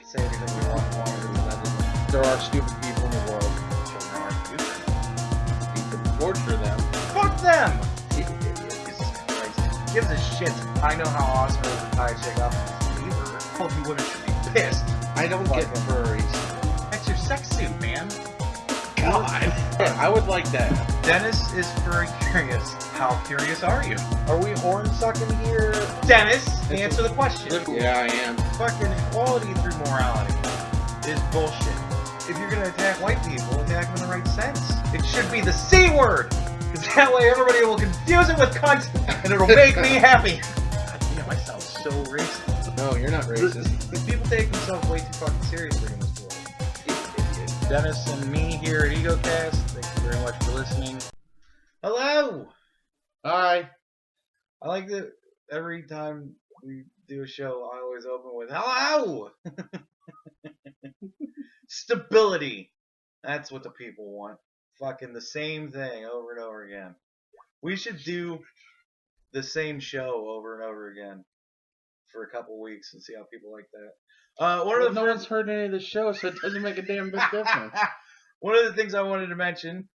say anything we want longer. There are stupid people in the world. Children are stupid. We can torture them. Fuck them! Jesus Christ. Who gives a shit? I know how awesome it is to tie a chick up. Hope you women should be pissed. I don't get furries. That's your sex suit, man. God. I would like that. Dennis is furry curious. How curious are you? Are we horn sucking here? Dennis, answer the question. Yeah, I am. Fucking equality through morality is bullshit. If you're gonna attack white people, attack them in the right sense. It should be the C word! Because that way everybody will confuse it with cunt, and it'll make me happy. God damn, I sound so racist. No, you're not racist. People take themselves way too fucking seriously in this world. Dennis and me here at Egocast, thank you very much for listening. Hello! Hi. I like that every time we do a show, I always open with, hello! Stability. That's what the people want. Fucking the same thing over and over again. We should do the same show over and over again for a couple weeks and see how people like that. No one's heard any of the show, so it doesn't make a damn big difference. One of the things I wanted to mention,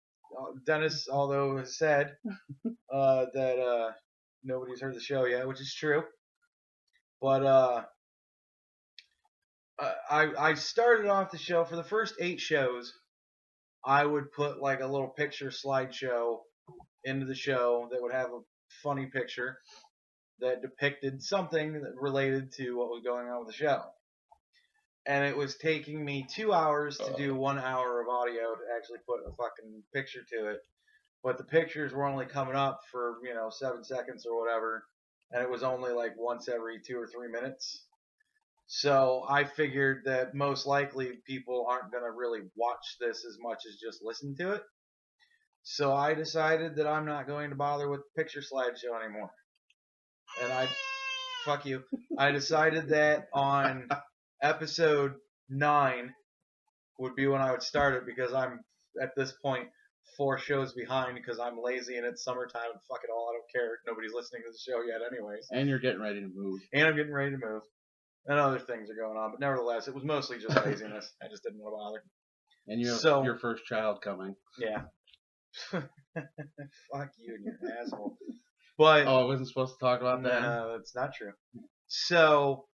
Dennis, although has said that nobody's heard the show yet, which is true. But I started off the show for the first 8 shows. I would put like a little picture slideshow into the show that would have a funny picture that depicted something that related to what was going on with the show. And it was taking me 2 hours to do 1 hour of audio to actually put a fucking picture to it. But the pictures were only coming up for, 7 seconds or whatever. And it was only like once every 2 or 3 minutes. So I figured that most likely people aren't going to really watch this as much as just listen to it. So I decided that I'm not going to bother with the picture slideshow anymore. And fuck you. I decided that on episode 9 would be when I would start it, because I'm at this point 4 shows behind because I'm lazy and it's summertime and fuck it all, I don't care. Nobody's listening to the show yet anyways. And you're getting ready to move. And I'm getting ready to move. And other things are going on, but nevertheless, it was mostly just laziness. I just didn't want to bother. And you have your first child coming. Yeah. Fuck you and your asshole. But I wasn't supposed to talk about that? No, that's not true. So,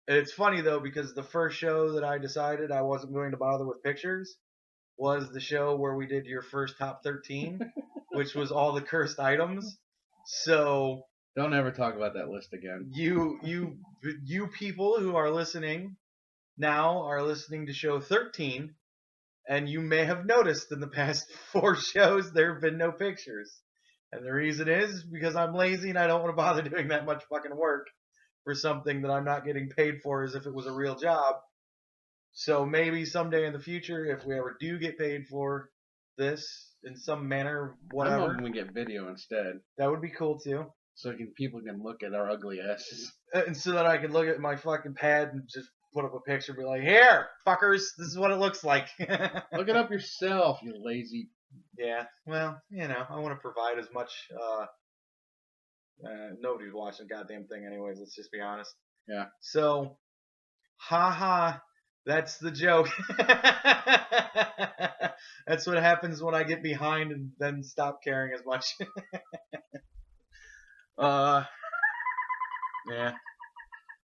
it's funny though, because the first show that I decided I wasn't going to bother with pictures was the show where we did your first top 13, which was all the cursed items. So don't ever talk about that list again. You people who are listening now are listening to show 13, and you may have noticed in the past 4 shows there have been no pictures. And the reason is because I'm lazy and I don't want to bother doing that much fucking work for something that I'm not getting paid for as if it was a real job. So maybe someday in the future, if we ever do get paid for this in some manner, whatever. I'm hoping we get video instead. That would be cool too. So people can look at our ugly asses. And so that I can look at my fucking pad and just put up a picture and be like, here, fuckers, this is what it looks like. Look it up yourself, you lazy. Yeah, well, I want to provide as much. Nobody's watching the goddamn thing anyways, let's just be honest. Yeah. So, haha, that's the joke. That's what happens when I get behind and then stop caring as much. Yeah.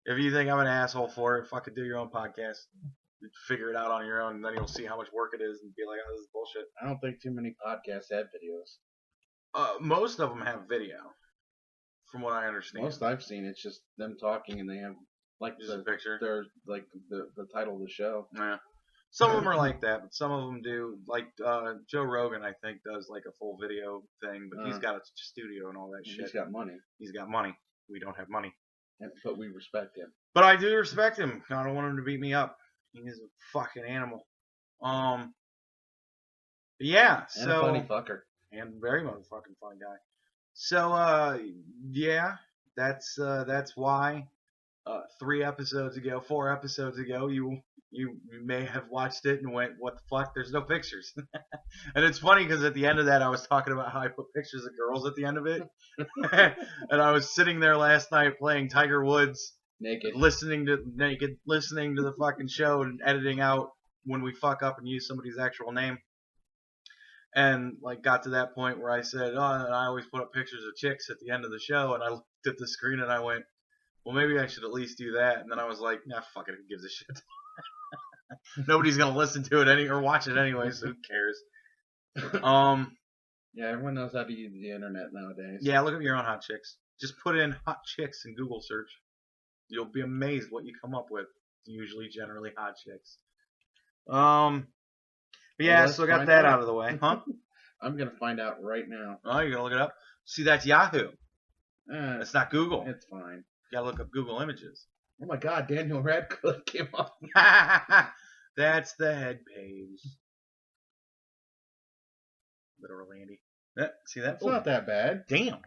If you think I'm an asshole for it, fucking do your own podcast. Figure it out on your own, and then you'll see how much work it is and be like, oh, this is bullshit. I don't think too many podcasts have videos. Most of them have video, from what I understand. Most I've seen, it's just them talking, and they have like just a picture. They're like the title of the show. Yeah. Some of them are like that, but some of them do. Like Joe Rogan, I think, does like a full video thing, but he's got a studio and all that shit. He's got money. He's got money. We don't have money. But we respect him. But I do respect him. I don't want him to beat me up. He's a fucking animal. Yeah. And a funny fucker. And very motherfucking fun guy. So yeah, that's why 4 episodes ago, you may have watched it and went, what the fuck? There's no pictures. And it's funny because at the end of that, I was talking about how I put pictures of girls at the end of it. And I was sitting there last night playing Tiger Woods Naked. listening to the fucking show and editing out when we fuck up and use somebody's actual name. And like got to that point where I said, oh, and I always put up pictures of chicks at the end of the show, and I looked at the screen and I went, well, maybe I should at least do that. And then I was like, nah, fuck it, who gives a shit? Nobody's gonna listen to it or watch it anyway, so who cares? Yeah, everyone knows how to use the internet nowadays. Yeah, look up your own hot chicks. Just put in hot chicks in Google search. You'll be amazed what you come up with. It's usually generally hot chicks. But yeah, so I got that out of the way, huh? I'm gonna find out right now. Oh, you're gonna look it up? See, that's Yahoo. It's not Google. It's fine. You gotta look up Google Images. Oh my God, Daniel Radcliffe came up. That's the head page. Literally, Andy. See that? It's not that bad. Damn.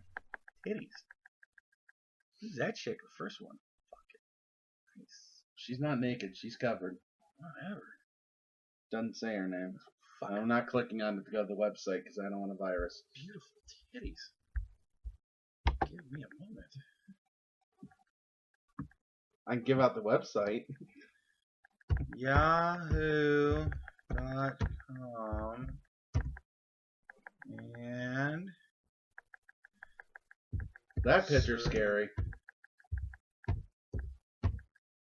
Titties. Who's that chick? The first one. Fuck it. Nice. She's not naked. She's covered. Whatever. Doesn't say her name. I'm not clicking on it to go to the website because I don't want a virus. Beautiful titties. Give me a moment. I can give out the website. Yahoo.com and that picture's scary.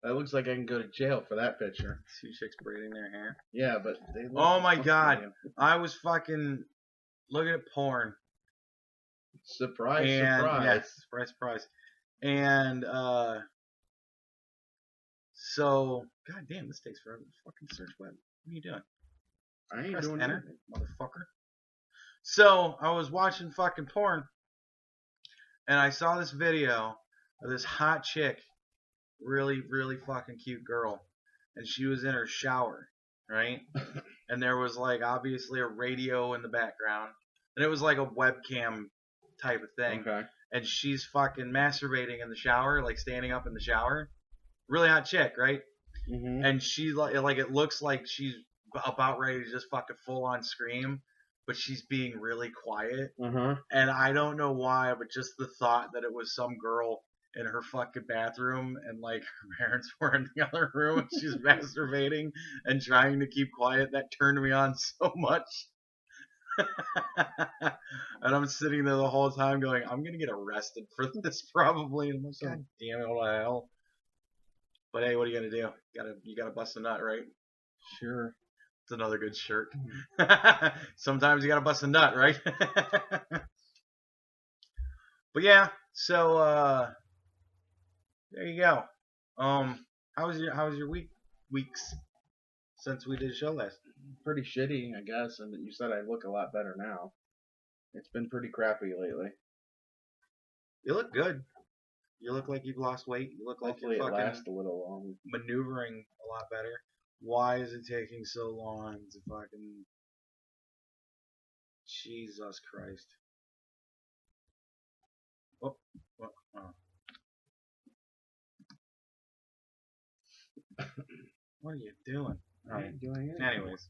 That looks like I can go to jail for that picture. Two chicks braiding their hair. Yeah, but they look oh my God. I was fucking looking at porn. Surprise, and, surprise. Yes, surprise, surprise. And so, God damn, this takes forever to fucking search web. What are you doing? I ain't Press doing enter, anything. motherfucker. So, I was watching fucking porn, and I saw this video of this hot chick, really, really fucking cute girl, and she was in her shower, right? And there was like obviously a radio in the background, and it was like a webcam type of thing. Okay. And she's fucking masturbating in the shower, like standing up in the shower. Really hot chick, right? Mm-hmm. And she like it looks like she's about ready to just fucking full on scream, but she's being really quiet. Uh-huh. And I don't know why, but just the thought that it was some girl in her fucking bathroom and like her parents were in the other room and she's masturbating and trying to keep quiet, that turned me on so much. And I'm sitting there the whole time going, I'm gonna get arrested for this probably. And I'm like, God damn it, what the hell? But hey, what are you gonna do? You gotta bust a nut, right? Sure. It's another good shirt. Sometimes you gotta bust a nut, right? But yeah, so there you go. How was your weeks since we did a show last? Pretty shitty, I guess, and you said I look a lot better now. It's been pretty crappy lately. You look good. You look like you've lost weight. You look like Hopefully you're it fucking lasts a little long. maneuvering a lot better. Why is it taking so long to fucking... Jesus Christ. Oh. What are you doing? I ain't doing it. Anyways.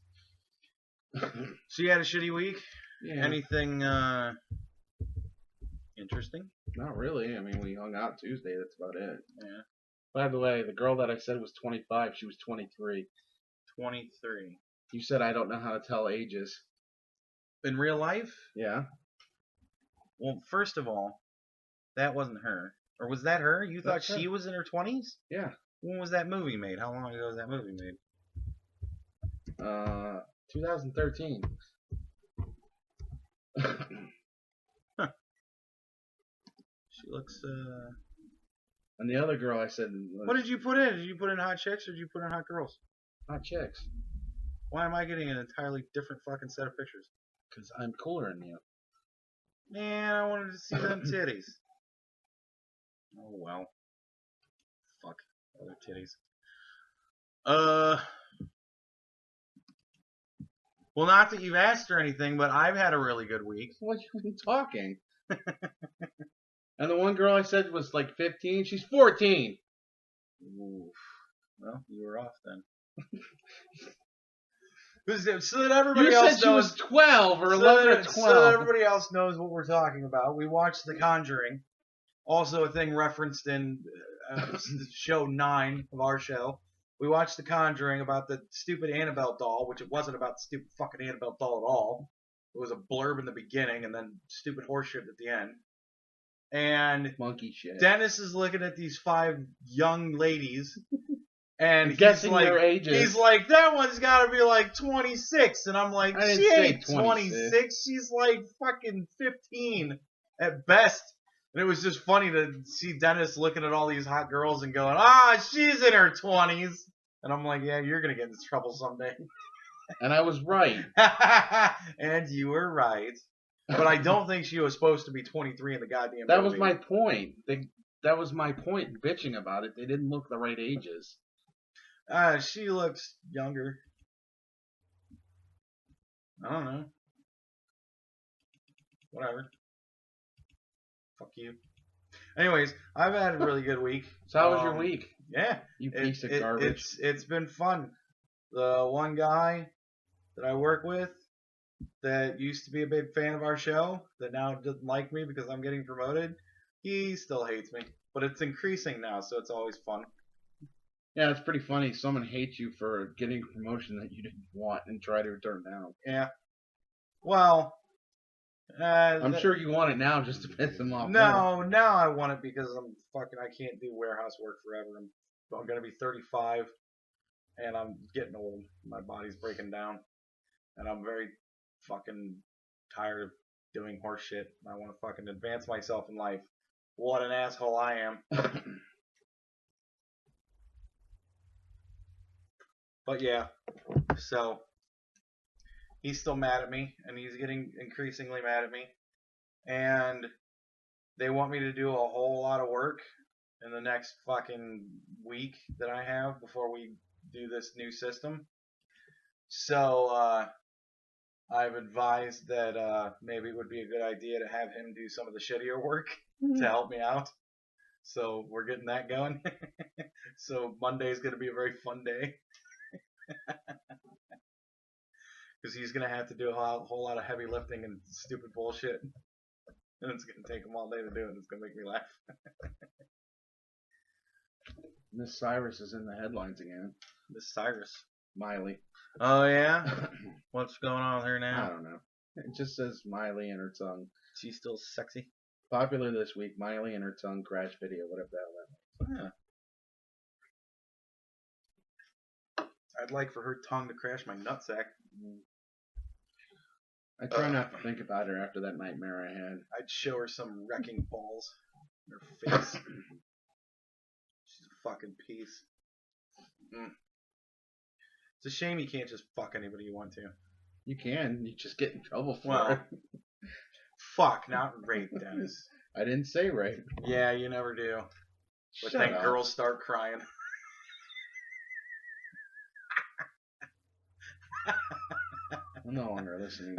So you had a shitty week? Yeah. Anything interesting? Not really. I mean, we hung out Tuesday. That's about it. Yeah. By the way, the girl that I said was 25, she was 23. 23. You said I don't know how to tell ages. In real life? Yeah. Well, first of all, that wasn't her. Or was that her? You thought That's her. she was in her 20s? Yeah. When was that movie made? How long ago was that movie made? 2013. She looks, And the other girl I said was What did you put in? Did you put in hot chicks or did you put in hot girls? hot chicks. Why am I getting an entirely different fucking set of pictures? Because I'm cooler than you. Man, I wanted to see them titties. Oh well. Fuck. Other titties. Well, not that you've asked or anything, but I've had a really good week. What are you talking? And the one girl I said was like 15, she's 14. Oof. Well, you were off then. So that everybody You else said she knows, was 12 or 11 or 12. So that everybody else knows what we're talking about. We watched The Conjuring Also a thing referenced in show 9 of our show. We watched The Conjuring about the stupid Annabelle doll, which it wasn't about the stupid fucking Annabelle doll at all. It was a blurb in the beginning and then stupid horseshit at the end. And Monkey shit. Dennis is looking at these 5 young ladies, and guessing their ages. He's like, that one's got to be like 26, and I'm like, I she didn't say ain't 26. She's like fucking 15 at best. And it was just funny to see Dennis looking at all these hot girls and going, she's in her 20s. And I'm like, yeah, you're gonna get into trouble someday. And I was right. And you were right. But I don't think she was supposed to be 23 in the goddamn That movie. was my point. That was my point bitching about it. They didn't look the right ages. She looks younger. I don't know. Whatever. Fuck you. Anyways, I've had a really good week. So how was your week? Yeah. You piece of garbage. It's been fun. The one guy that I work with that used to be a big fan of our show that now doesn't like me because I'm getting promoted, he still hates me. But it's increasing now, so it's always fun. Yeah, it's pretty funny. Someone hates you for getting a promotion that you didn't want and try to turn down. Yeah. Well, I'm sure you want it now just to piss him off. No, now I want it because I can't do warehouse work forever. I'm gonna be 35, and I'm getting old. My body's breaking down, and I'm very fucking tired of doing horse shit. I want to fucking advance myself in life. What an asshole I am. But yeah, so he's still mad at me, and he's getting increasingly mad at me. And they want me to do a whole lot of work in the next fucking week that I have before we do this new system. So I've advised that maybe it would be a good idea to have him do some of the shittier work to help me out. So we're getting that going. So Monday's going to be a very fun day. Because he's going to have to do a whole lot of heavy lifting and stupid bullshit. And it's going to take him all day to do it, and it's going to make me laugh. Miss Cyrus is in the headlines again. Miss Cyrus. Miley. Oh, yeah? What's going on with her now? I don't know. It just says Miley and her tongue. She's still sexy? Popular this week, Miley and her tongue crash video, whatever that was. Yeah. I'd like for her tongue to crash my nutsack. I try not to think about her after that nightmare I had. I'd show her some wrecking balls in her face. She's a fucking piece. It's a shame you can't just fuck anybody you want to. You can. You just get in trouble for it. Fuck, not rape, Dennis. I didn't say rape. Yeah, you never do. But Shut then up. girls start crying. I'm no longer listening.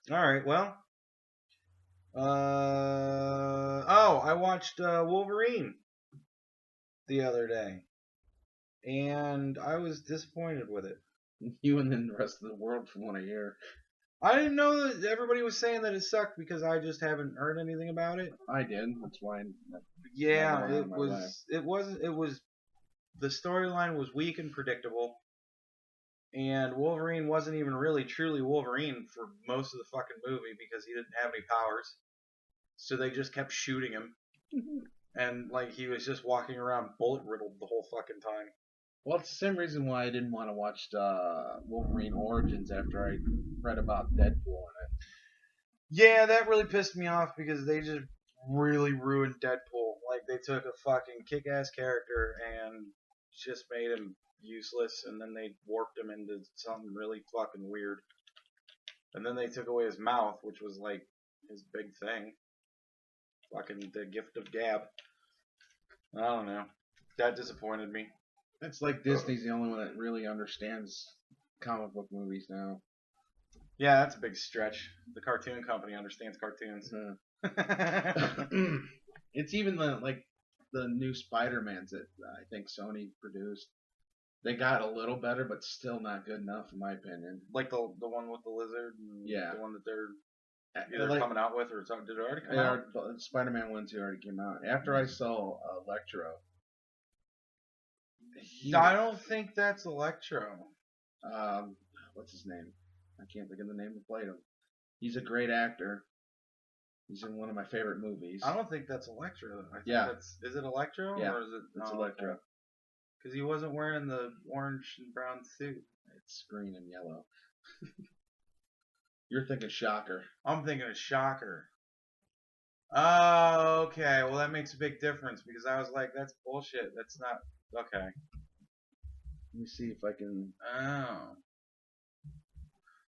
Alright, well. I watched Wolverine the other day. And I was disappointed with it. You and then the rest of the world from what I hear. I didn't know that everybody was saying that it sucked because I just haven't heard anything about it. I did. That's why. Yeah, it was. The storyline was weak and predictable. And Wolverine wasn't even really truly Wolverine for most of the fucking movie because he didn't have any powers. So they just kept shooting him. And like he was just walking around bullet riddled the whole fucking time. Well, it's the same reason why I didn't want to watch Wolverine Origins after I read about Deadpool in it. Yeah, that really pissed me off because they just really ruined Deadpool. Like they took a fucking kick-ass character and just made him useless, and then they warped him into something really fucking weird. And then they took away his mouth, which was like his big thing. Fucking the gift of gab. I don't know. That disappointed me. It's like Disney's the only one that really understands comic book movies now. Yeah, that's a big stretch. The cartoon company understands cartoons. It's even the new Spider-Mans that I think Sony produced. They got a little better, but still not good enough in my opinion. Like the one with the lizard? And yeah. The one that they're... either like, coming out with or something. Did it already come out? Spider-Man 1 2 already came out. After I saw Electro, I don't think that's Electro. what's his name? I can't think of the name who played him. He's a great actor. He's in one of my favorite movies. I don't think that's Electro. I think that's. Is it Electro Yeah, or is it? It's Electro. Because he wasn't wearing the orange and brown suit. It's green and yellow. You're thinking Shocker. I'm thinking of Shocker. Oh, okay. Well, that makes a big difference because I was like, that's bullshit. That's not okay. Let me see if I can. Oh.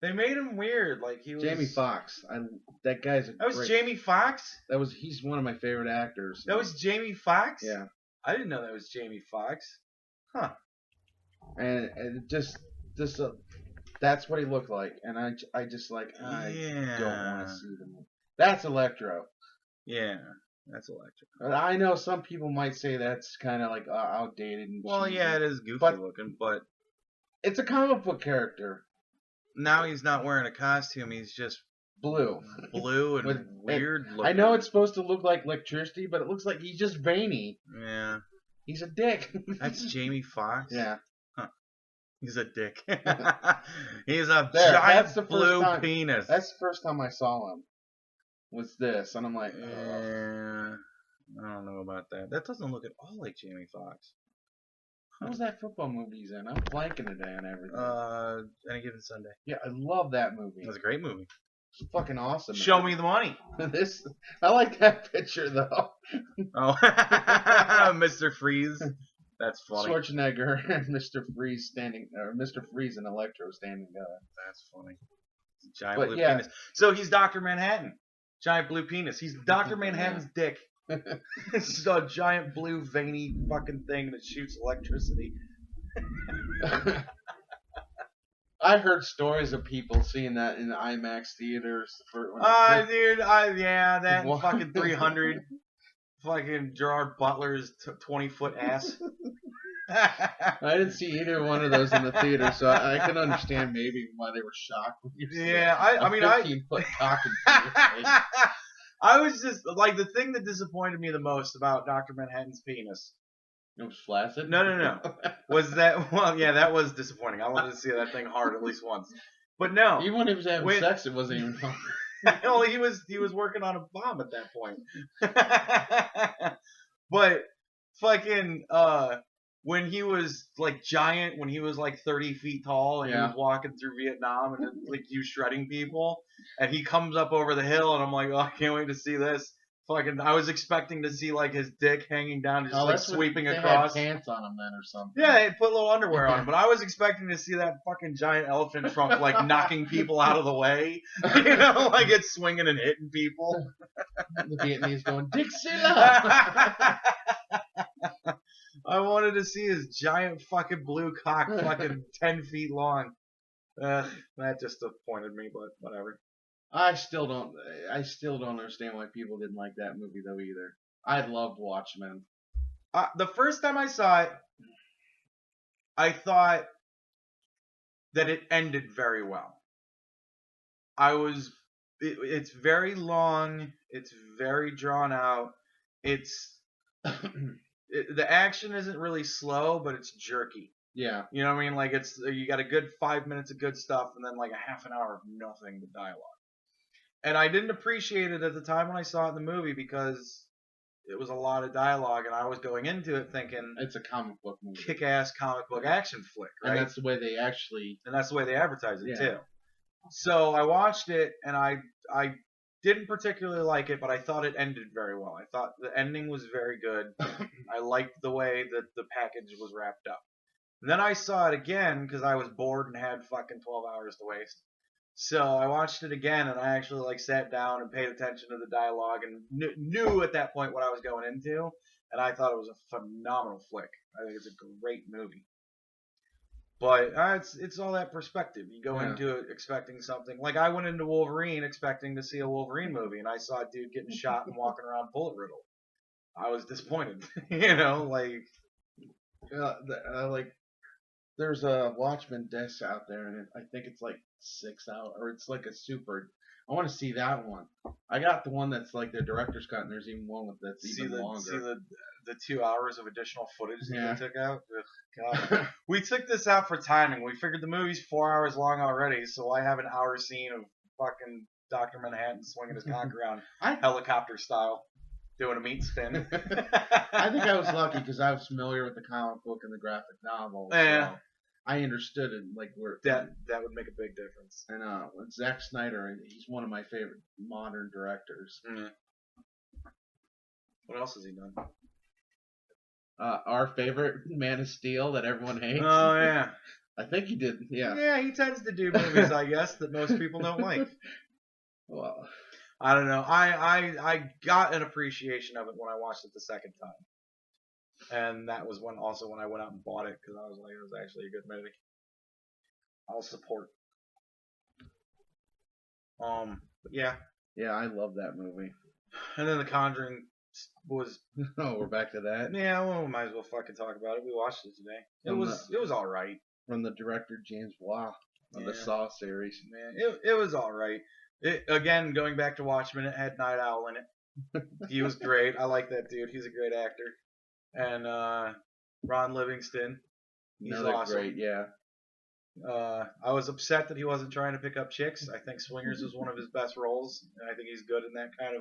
They made him weird. Like he was Jamie Foxx. That guy's a. That was great... Jamie Foxx. He's one of my favorite actors. That was Jamie Foxx. Yeah. I didn't know that was Jamie Foxx. Huh. And that's what he looked like, and I just like I don't want to see them. That's Electro. Yeah, that's Electro. And I know some people might say that's kind of like outdated and cheesy, yeah, it is goofy looking, but it's a comic book character. Now he's not wearing a costume; he's just blue and weird looking. I know it's supposed to look like electricity, but it looks like he's just veiny. Yeah, he's a dick. That's Jamie Foxx. Yeah. He's a dick. He's a giant blue penis. That's the first time I saw him. Was this, and I'm like, yeah, I don't know about that. That doesn't look at all like Jamie Foxx. What was that football movie he's in? I'm blanking today on everything. Any Given Sunday. Yeah, I love that movie. It was a great movie. It's fucking awesome. Show me the money. I like that picture though. Oh, Mr. Freeze. That's funny. Schwarzenegger and Mr. Freeze Mr. Freeze and Electro standing together. That's funny. Giant blue penis. So he's Dr. Manhattan. Giant blue penis. He's Dr. Manhattan's dick. It's just a giant blue veiny fucking thing that shoots electricity. I heard stories of people seeing that in the IMAX theaters. Dude, that fucking 300. Fucking Gerard Butler's 20-foot ass. I didn't see either one of those in the theater, so I can understand maybe why they were shocked when you see I mean, 15-foot cock in your face. I was just like, the thing that disappointed me the most about Dr. Manhattan's penis. It was flaccid? No. Was that, that was disappointing. I wanted to see that thing hard at least once. But no. Even when he was having sex, it wasn't even hard. Well, he was working on a bomb at that point. But fucking when he was like giant, when he was like 30 feet tall and he was walking through Vietnam and like he was shredding people, and he comes up over the hill and I'm like, oh, I can't wait to see this. Fucking, I was expecting to see like his dick hanging down, just like sweeping across. They had pants on him then or something. Yeah, he put a little underwear on him, but I was expecting to see that fucking giant elephant trunk like knocking people out of the way, like it's swinging and hitting people. The Vietnamese going, Dixila! I wanted to see his giant fucking blue cock, fucking 10 feet long. That just disappointed me, but whatever. I still don't understand why people didn't like that movie though either. I loved Watchmen. The first time I saw it, I thought that it ended very well. It's very long. It's very drawn out. The action isn't really slow, but it's jerky. Yeah. You know what I mean? Like you got a good 5 minutes of good stuff and then like a half an hour of nothing but dialogue. And I didn't appreciate it at the time when I saw it in the movie because it was a lot of dialogue, and I was going into it thinking it's a comic book movie, kick-ass comic book action flick, right? And that's the way they advertise it too. So I watched it, and I didn't particularly like it, but I thought it ended very well. I thought the ending was very good. I liked the way that the package was wrapped up. And then I saw it again because I was bored and had fucking 12 hours to waste. So I watched it again, and I actually like sat down and paid attention to the dialogue and knew at that point what I was going into, and I thought it was a phenomenal flick. I think it's a great movie. But it's all that perspective. You go into it expecting something. Like I went into Wolverine expecting to see a Wolverine movie, and I saw a dude getting shot and walking around bullet riddled. I was disappointed. Like there's a Watchmen disc out there, and I think it's like 6 hours, or it's like a super. I want to see that one. I got the one that's like the director's cut, and there's even one that's even longer. See the 2 hours of additional footage that Yeah. they took out. Ugh, God, we took this out for timing. We figured the movie's 4 hours long already, so I have an hour scene of fucking Dr. Manhattan swinging his cock around helicopter style, doing a meat spin. I think I was lucky because I was familiar with the comic book and the graphic novel. Yeah. So I understood it, like where that would make a big difference. And Zack Snyder, he's one of my favorite modern directors. Mm. What else has he done? Our favorite Man of Steel that everyone hates. Oh yeah, I think he did. Yeah. Yeah, he tends to do movies, I guess, that most people don't like. Well, I don't know. I got an appreciation of it when I watched it the second time, and that was when I went out and bought it because I was like, it was actually a good movie. I'll support. But yeah. Yeah, I love that movie. And then The Conjuring was. Oh, we're back to that. Yeah, well, we might as well fucking talk about it. We watched it today. It was all right. From the director James Wan of the Saw series. Man, it was all right. Again, going back to Watchmen, it had Night Owl in it. He was great. I like that dude. He's a great actor. And Ron Livingston. He's awesome. Great, yeah. I was upset that he wasn't trying to pick up chicks. I think Swingers was one of his best roles, and I think he's good in that kind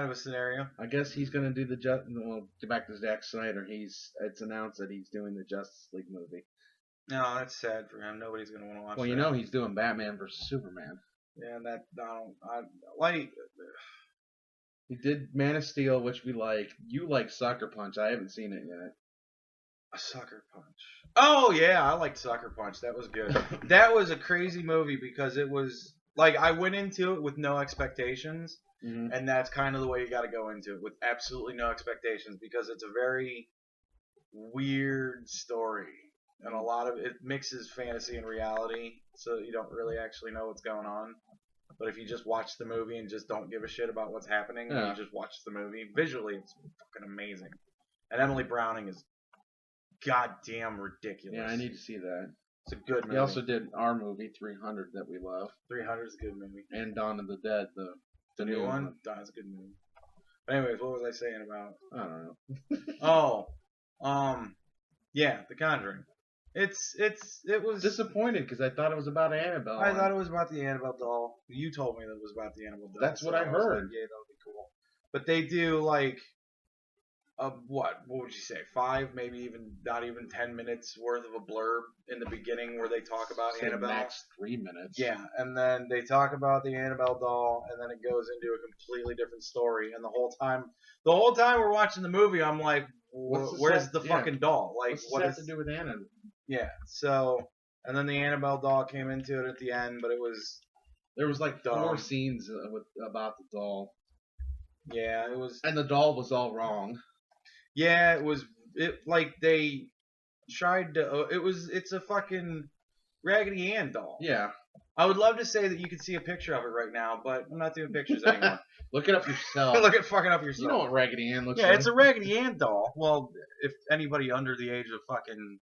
of a scenario. I guess he's gonna do well, get back to Zack Snyder. It's announced that he's doing the Justice League movie. No, that's sad for him. Nobody's gonna want to watch. Well, you know he's doing Batman versus Superman. Yeah, and that I like. He did Man of Steel, which we like. You like Sucker Punch. I haven't seen it yet. A Sucker Punch. Oh yeah, I liked Sucker Punch. That was good. That was a crazy movie because it was like I went into it with no expectations, and that's kind of the way you got to go into it, with absolutely no expectations, because it's a very weird story, and a lot of it mixes fantasy and reality, so you don't really actually know what's going on. But if you just watch the movie and just don't give a shit about what's happening, you just watch the movie. Visually, it's fucking amazing, and Emily Browning is goddamn ridiculous. Yeah, I need to see that. It's a good movie. He also did our movie 300 that we love. 300 is a good movie. And Dawn of the Dead, the new one. Dawn is a good movie. But anyways, what was I saying about? I don't know. Yeah, The Conjuring. It was disappointed because I thought it was about Annabelle. I thought it was about the Annabelle doll. You told me that it was about the Annabelle doll. That's what I heard. Like, yeah, that would be cool. But they do like. What would you say? 5, maybe even not even 10 minutes worth of a blurb in the beginning where they talk about Annabelle. Max 3 minutes. Yeah, and then they talk about the Annabelle doll, and then it goes into a completely different story. And the whole time we're watching the movie, I'm like, where's the fucking doll? Like, what does it have to do with Annabelle? Yeah. So, and then the Annabelle doll came into it at the end, but there was like dumb. 4 scenes about the doll. Yeah, it was. And the doll was all wrong. Yeah, it was. Like they tried to. It's a fucking Raggedy Ann doll. Yeah. I would love to say that you could see a picture of it right now, but I'm not doing pictures anymore. Look it up yourself. Look it fucking up yourself. You know what Raggedy Ann looks like. Yeah, it's a Raggedy Ann doll. Well, if anybody under the age of fucking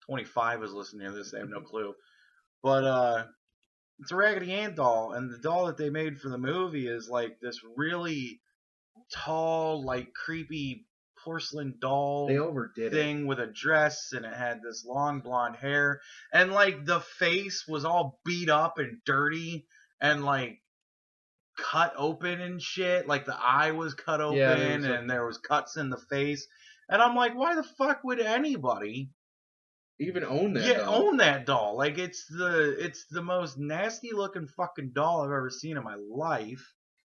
25 is listening to this, they have no clue. But it's a Raggedy Ann doll, and the doll that they made for the movie is like this really tall, like creepy porcelain doll they overdid thing with a dress, and it had this long blonde hair, and like the face was all beat up and dirty and like cut open and shit, like the eye was cut open, and there was cuts in the face, and I'm like, why the fuck would anybody even own that doll? Own that doll? Like it's the most nasty looking fucking doll I've ever seen in my life.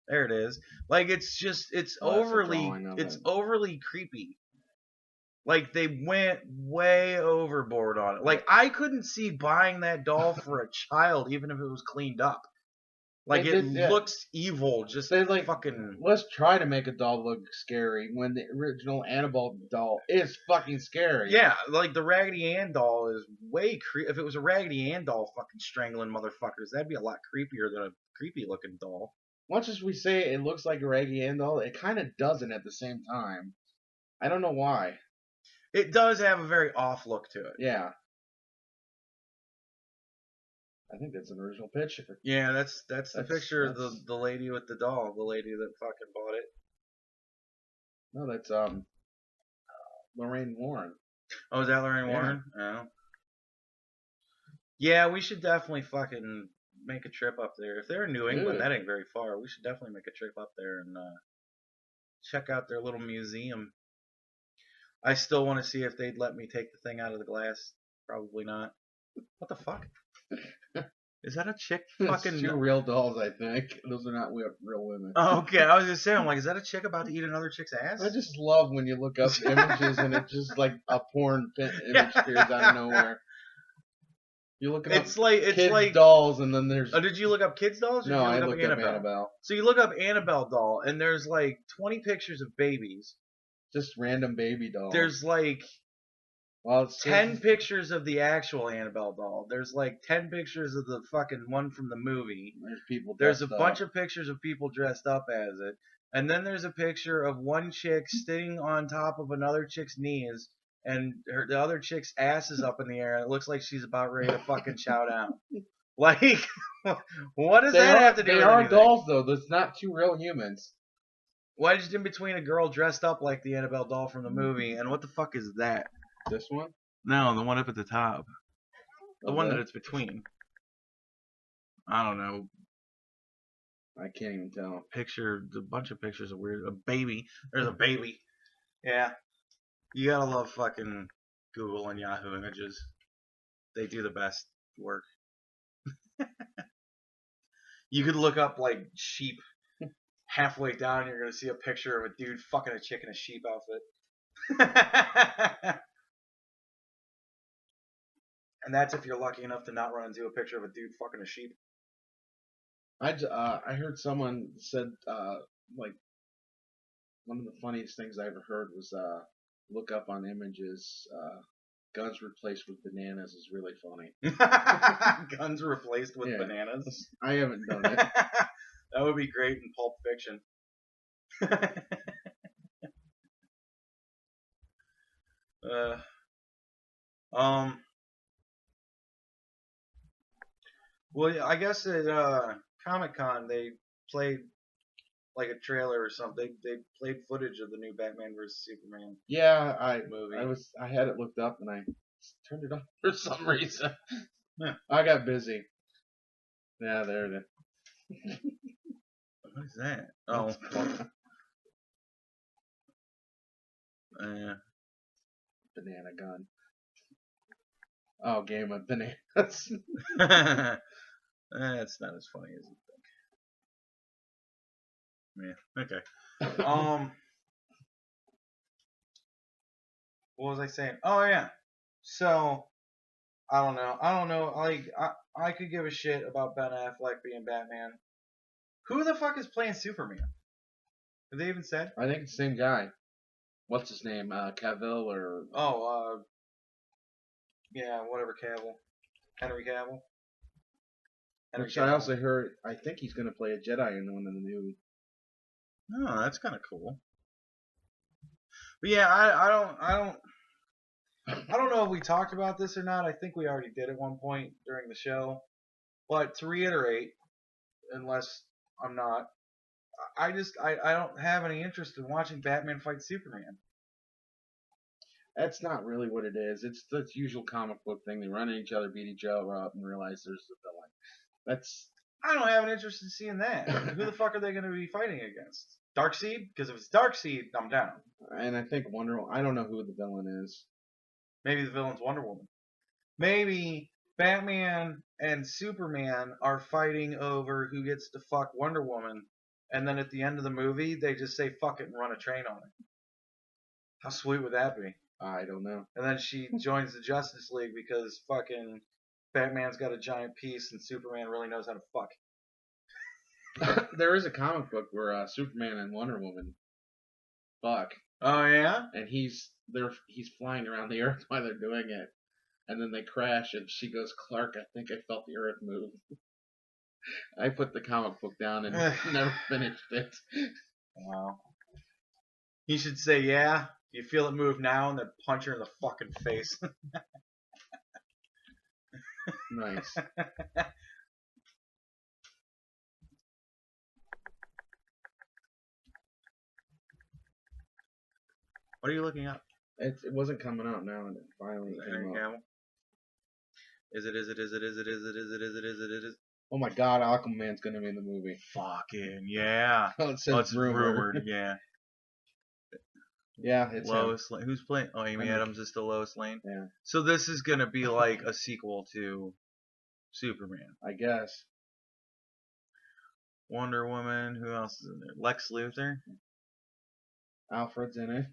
There it is. Like it's overly creepy. Like they went way overboard on it. Like I couldn't see buying that doll for a child even if it was cleaned up. Like it looks evil. Just like fucking. Let's try to make a doll look scary when the original Annabelle doll is fucking scary. Yeah, like the Raggedy Ann doll is way creepy. If it was a Raggedy Ann doll fucking strangling motherfuckers, that'd be a lot creepier than a creepy looking doll. Much as we say it looks like a Raggedy Ann doll, it kind of doesn't at the same time. I don't know why. It does have a very off look to it. Yeah. I think that's an original picture. Yeah, that's the picture of that's- the lady with the doll, the lady that fucking bought it. No, that's Lorraine Warren. Oh, is that Lorraine Warren? Oh. Yeah, we should definitely fucking make a trip up there. If they're in New England, that ain't very far. We should definitely make a trip up there and check out their little museum. I still want to see if they'd let me take the thing out of the glass. Probably not. What the fuck? Is that a chick fucking... Two real dolls, I think. Those are not real women. Oh, okay, I was just saying, I'm like, is that a chick about to eat another chick's ass? I just love when you look up images and it's just like a porn image appears out of nowhere. You look up it's like dolls and then there's... Oh, did you look up kids dolls? Or no, did you I look looked up up Annabelle. So you look up Annabelle doll and there's like 20 pictures of babies. Just random baby dolls. There's like 10 pictures of the actual Annabelle doll. There's like 10 pictures of the fucking one from the movie. There's people There's a bunch of pictures of people dressed up as it. And then there's a picture of one chick sitting on top of another chick's knees and the other chick's ass is up in the air and it looks like she's about ready to fucking shout out. Like, what does that have to do with anything? They are dolls, though. There's not two real humans. Wedged in between a girl dressed up like the Annabelle doll from the movie, and what the fuck is that? This one? No, the one up at the top. The one that it's between. I don't know. I can't even tell. A bunch of pictures of weird. A baby. There's a baby. Yeah. You gotta love fucking Google and Yahoo Images. They do the best work. You could look up like sheep. Halfway down, you're gonna see a picture of a dude fucking a chick in a sheep outfit. And that's if you're lucky enough to not run into a picture of a dude fucking a sheep. I heard someone said like one of the funniest things I ever heard was look up on images guns replaced with bananas is really funny. Guns replaced with bananas? I haven't done it. That would be great in Pulp Fiction. Well, I guess at Comic-Con they played like a trailer or something. They played footage of the new Batman vs Superman. Yeah, movie. I had it looked up and I turned it off for some reason. I got busy. Yeah, there it is. What is that? Oh. Banana gun. Oh, game of bananas. That's not as funny as you think. Yeah. Okay. What was I saying? Oh yeah. So I don't know. Like I could give a shit about Ben Affleck being Batman. Who the fuck is playing Superman? Have they even said? I think it's the same guy. What's his name? Cavill or... yeah, whatever Cavill. Henry Cavill. Which I also heard, I think he's going to play a Jedi in one of the new... Oh, that's kind of cool. But yeah, I don't know if we talked about this or not. I think we already did at one point during the show. But to reiterate, unless I'm not, I don't have any interest in watching Batman fight Superman. That's not really what it is. It's the usual comic book thing. They run at each other, beat each other up, and realize there's a villain. I don't have an interest in seeing that. Who the fuck are they going to be fighting against? Darkseid? Because if it's Darkseid, I'm down. And I think I don't know who the villain is. Maybe the villain's Wonder Woman. Maybe Batman and Superman are fighting over who gets to fuck Wonder Woman, and then at the end of the movie, they just say fuck it and run a train on it. How sweet would that be? I don't know. And then she joins the Justice League because fucking Batman's got a giant piece and Superman really knows how to fuck. There is a comic book where Superman and Wonder Woman fuck. Oh yeah? And he's flying around the Earth while they're doing it. And then they crash and she goes, Clark, I think I felt the Earth move. I put the comic book down and never finished it. Wow. He should say, yeah, you feel it move now, and then punch her in the fucking face. Nice. What are you looking up? It wasn't coming out now, and it finally came up. Is it? Oh my God, Aquaman's gonna be in the movie. Fucking yeah. Oh, it says it's rumored. rumored. Yeah. Yeah, it's Lois Lane. Who's playing? Oh, Amy Adams is still Lois Lane. Yeah. So this is gonna be like a sequel to Superman. I guess. Wonder Woman. Who else is in there? Lex Luthor. Alfred's in it.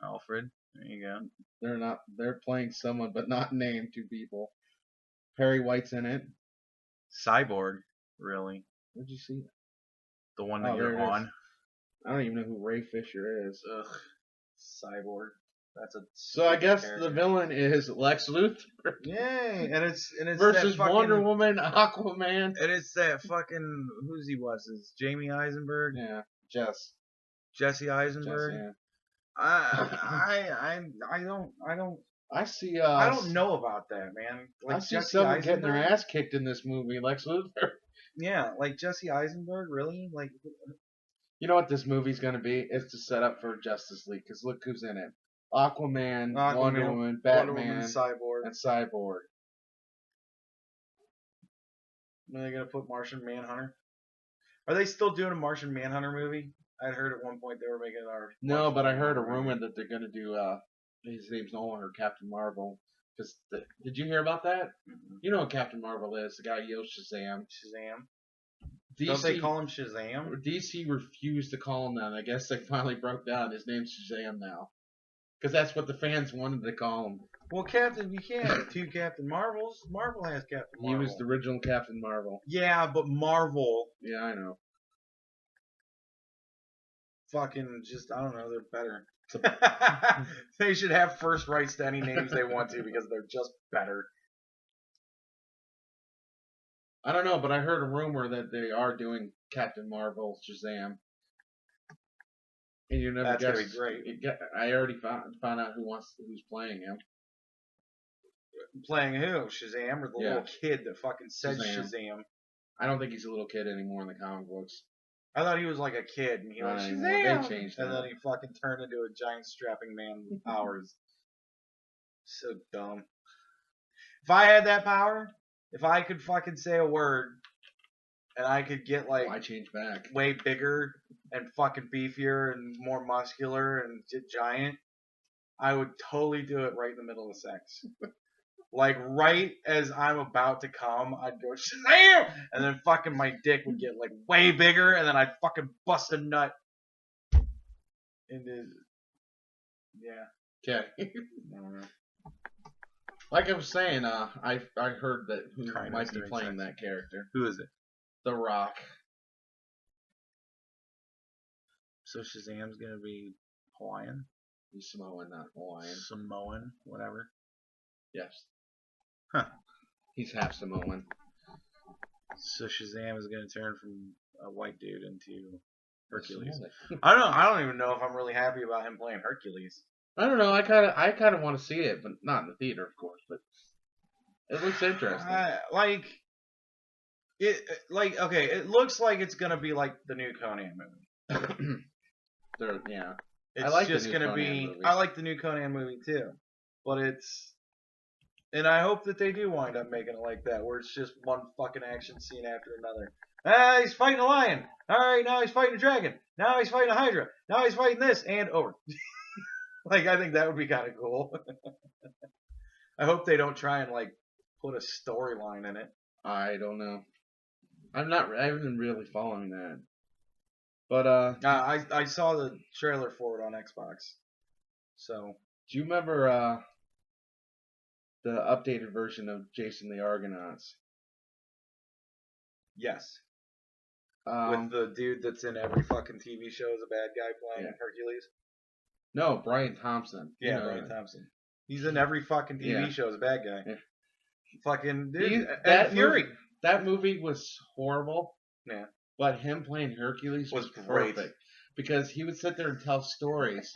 Alfred. There you go. They're playing someone, but not named two people. Perry White's in it. Cyborg. Really? Where'd you see it? The one that you're on. I don't even know who Ray Fisher is. Ugh. Cyborg. That's a. So I guess character. the villain is Lex Luthor. Yay! And it's versus fucking, Wonder Woman, Aquaman. And it's that fucking who's he was? Is Jamie Eisenberg? Yeah, Jesse Eisenberg. Yeah. I don't. I see. I don't know about that, man. Like I see Jesse someone Eisenberg? getting their ass kicked in this movie, Lex Luthor. Yeah, like Jesse Eisenberg, really? Like, you know what this movie's gonna be? It's to set up for Justice League, because look who's in it: Aquaman, Wonder Woman, Batman, Wonder Woman, Cyborg. and Cyborg. Are they gonna put Martian Manhunter? Are they still doing a Martian Manhunter movie? I'd heard at one point they were making our. No, but I heard a rumor that they're gonna do. His name's no longer Captain Marvel. Did you hear about that? Mm-hmm. You know what Captain Marvel is? The guy who yells Shazam. DC, don't they call him Shazam? DC refused to call him that. I guess they finally broke down. His name's Shazam now. Because that's what the fans wanted to call him. Well, you can't have two Captain Marvels. Marvel has Captain Marvel. He was the original Captain Marvel. Yeah, but Marvel. Yeah, I know. Fucking just, I don't know, they're better. They should have first rights to any names they want to because they're just better. I don't know, but I heard a rumor that they are doing Captain Marvel Shazam. And you never That's guess. Gonna be great. I already found out who's playing him. Playing who? Shazam or the little kid that fucking said Shazam? I don't think he's a little kid anymore in the comic books. I thought he was like a kid, and he was Shazam. They changed him. And then he fucking turned into a giant strapping man with powers. So dumb. If I had that power, if I could fucking say a word, and I could get like why change back? Way bigger and fucking beefier and more muscular and giant, I would totally do it right in the middle of sex. Like, right as I'm about to come, I'd go, Shazam! And then fucking my dick would get, like, way bigger, and then I'd fucking bust a nut into... Yeah. Okay. Like I was saying, I heard that who might be playing that character. Who is it? The Rock. So Shazam's gonna be Hawaiian? He's Samoan, not Hawaiian. Samoan, whatever. Yes. Huh. He's half Samoan. So Shazam is gonna turn from a white dude into Hercules. I don't even know if I'm really happy about him playing Hercules. I don't know. I kind of want to see it, but not in the theater, of course. But it looks interesting. It looks like it's gonna be like the new Conan movie. Yeah. It's just gonna be. Movie. I like the new Conan movie too, but and I hope that they do wind up making it like that, where it's just one fucking action scene after another. Ah, he's fighting a lion. All right, now he's fighting a dragon. Now he's fighting a hydra. Now he's fighting this, and over. Like, I think that would be kind of cool. I hope they don't try and like put a storyline in it. I don't know. I haven't been really following that. But I saw the trailer for it on Xbox. So, do you remember the updated version of Jason the Argonauts? Yes. With the dude that's in every fucking TV show as a bad guy playing Hercules? No, Brian Thompson. Yeah, Brian Thompson. He's in every fucking TV show as a bad guy. Yeah. Fucking dude. Fury. That movie was horrible. Yeah. But him playing Hercules was perfect. Because he would sit there and tell stories.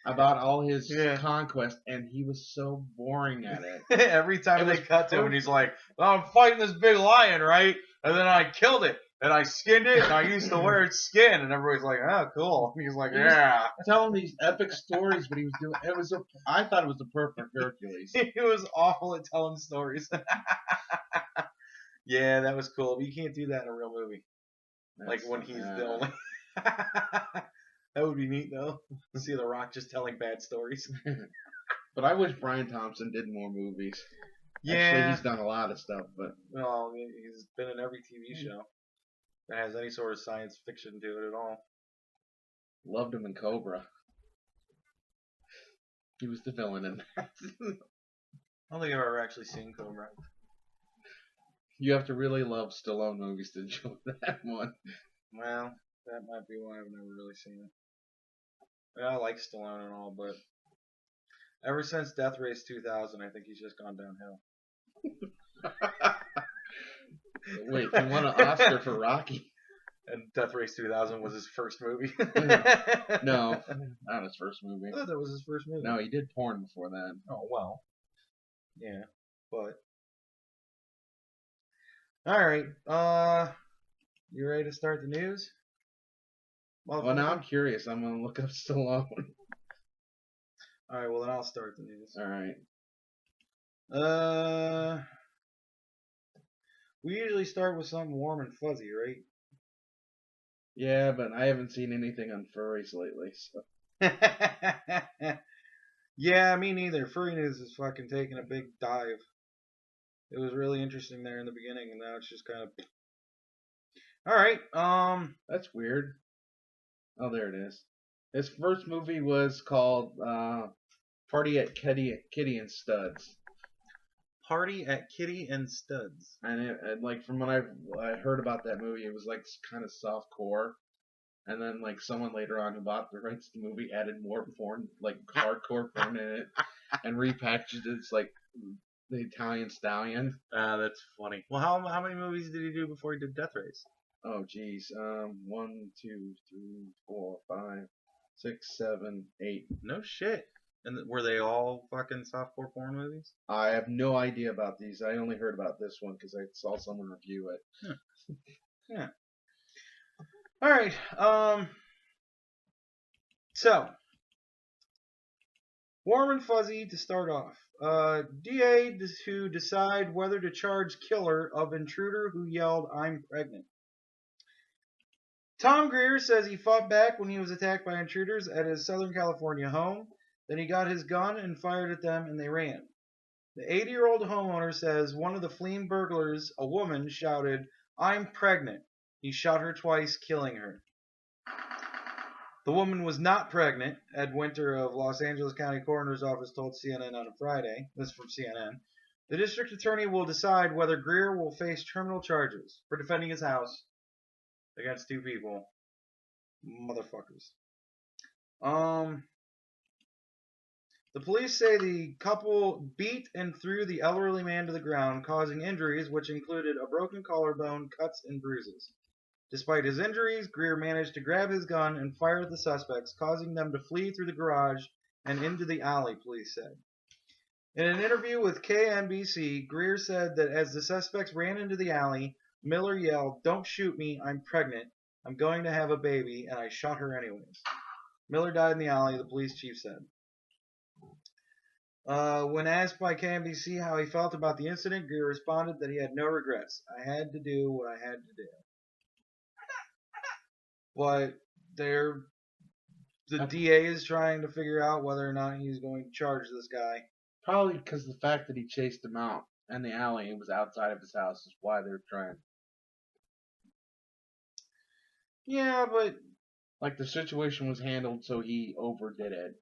about all his Yeah. conquest, and he was so boring at it. Every time It they was cut to him, and he's like, well, I'm fighting this big lion, right? And then I killed it, and I skinned it, and I used to wear its skin. And everybody's like, oh, cool. And he's like, He was yeah. telling these epic stories, but he was doing I thought it was the perfect Hercules. He was awful at telling stories. Yeah, that was cool. But you can't do that in a real movie. Like when he's the only. That would be neat, though. See The Rock just telling bad stories. But I wish Brian Thompson did more movies. Yeah. Actually, he's done a lot of stuff, but Well, I mean, he's been in every TV show that has any sort of science fiction to it at all. loved him in Cobra. He was the villain in that. I don't think I've ever actually seen Cobra. You have to really love Stallone movies to enjoy that one. Well, that might be why I've never really seen it. Yeah, I like Stallone and all, but ever since Death Race 2000, I think he's just gone downhill. Wait, he won an Oscar for Rocky? And Death Race 2000 was his first movie. No, not his first movie. I thought that was his first movie. No, he did porn before that. Oh, well. Yeah, but... Alright, you ready to start the news? Well, now I'm curious. I'm going to look up Stallone. Alright, well then I'll start the news. Alright. We usually start with something warm and fuzzy, right? Yeah, but I haven't seen anything on furries lately, so. Yeah, me neither. Furry news is fucking taking a big dive. It was really interesting there in the beginning, and now it's just kind of... Alright, That's weird. Oh, there it is. His first movie was called Party at Kitty and Studs. Party at Kitty and Studs. And like from when I heard about that movie, it was like kind of soft core. And then like someone later on who bought the rights to the movie added more porn, like hardcore porn in it, and repackaged it as like the Italian Stallion. That's funny. Well, how many movies did he do before he did Death Race? Oh geez, 1, 2, 3, 4, 5, 6, 7, 8. No shit. And were they all fucking softcore porn movies? I have no idea about these. I only heard about this one because I saw someone review it. Yeah. All right. So, warm and fuzzy to start off. DA to decide whether to charge killer of intruder who yelled, "I'm pregnant." Tom Greer says he fought back when he was attacked by intruders at his Southern California home. Then he got his gun and fired at them, and they ran. The 80-year-old homeowner says one of the fleeing burglars, a woman, shouted, "I'm pregnant." He shot her twice, killing her. The woman was not pregnant, Ed Winter of Los Angeles County Coroner's Office told CNN on a Friday. This is from CNN. The district attorney will decide whether Greer will face criminal charges for defending his house against two people. Motherfuckers. The police say the couple beat and threw the elderly man to the ground, causing injuries which included a broken collarbone, cuts, and bruises. Despite his injuries, Greer managed to grab his gun and fire at the suspects, causing them to flee through the garage and into the alley, police said. In an interview with KNBC, Greer said that as the suspects ran into the alley, Miller yelled, "Don't shoot me, I'm pregnant. I'm going to have a baby, and I shot her anyways." Miller died in the alley, the police chief said. When asked by KNBC how he felt about the incident, Greer responded that he had no regrets. "I had to do what I had to do." But the DA is trying to figure out whether or not he's going to charge this guy. Probably because the fact that he chased him out in the alley and was outside of his house is why they're trying. Yeah, but like the situation was handled so he overdid it.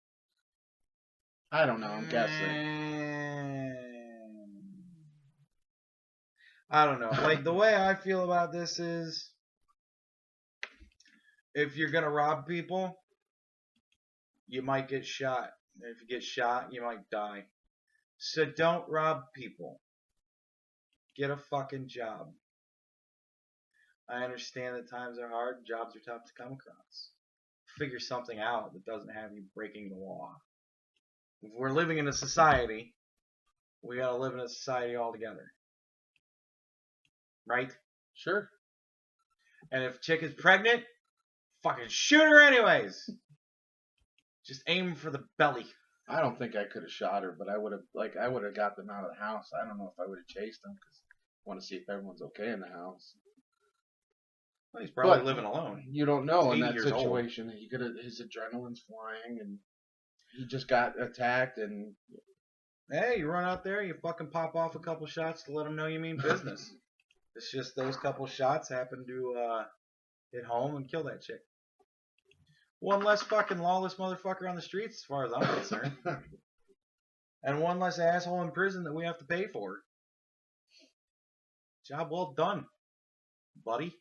I don't know, I'm guessing. I don't know. Like, the way I feel about this is, if you're going to rob people, you might get shot. If you get shot, you might die. So don't rob people. Get a fucking job. I understand that times are hard, jobs are tough to come across. figure something out that doesn't have you breaking the law. If we're living in a society, we gotta live in a society all together. Right? Sure. And if a chick is pregnant, fucking shoot her anyways. Just aim for the belly. I don't think I could have shot her, but I would have got them out of the house. I don't know if I would have chased them because I want to see if everyone's okay in the house. Well, he's probably living alone. You don't know in He's 80 that years old. situation. He could have, his adrenaline's flying, and he just got attacked. And Hey, you run out there, you fucking pop off a couple shots to let them know you mean business. It's just those couple shots happen to hit home and kill that chick. One less fucking lawless motherfucker on the streets, as far as I'm concerned. And one less asshole in prison that we have to pay for. Job well done, buddy.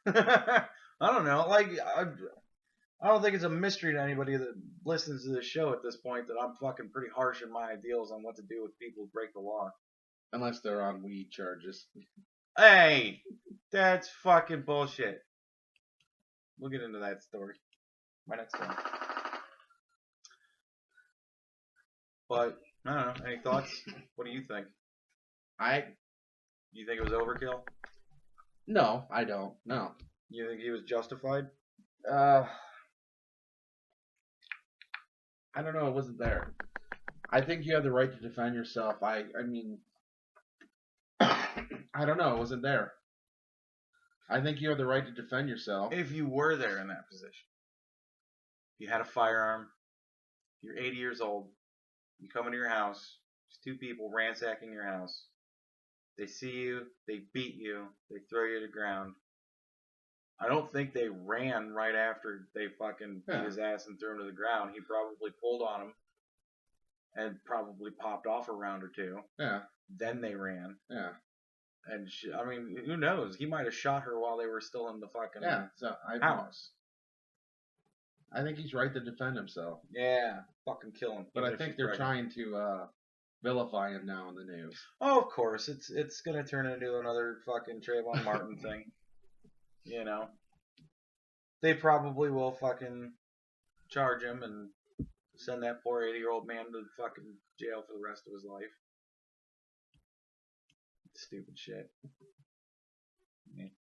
I don't know. Like, I don't think it's a mystery to anybody that listens to this show at this point that I'm fucking pretty harsh in my ideals on what to do with people who break the law. unless they're on weed charges. Hey, that's fucking bullshit. We'll get into that story. My next one. But, I don't know. Any thoughts? What do you think? You think it was overkill? No, I don't. No. You think he was justified? I don't know. It wasn't there. I think you have the right to defend yourself. I mean, I don't know. It wasn't there. I think you have the right to defend yourself. If you were there in that position, you had a firearm, you're 80 years old, you come into your house, there's two people ransacking your house. They see you, they beat you, they throw you to the ground. I don't think they ran right after they fucking beat his ass and threw him to the ground. He probably pulled on him and probably popped off a round or two. Yeah. Then they ran. Yeah. And I mean, who knows? He might have shot her while they were still in the fucking house. I think he's right to defend himself. Yeah, fucking kill him. But I think they're trying to vilify him now in the news. Oh, of course. It's gonna turn into another fucking Trayvon Martin thing. You know. They probably will fucking charge him and send that poor 80-year-old man to fucking jail for the rest of his life. Stupid shit. Yeah.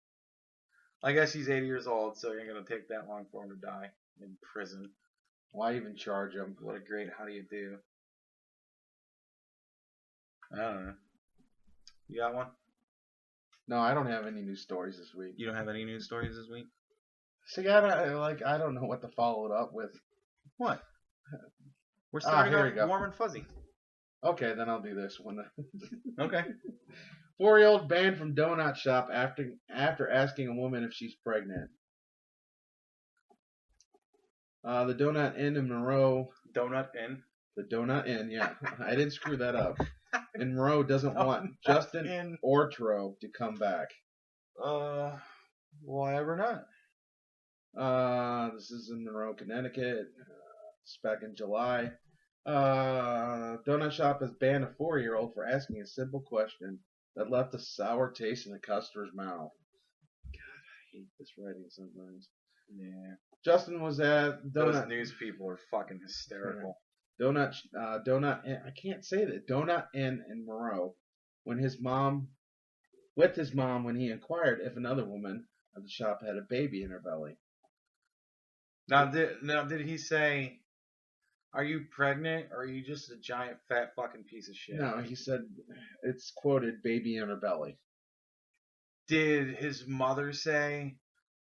I guess he's 80 years old, so it ain't gonna take that long for him to die in prison. Why even charge him? What a great how do you do. I don't know. You got one? No, I don't have any news stories this week. You don't have any news stories this week? See, I don't know what to follow it up with. What? We're starting here we off go. warm and fuzzy. Okay, then I'll do this one. Okay. 4-year-old banned from donut shop after asking a woman if she's pregnant. The Donut Inn in Monroe. Donut Inn? The Donut Inn, yeah. I didn't screw that up. And Monroe doesn't want Justin Ortro to come back. Why ever not? This is in Monroe, Connecticut. It's back in July. Donut shop has banned a 4-year-old for asking a simple question that left a sour taste in the customer's mouth. God, I hate this writing sometimes. Yeah. Justin was at Those news people are fucking hysterical. Donut Inn, I can't say that. Donut Inn in Monroe with his mom when he inquired if another woman at the shop had a baby in her belly. Now did he say, "Are you pregnant or are you just a giant fat fucking piece of shit?" No, he said it's quoted baby in her belly. Did his mother say,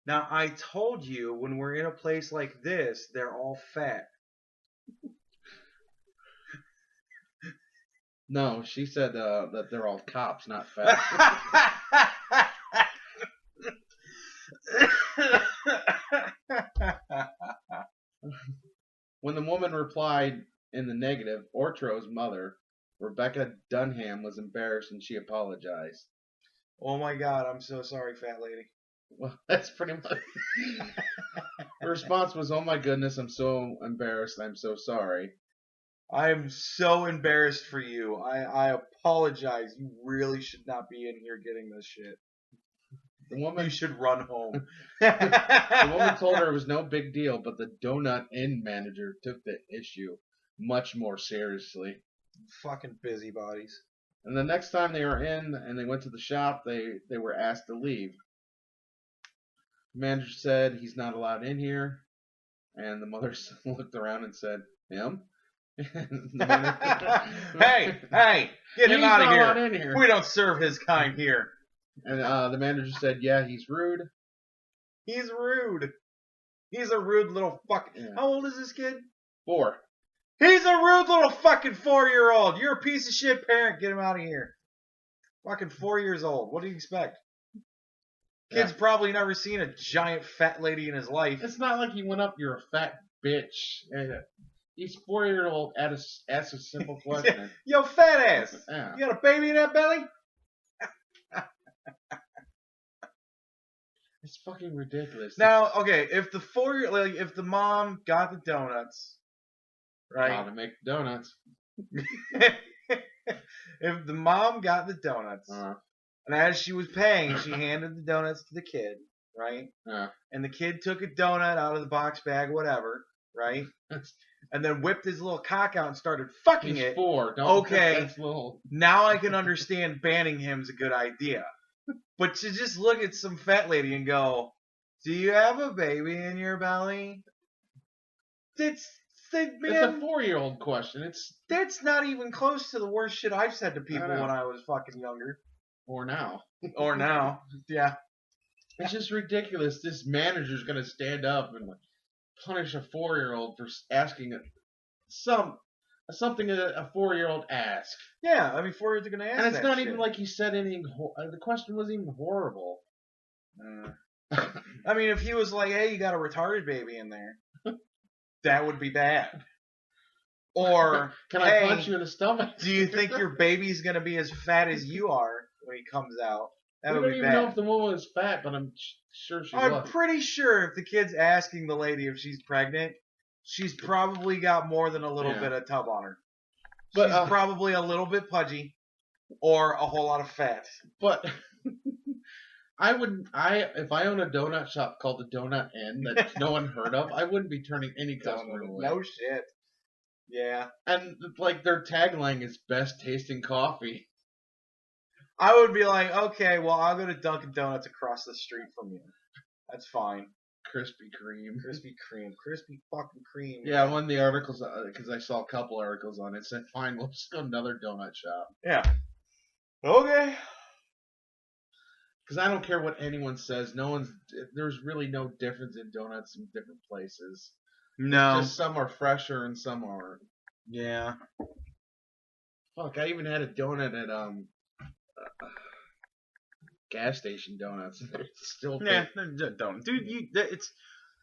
"Now I told you when we're in a place like this, they're all fat"? No, she said that they're all cops, not fat. When the woman replied in the negative, Ortro's mother, Rebecca Dunham, was embarrassed and she apologized. Oh my God, I'm so sorry, fat lady. Well, that's pretty much. Her response was, "Oh my goodness, I'm so embarrassed. I'm so sorry." I'm so embarrassed for you. I apologize. You really should not be in here getting this shit. The woman, you should run home. the woman told her it was no big deal, but the Donut Inn manager took the issue much more seriously. Fucking busybodies. And the next time they were in and they went to the shop, they were asked to leave. The manager said he's not allowed in here, and the mother looked around and said, "Him?" hey, get him out of here. We don't serve his kind here. And the manager said, "Yeah, he's rude. He's rude. He's a rude little fuck." Yeah. How old is this kid? 4. He's a rude little fucking 4-year-old. You're a piece of shit parent. Get him out of here. Fucking 4 years old. What do you expect? Kid's probably never seen a giant fat lady in his life. It's not like he went up, "You're a fat bitch." He's 4-year-old asked a simple question. Yo, fat ass. Yeah. You got a baby in that belly? It's fucking ridiculous. Now, okay, if the if the mom got the donuts, right? How to make donuts. If the mom got the donuts, and as she was paying, she handed the donuts to the kid, right? And the kid took a donut out of the box bag, whatever, right? And then whipped his little cock out and started fucking He's it. 4. Okay, now I can understand banning him's a good idea. But to just look at some fat lady and go, "Do you have a baby in your belly?" It's a 4-year-old question. That's not even close to the worst shit I've said to people when I was fucking younger. Or now. Yeah. It's just ridiculous. This manager's gonna stand up and punish a 4-year-old for asking something a 4-year-old asks. Yeah, I mean 4-year-olds are gonna ask. And it's not shit. even like he said anything. The question wasn't even horrible. I mean, if he was like, "Hey, you got a retarded baby in there," that would be bad. Or, "Can I punch you in the stomach? Do you think your baby's gonna be as fat as you are when he comes out?" That would be bad. I don't even know if the woman is fat, but I'm sure she was. I'm pretty sure if the kid's asking the lady if she's pregnant, she's probably got more than a little bit of tub on her. But she's probably a little bit pudgy or a whole lot of fat. But if I own a donut shop called the Donut Inn that no one heard of, I wouldn't be turning any customer away. No shit. Yeah. And like their tagline is "best tasting coffee." I would be like, "Okay, well, I'll go to Dunkin' Donuts across the street from you. That's fine." Krispy Kreme. Krispy fucking Kreme. Yeah, one of the articles, because I saw a couple articles on it, said, "Fine, we'll just go to another donut shop." Yeah. Okay. Because I don't care what anyone says. There's really no difference in donuts in different places. No. Just some are fresher and some aren't. Yeah. Fuck, I even had a donut at gas station donuts. Still don't, dude.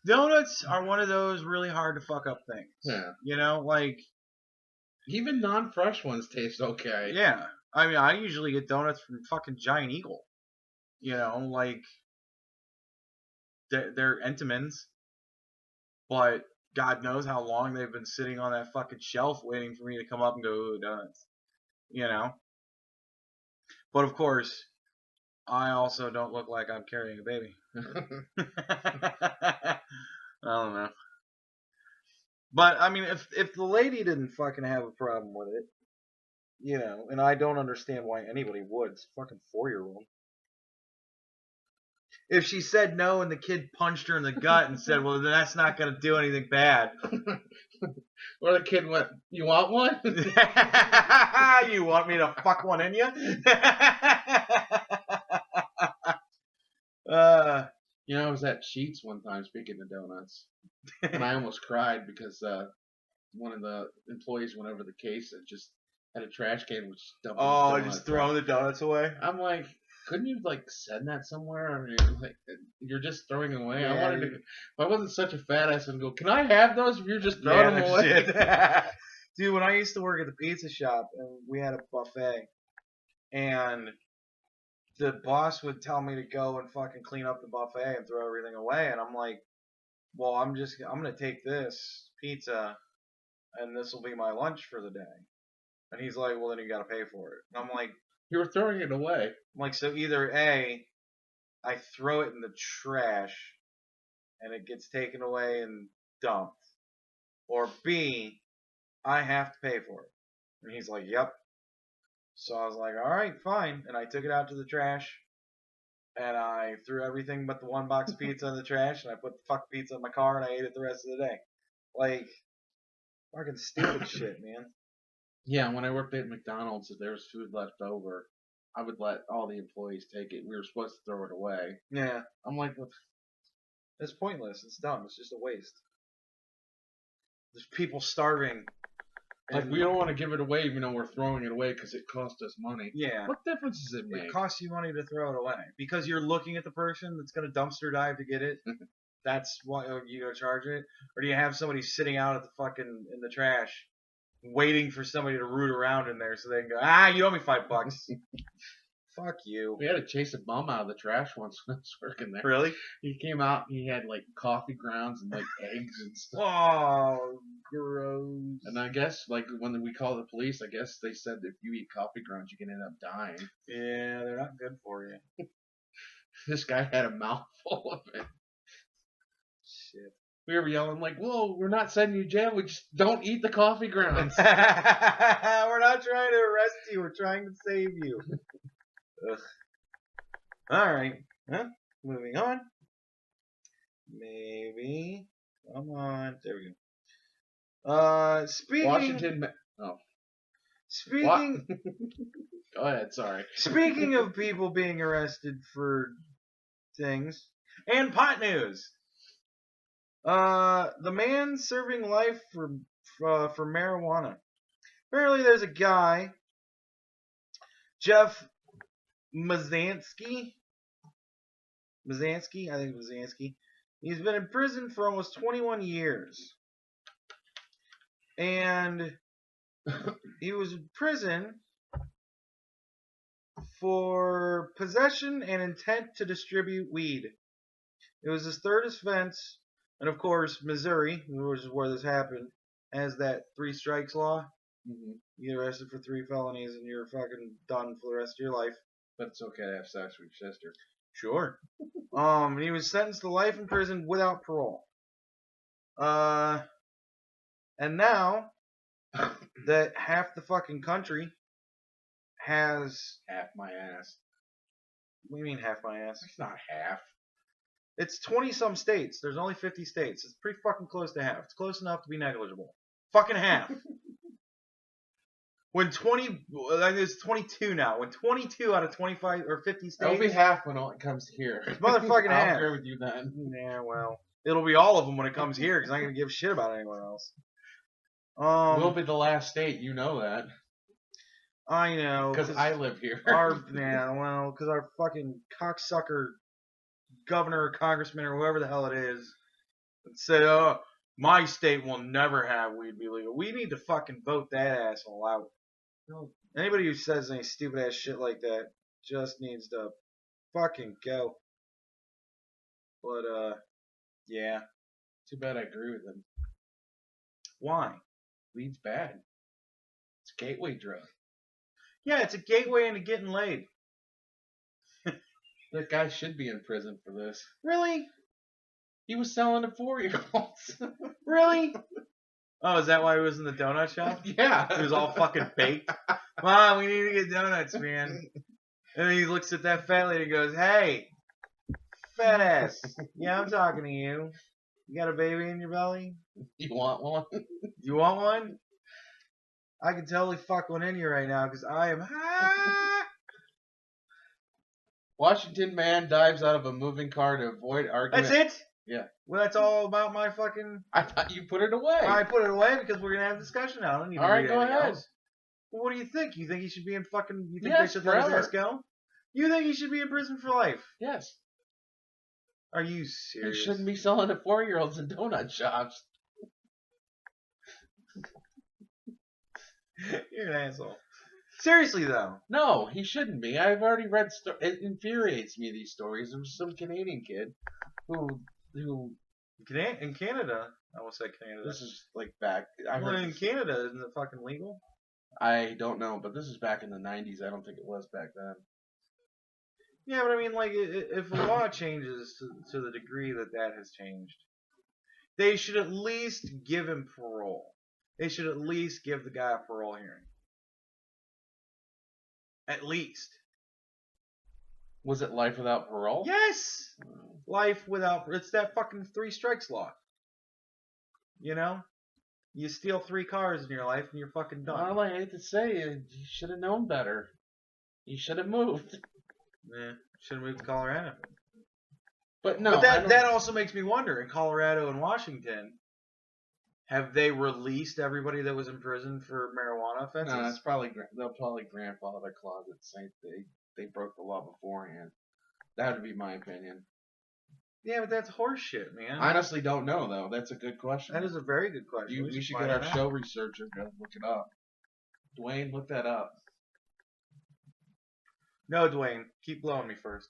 Donuts are one of those really hard to fuck up things. Yeah. You know, like even non-fresh ones taste okay. Yeah. I mean, I usually get donuts from fucking Giant Eagle. You know, like they're Entenmann's, but God knows how long they've been sitting on that fucking shelf waiting for me to come up and go, "Ooh, donuts." You know. But of course, I also don't look like I'm carrying a baby. I don't know. But I mean, if the lady didn't fucking have a problem with it, you know, and I don't understand why anybody would. It's a fucking 4-year-old. If she said no and the kid punched her in the gut and said, "Well, then that's not going to do anything bad." Or the kid went, "You want one?" You want me to fuck one in you? You know, I was at Sheetz one time, speaking of donuts, and I almost cried because one of the employees went over the case and just had a trash can which dumped. Oh, just throwing the donuts away. I'm like, couldn't you like send that somewhere? I mean, like you're just throwing them away. Yeah, I wanted to. If I wasn't such a fat ass, I'd go, "Can I have those?" If you're just throwing them away. Shit. Dude, when I used to work at the pizza shop and we had a buffet, and the boss would tell me to go and fucking clean up the buffet and throw everything away, and I'm like, "Well, I'm gonna take this pizza, and this will be my lunch for the day." And he's like, "Well, then you gotta pay for it." And I'm like, "You were throwing it away." I'm like, "So either A, I throw it in the trash and it gets taken away and dumped. Or B, I have to pay for it. And he's like, yep. So I was like, all right, fine. And I took it out to the trash. And I threw everything but the one box of pizza in the trash. And I put the fuck pizza in my car and I ate it the rest of the day. Like, fucking stupid shit, man. Yeah, when I worked at McDonald's, if there was food left over, I would let all the employees take it. We were supposed to throw it away. Yeah. I'm like, what? It's pointless. It's dumb. It's just a waste. There's people starving. Like, we don't want to give it away even though we're throwing it away because it cost us money. Yeah. What difference does it make? It costs you money to throw it away. Because you're looking at the person that's going to dumpster dive to get it. That's why you go charge it. Or do you have somebody sitting out at the fucking, in the trash, waiting for somebody to root around in there so they can go, you owe me $5. Fuck you. We had to chase a bum out of the trash once when I was working there. Really? He came out, he had like coffee grounds and like eggs and stuff. Oh, gross. And I guess, like, when we called the police, I guess they said if you eat coffee grounds, you can end up dying. Yeah, they're not good for you. This guy had a mouthful of it. Shit. We were yelling like, whoa, we're not sending you to jail, we just don't eat the coffee grounds. We're not trying to arrest you, we're trying to save you. Ugh. Alright. Huh? Moving on. Maybe. Come on. There we go. Speaking. Washington. Oh. Speaking. Go ahead, sorry. Speaking of people being arrested for things. And pot news. The man serving life for marijuana. Apparently there's a guy, Jeff Mazansky, I think Mazansky. He's been in prison for almost 21 years. And he was in prison for possession and intent to distribute weed. It was his third offense. And of course, Missouri, which is where this happened, has that 3 strikes law. Mm-hmm. You get arrested for 3 felonies and you're fucking done for the rest of your life. But it's okay to have sex with your sister. Sure. He was sentenced to life in prison without parole. And now that half the fucking country has half my ass. What do you mean half my ass? It's not half. It's 20-some states. There's only 50 states. It's pretty fucking close to half. It's close enough to be negligible. Fucking half. When it's 22 now. When 22 out of 25 or 50 states. It'll be half when it comes here. It's motherfucking half. I'll agree with you then. Yeah, well, it'll be all of them when it comes here because I'm not gonna give a shit about anywhere else. We'll be the last state. You know that. I know. Because I live here. Because our fucking cocksucker governor or congressman or whoever the hell it is said, "Oh, my state will never have weed be legal." We need to fucking vote that asshole out. Anybody who says any stupid ass shit like that just needs to fucking go. But yeah. Too bad I agree with him. Why? Weed's bad. It's a gateway drug. Yeah, it's a gateway into getting laid. That guy should be in prison for this. Really? He was selling to 4-year-olds. Really? Oh, is that why he was in the donut shop? Yeah. He was all fucking baked. Mom, we need to get donuts, man. And then he looks at that fat lady and goes, "Hey, fat ass. Yeah, I'm talking to you. You got a baby in your belly? You want one? You want one? I can totally fuck one in you right now because I am high." Washington man dives out of a moving car to avoid argument. That's it? Yeah. Well, that's all about my fucking... I thought you put it away. I put it away because we're going to have a discussion now. I don't need to all right, read go anything ahead. else. Well, what do you think? You think he should be in fucking... You think Yes, they should let his forever. ass go? You think he should be in prison for life? Yes. Are you You serious? shouldn't be selling to 4-year-olds in donut shops. You're an asshole. Seriously, though. No, he shouldn't be. I've already read... It infuriates me, these stories. There was some Canadian kid who... In Canada, I will say Canada. This is like back... Well, in Canada, isn't it fucking legal? I don't know, but this is back in the 90s. I don't think it was back then. Yeah, but I mean, like, if the law changes to the degree that has changed, they should at least give him parole. They should at least give the guy a parole hearing. At least. Was it life without parole? Yes! Life without... It's that fucking 3 strikes law. You know? You steal 3 cars in your life and you're fucking done. Well, I hate to say it, you should have known better. You should have moved. Yeah, should have moved to Colorado. But no, but that also makes me wonder, in Colorado and Washington, have they released everybody that was in prison for marijuana offenses? No, they'll probably grandfather closets saying they broke the law beforehand. That would be my opinion. Yeah, but that's horseshit, man. I honestly don't know, though. That's a good question. That is a very good question. We should get our show researcher to look it up. Dwayne, look that up. No, Dwayne. Keep blowing me first.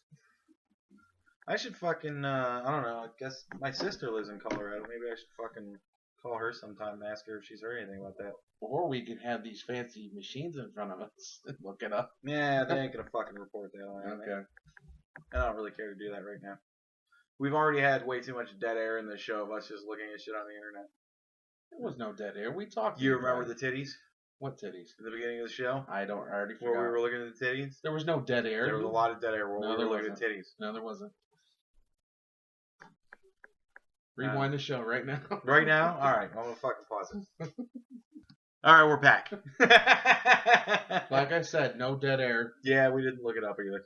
I should fucking, I don't know, I guess my sister lives in Colorado. Maybe I should fucking call her sometime and ask her if she's heard anything about that. Or we could have these fancy machines in front of us and look it up. Yeah, they ain't gonna fucking report that on anything. Okay. I don't really care to do that right now. We've already had way too much dead air in this show of us just looking at shit on the internet. There was no dead air. We talked. You remember the titties? What titties? At the beginning of the show? I already forgot. Where we were looking at the titties? There was no dead air. There was a lot of dead air where we were looking at titties. No, there wasn't. Rewind the show right now. Right now? Alright, I'm gonna fucking pause it. Alright, we're back. Like I said, no dead air. Yeah, we didn't look it up either.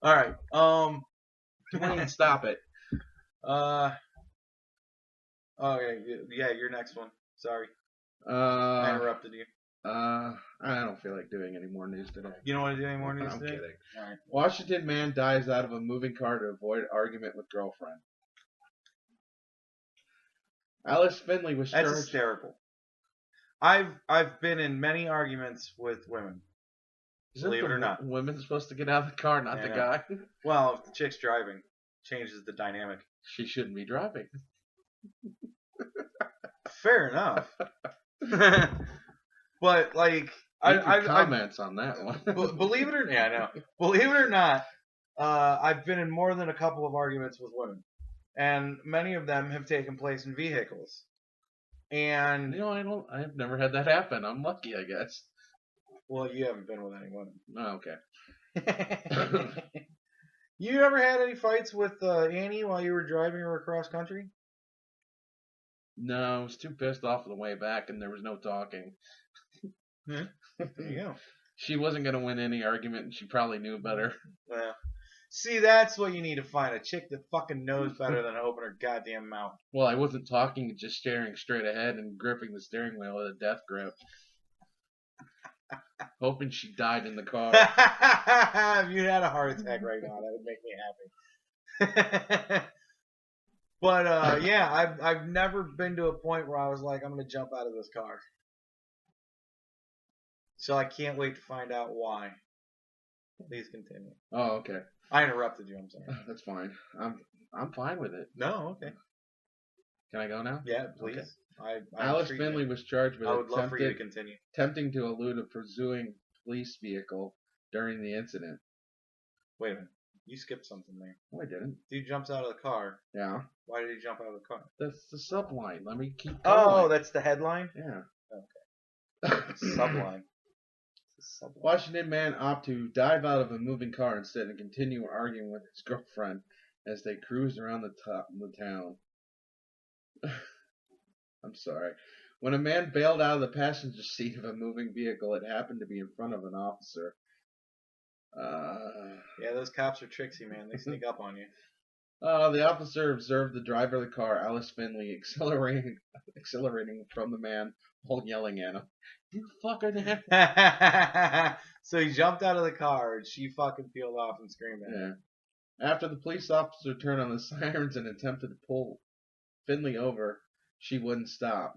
Alright, Dwayne, stop it. Okay, yeah, your next one. Sorry. I interrupted you. I don't feel like doing any more news today. You don't want to do any more news I'm today? kidding. All right. Washington man dives out of a moving car to avoid argument with girlfriend. Alice Finley was charged. That's hysterical. I've been in many arguments with women. Believe it or not. Women's supposed to get out of the car, not the guy. Well, if the chick's driving, changes the dynamic. She shouldn't be driving. Fair enough. But like, comments on that one. Believe it or not, I know. Believe it or not, I've been in more than a couple of arguments with women, and many of them have taken place in vehicles. And I've never had that happen. I'm lucky, I guess. Well, you haven't been with any women. Oh, okay. You ever had any fights with Annie while you were driving her across country? No, I was too pissed off on the way back, and there was no talking. There you go. She wasn't going to win any argument, and she probably knew better. Well, see, that's what you need to find. A chick that fucking knows better than to open her goddamn mouth. Well, I wasn't talking, just staring straight ahead and gripping the steering wheel with a death grip. Hoping she died in the car. If you had a heart attack right now, that would make me happy. But yeah, I've never been to a point where I was like, I'm gonna jump out of this car. So I can't wait to find out why. Please continue. Oh, okay. I interrupted you. I'm sorry. That's fine. I'm fine with it. No, okay. Can I go now? Yeah, please. Okay. Alice Finley was charged with I would love for you to continue. Attempting to elude a pursuing police vehicle during the incident. Wait a minute. You skipped something there. No, I didn't. Dude jumps out of the car. Yeah. Why did he jump out of the car? That's the subline. Let me keep going. Oh, that's the headline? Yeah. Okay. Subline. Washington man opt to dive out of a moving car instead and continue arguing with his girlfriend as they cruised around the town. I'm sorry. When a man bailed out of the passenger seat of a moving vehicle, it happened to be in front of an officer. Yeah, those cops are tricksy, man. They sneak up on you. The officer observed the driver of the car, Alice Finley, accelerating from the man while yelling at him. You fucking So he jumped out of the car and she fucking peeled off and screamed at him. Yeah. After the police officer turned on the sirens and attempted to pull Finley over, she wouldn't stop.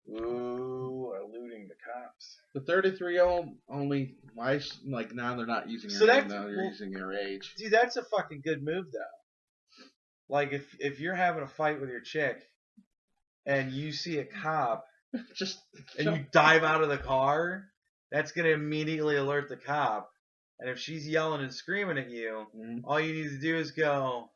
Ooh, eluding the cops. The 33-year-old only, like now they're not using her name, now they're using her age. Dude, that's a fucking good move though. Like if you're having a fight with your chick and you see a cop and you dive out of the car, that's gonna immediately alert the cop And if she's yelling and screaming at you, Mhm. all you need to do is go,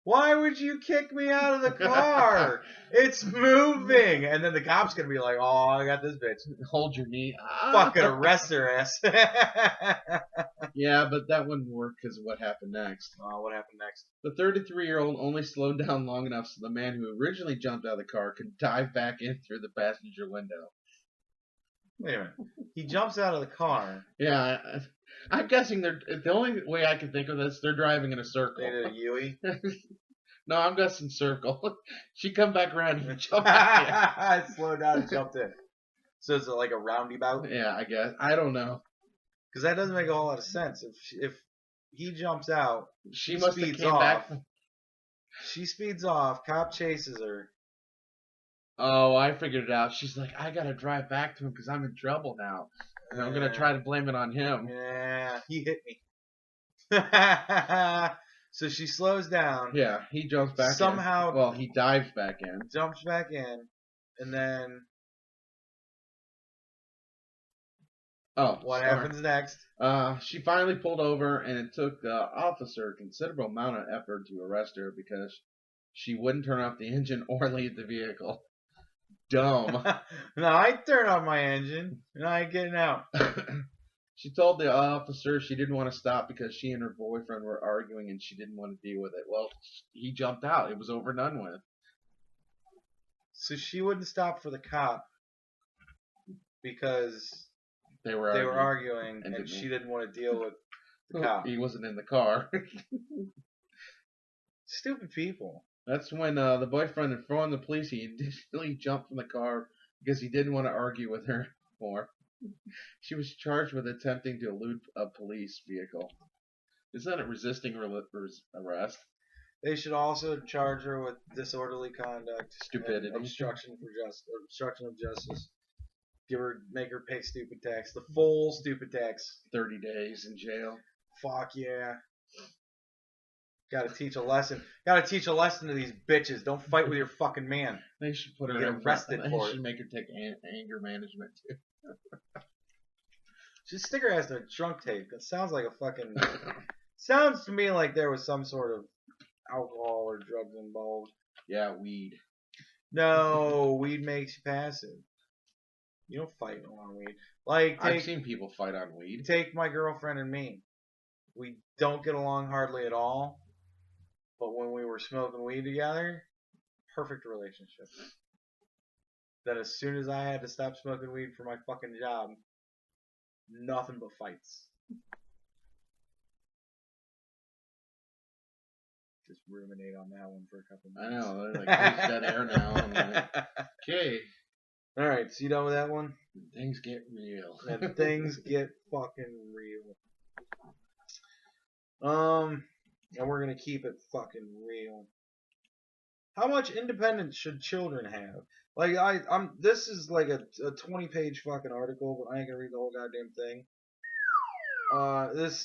"Why would you kick me out of the car? It's moving." And then the cop's going to be like, "Oh, I got this bitch. Hold your knee. Fucking arrest her ass." Yeah, but that wouldn't work because of what happened next. What happened next? The 33-year-old only slowed down long enough so the man who originally jumped out of the car could dive back in through the passenger window. Wait a minute. He jumps out of the car. Yeah, I'm guessing the only way I can think of this, they're driving in a circle. They did a Yui. No, I'm guessing circle. She come back around and jump back I slowed down and jumped in. So is it like a roundabout? in. Yeah, I guess. I don't know. Because that doesn't make a whole lot of sense. If he jumps out, She must have speeds came off. back. She speeds off. Cop chases her. Oh, I figured it out. She's like, I gotta drive back to him because I'm in trouble now. And I'm gonna try to blame it on him. Yeah, he hit me. So she slows down. Yeah, he jumps back Somehow. in. Well, he dives back in. Jumps back in. And then. Oh, What sorry. happens next? She finally pulled over, and it took the officer a considerable amount of effort to arrest her because she wouldn't turn off the engine or leave the vehicle. Dumb. No, I turn on my engine and I ain't getting out. She told the officer she didn't want to stop because she and her boyfriend were arguing and she didn't want to deal with it. Well, he jumped out. It was over and done with. So she wouldn't stop for the cop because They were arguing And and didn't- she didn't want to deal with the cop. He wasn't in the car. Stupid people. That's when the boyfriend informed the police he initially jumped from the car because he didn't want to argue with her more. She was charged with attempting to elude a police vehicle. Isn't that a resisting arrest? They should also charge her with disorderly conduct, Stupidity. and obstruction of justice. Make her pay stupid tax, the full stupid tax. 30 days in jail. Fuck yeah. Gotta teach a lesson. Gotta teach a lesson to these bitches. Don't fight with your fucking man. They should put her Get in arrested They for should it. make her take anger management too. Just stick her ass in a drunk tape. That sounds like a fucking. Sounds to me like there was some sort of alcohol or drugs involved. Yeah, weed. No, weed makes you passive. You don't fight on weed. Like I've seen people fight on weed. take my girlfriend and me. We don't get along hardly at all. But when we were smoking weed together, perfect relationship. Then as soon as I had to stop smoking weed for my fucking job, nothing but fights. Just ruminate on that one for a couple I minutes. know. They're like, there's dead air now. I'm like, okay. Alright, so you done with that one? Things get real. And things get fucking real. And we're gonna keep it fucking real. How much independence should children have? Like I'm this is like a 20-page fucking article, but I ain't gonna read the whole goddamn thing.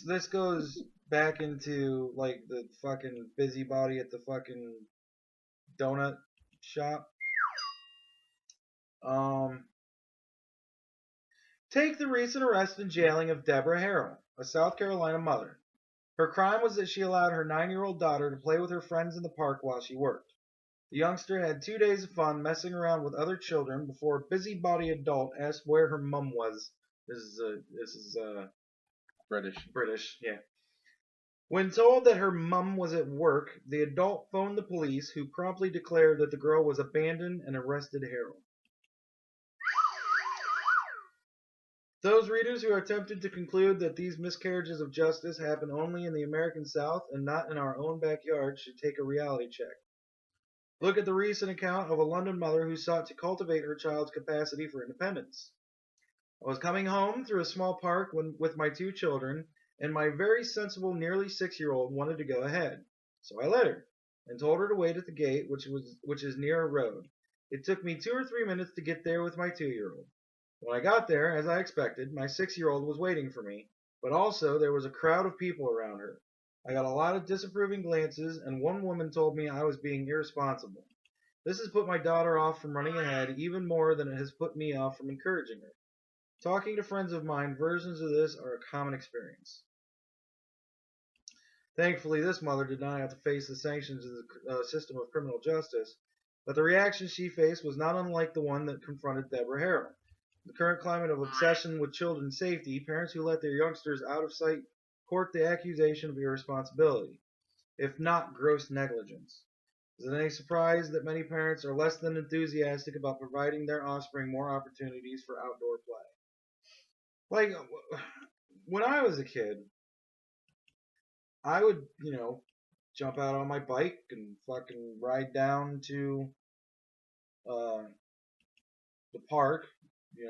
This goes back into like the fucking busybody at the fucking donut shop. Take the recent arrest and jailing of Deborah Harrell, a South Carolina mother. Her crime was that she allowed her 9-year-old daughter to play with her friends in the park while she worked. The youngster had 2 days of fun messing around with other children before a busybody adult asked where her mum was. This is British, yeah. When told that her mum was at work, the adult phoned the police, who promptly declared that the girl was abandoned and arrested Harrell. Those readers who are tempted to conclude that these miscarriages of justice happen only in the American South and not in our own backyard should take a reality check. Look at the recent account of a London mother who sought to cultivate her child's capacity for independence. I was coming home through a small park with my 2 children, and my very sensible nearly 6-year-old wanted to go ahead. So I let her, and told her to wait at the gate, which is near a road. It took me 2 or 3 minutes to get there with my 2-year-old. When I got there, as I expected, my 6-year-old was waiting for me, but also there was a crowd of people around her. I got a lot of disapproving glances, and one woman told me I was being irresponsible. This has put my daughter off from running ahead even more than it has put me off from encouraging her. Talking to friends of mine, versions of this are a common experience. Thankfully, this mother did not have to face the sanctions of the system of criminal justice, but the reaction she faced was not unlike the one that confronted Deborah Harrell. The current climate of obsession with children's safety, parents who let their youngsters out of sight court the accusation of irresponsibility, if not gross negligence. Is it any surprise that many parents are less than enthusiastic about providing their offspring more opportunities for outdoor play? Like, when I was a kid, I would, jump out on my bike and fucking ride down to uh, the park, 3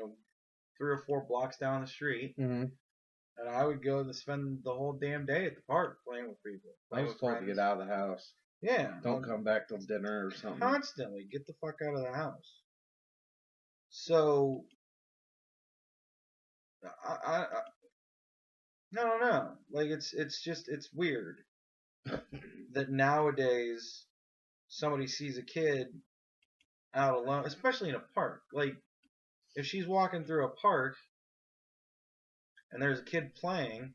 or 4 blocks down the street, Mm-hmm. and I would go and spend the whole damn day at the park playing with people. I was told to get out of the house. Yeah. Don't come back till dinner or something. Constantly get the fuck out of the house. So, I don't know. Like, it's weird that nowadays somebody sees a kid out alone, especially in a park. Like, if she's walking through a park and there's a kid playing,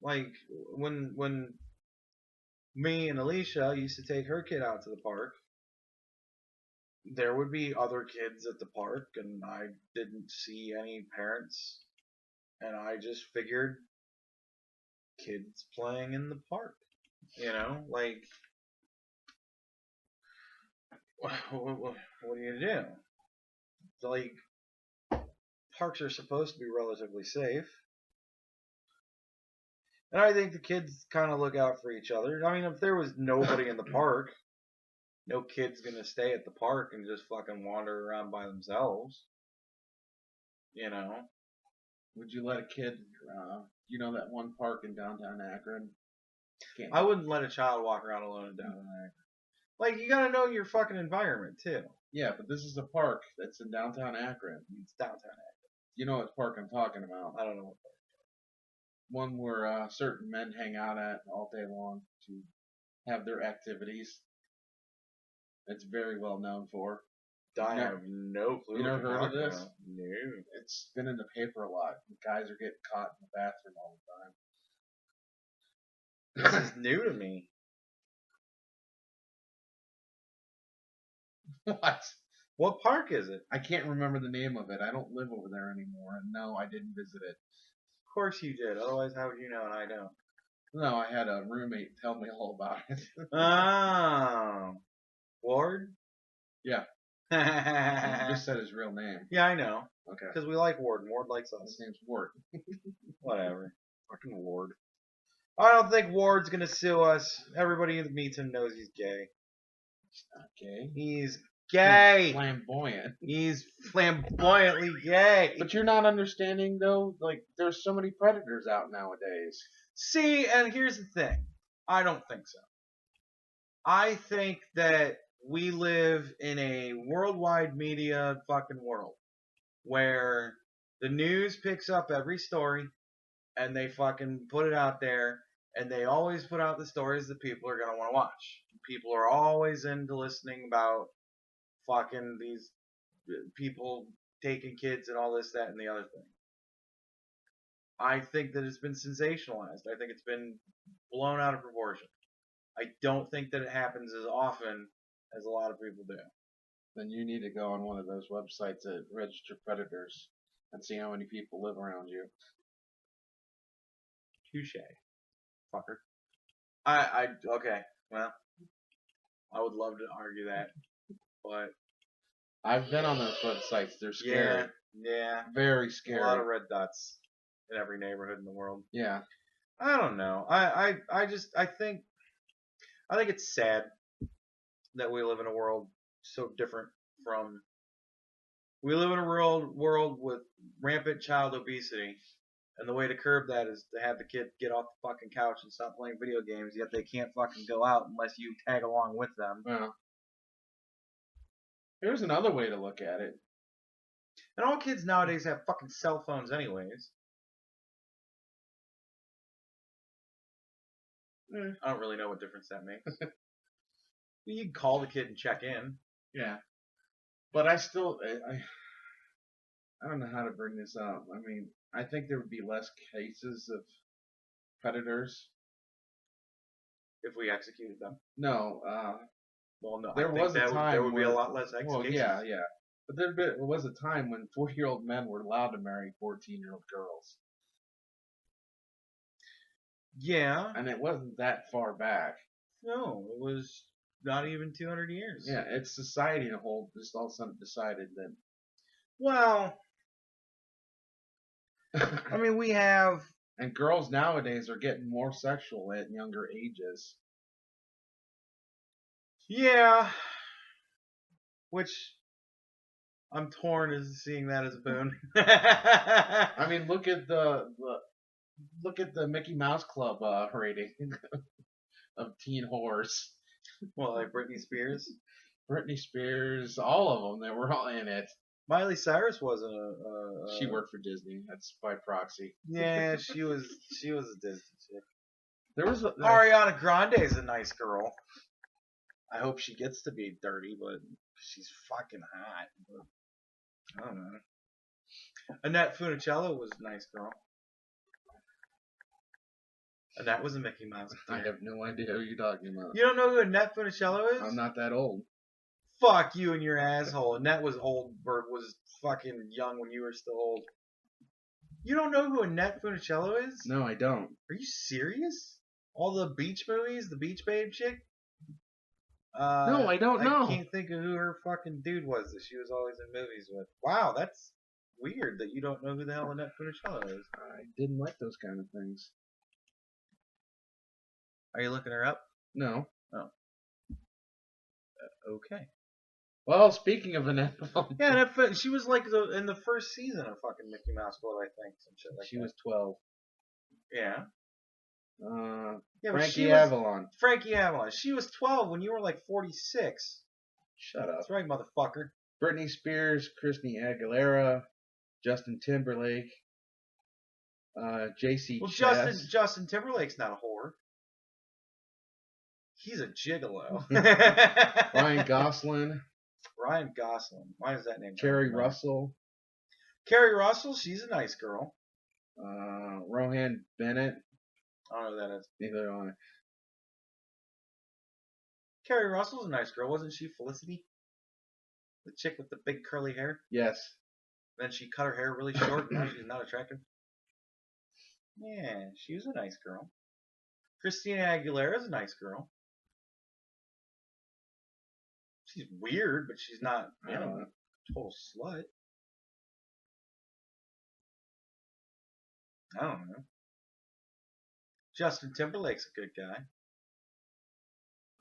like when me and Alicia used to take her kid out to the park, there would be other kids at the park, and I didn't see any parents, and I just figured kids playing in the park, like, what are you gonna do? Like, parks are supposed to be relatively safe. And I think the kids kind of look out for each other. I mean, if there was nobody in the park, no kid's gonna stay at the park and just fucking wander around by themselves. Would you let a kid, that one park in downtown Akron? I wouldn't let a child walk around alone in downtown Akron. Like, you gotta know your fucking environment, too. Yeah, but this is a park that's in downtown Akron. It's downtown Akron. You know what park I'm talking about. I don't know what park. One where certain men hang out at all day long to have their activities. It's very well known for. I have no clue. You never heard of this? No. It's been in the paper a lot. Guys are getting caught in the bathroom all the time. This is new to me. What? What park is it? I can't remember the name of it. I don't live over there anymore, and no, I didn't visit it. Of course you did. Otherwise, how would you know and I don't? No, I had a roommate tell me all about it. Oh. Ward? Yeah. You just said his real name. Yeah, I know. Okay. Because we like Ward, and Ward likes us. His name's Ward. Whatever. Fucking Ward. I don't think Ward's gonna sue us. Everybody that meets him knows he's gay. He's not gay. He's gay. He's flamboyant. He's flamboyantly gay. But you're not understanding, though. Like, there's so many predators out nowadays. See, and here's the thing. I don't think so. I think that we live in a worldwide media fucking world where the news picks up every story and they fucking put it out there, and they always put out the stories that people are going to want to watch. People are always into listening about fucking these people taking kids and all this, that, and the other thing. I think that it's been sensationalized. I think it's been blown out of proportion. I don't think that it happens as often as a lot of people do. Then you need to go on one of those websites that register predators and see how many people live around you. Touche, fucker. Okay, well, I would love to argue that, but I've been on those websites. They're scary. Yeah. Very scary. A lot of red dots in every neighborhood in the world. Yeah. I don't know. I think it's sad that we live in a world so different from. We live in a world with rampant child obesity, and the way to curb that is to have the kid get off the fucking couch and stop playing video games. Yet they can't fucking go out unless you tag along with them. Yeah. Here's another way to look at it. And all kids nowadays have fucking cell phones, anyways. I don't really know what difference that makes. You can call the kid and check in. Yeah. But I still, I don't know how to bring this up. I mean, I think there would be less cases of predators. If we executed them. No, Well, no. there I think was a time there would be a where, lot less well, executions. yeah. But there was a time when 40-year-old men were allowed to marry 14-year-old girls. Yeah. And it wasn't that far back. No, it was not even 200 years. Yeah, it's society in a whole just all of a sudden decided Well, that. I mean, we have. And girls nowadays are getting more sexual at younger ages. Yeah. Which I'm torn as seeing that as a boon. I mean, look at the Mickey Mouse Club rating of teen whores. Well, like Britney Spears. Britney Spears, all of them, they were all in it. Miley Cyrus wasn't She worked for Disney. That's by proxy. Yeah, she was a Disney chick. There was Ariana Grande is a nice girl. I hope she gets to be dirty, but she's fucking hot. But, I don't know. Annette Funicello was a nice girl. Annette was a Mickey Mouse. I have no idea who you're talking about. You don't know who Annette Funicello is? I'm not that old. Fuck you and your asshole. Annette was old, or was fucking young when you were still old. You don't know who Annette Funicello is? No, I don't. Are you serious? All the beach movies, the Beach Babe chick? No, I don't know. I can't think of who her fucking dude was that she was always in movies with. Wow, that's weird that you don't know who the hell Annette Funicello is. I didn't like those kind of things. Are you looking her up? No. Oh. Okay. Well, speaking of Annette, yeah, she was like in the first season of fucking Mickey Mouse Club, I think, some shit like she that. was 12. Yeah. Yeah, Frankie Avalon. Frankie Avalon. She was 12 when you were like 46. Shut up. That's right, motherfucker. Britney Spears, Christina Aguilera, Justin Timberlake, J.C. Well, Chess. Justin Timberlake's not a whore. He's a gigolo. Ryan Gosling. Ryan Gosling. Why is that name? Kerry Russell. Kerry Russell, she's a nice girl. Rohan Bennett. I don't know who that is. Neither do I. Kerry Russell's a nice girl. Wasn't she Felicity? The chick with the big curly hair? Yes. Then she cut her hair really short and now she's not attractive. Yeah, she was a nice girl. Christina Aguilera's a nice girl. She's weird, but she's not, you know, a total slut. I don't know. Justin Timberlake's a good guy.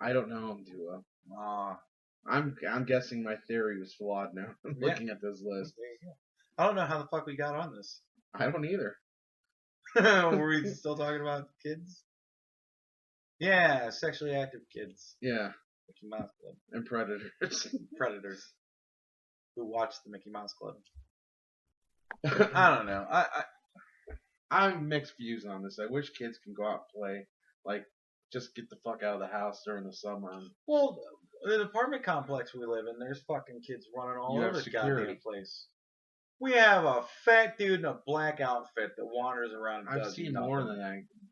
I don't know him too well. I'm guessing my theory was flawed now. Looking at this list. There you go. I don't know how the fuck we got on this. I don't either. Were we still talking about kids? Yeah, sexually active kids. Yeah. Mickey Mouse Club. And predators. Predators. Who watch the Mickey Mouse Club. I don't know. I have mixed views on this. I wish kids can go out and play. Like, just get the fuck out of the house during the summer. Well, the apartment complex we live in, there's fucking kids running all over the goddamn place. We have a fat dude in a black outfit that wanders around. And I've seen more than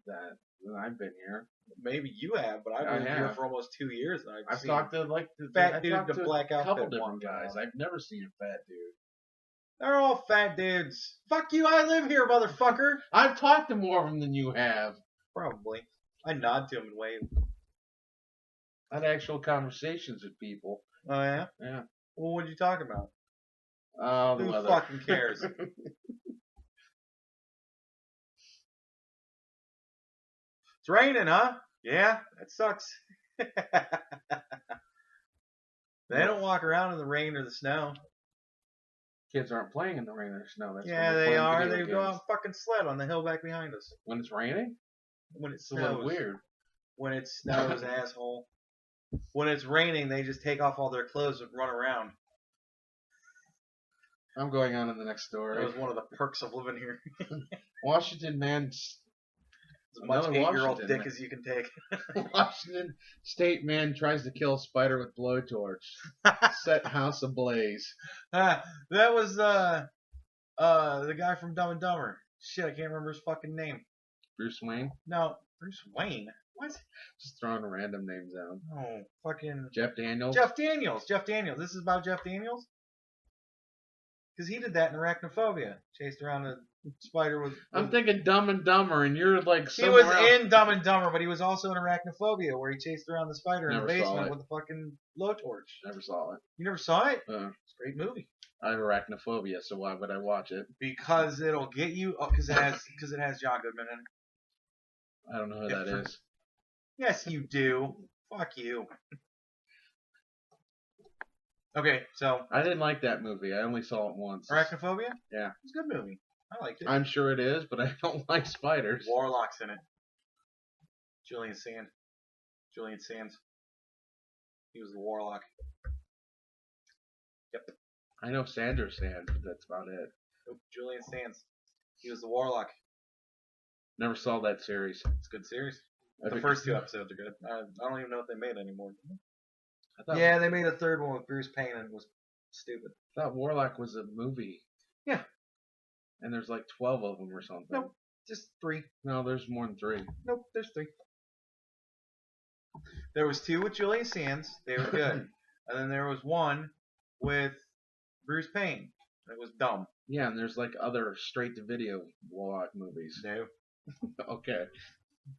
that when I've been here. Maybe you have, but I've been here for almost 2 years. And I've talked to like the fat dude in a black outfit. A couple different guys. I've never seen a fat dude. They're all fat dudes. Fuck you, I live here, motherfucker. I've talked to more of them than you have. Probably. I nod to him and wave. I had actual conversations with people. Oh, yeah? Yeah. Well, what'd you talk about? The Who weather. fucking cares? It's raining, huh? Yeah, that sucks. They don't walk around in the rain or the snow. Kids aren't playing in the rain or snow. That's yeah, they are. They go out and fucking sled on the hill back behind us. When it's raining? When it It's snows. a little weird. When it snows, asshole. When it's raining, they just take off all their clothes and run around. I'm going on to the next story. That was one of the perks of living here. Washington man As much Another 8-year-old Washington dick man. as you can take. Washington State man tries to kill spider with blowtorch. Set house ablaze. That was the guy from Dumb and Dumber. Shit, I can't remember his fucking name. Bruce Wayne? No, Bruce Wayne. What? Just throwing random names out. Oh, fucking Jeff Daniels? Jeff Daniels. Jeff Daniels. This is about Jeff Daniels? Because he did that in Arachnophobia. Chased around a spider with... I'm thinking Dumb and Dumber, and you're like He was somewhere else. in Dumb and Dumber, but he was also in Arachnophobia, where he chased around the spider in the Never saw basement it. with a fucking blowtorch. Never saw it. You never saw it? It's It's a great movie. I have arachnophobia, so why would I watch it? Because it'll get you... Oh, because it has John Goodman in it. I don't know who that is. Yes, you do. Fuck you. Okay, so I didn't like that movie. I only saw it once. Arachnophobia? Yeah. It's a good movie. I liked it. I'm sure it is, but I don't like spiders. Warlock's in it. Julian Sands. He was the Warlock. Yep. I know Sandra Sand, but that's about it. Nope, Julian Sands. He was the Warlock. Never saw that series. It's a good series. I The think- first 2 episodes are good. I don't even know if they made anymore. I thought, Yeah, they made a third one with Bruce Payne and it was stupid. I thought Warlock was a movie. Yeah. And there's like 12 of them or something. Nope. Just 3. No, there's more than 3. Nope, there's 3. There was 2 with Julian Sands. They were good. And then there was 1 with Bruce Payne. It was dumb. Yeah, and there's like other straight-to-video Warlock movies. No. Okay.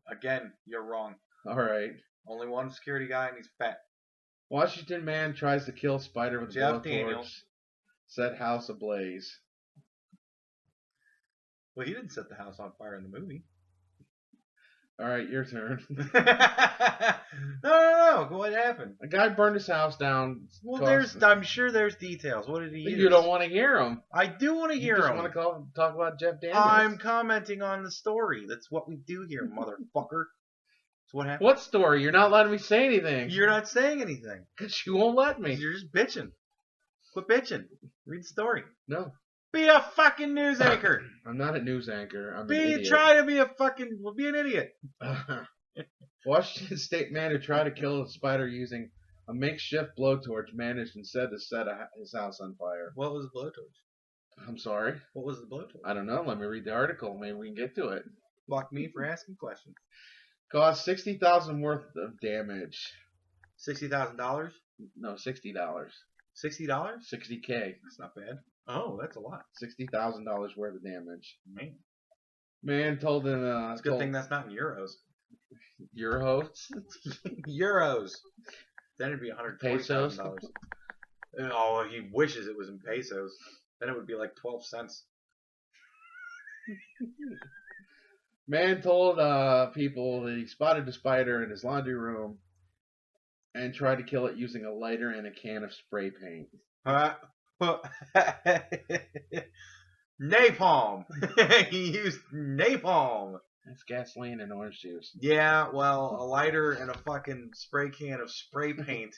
Again, you're wrong. All right. Only one security guy and he's fat. Washington man tries to kill spider with Jeff blowtorch. Daniels. Set house ablaze. Well, he didn't set the house on fire in the movie. All right, your turn. No. What happened? A guy burned his house down. Well, I'm sure there's details. What did he use? You don't want to hear them. I do want to hear You just him. want to talk about Jeff Daniels. I'm commenting on the story. That's what we do here, motherfucker. That's what happened. What story? You're not letting me say anything. You're not saying anything. Because you won't let me. You're just bitching. Quit bitching. Read the story. No. Be a fucking news anchor. I'm not a news anchor. I'm an idiot. Try to be a fucking. Well, be an idiot. Washington State man who tried to kill a spider using a makeshift blowtorch managed instead to set his house on fire. What was the blowtorch? I'm sorry. What was the blowtorch? I don't know. Let me read the article. Maybe we can get to it. Fuck me for asking questions. Caused $60,000 worth of damage. $60,000? No, $60. $60? $60K. That's not bad. Oh, that's a lot. $60,000 worth of damage. Man, Man told in it's a good thing that's not in euros. Euros. Euros. Then it'd be Pesos. $140,000. Oh, he wishes it was in pesos. Then it would be like 12 cents. Man told people that he spotted a spider in his laundry room and tried to kill it using a lighter and a can of spray paint. Napalm. He used napalm. That's gasoline and orange juice. Yeah, well, a lighter and a fucking spray can of spray paint.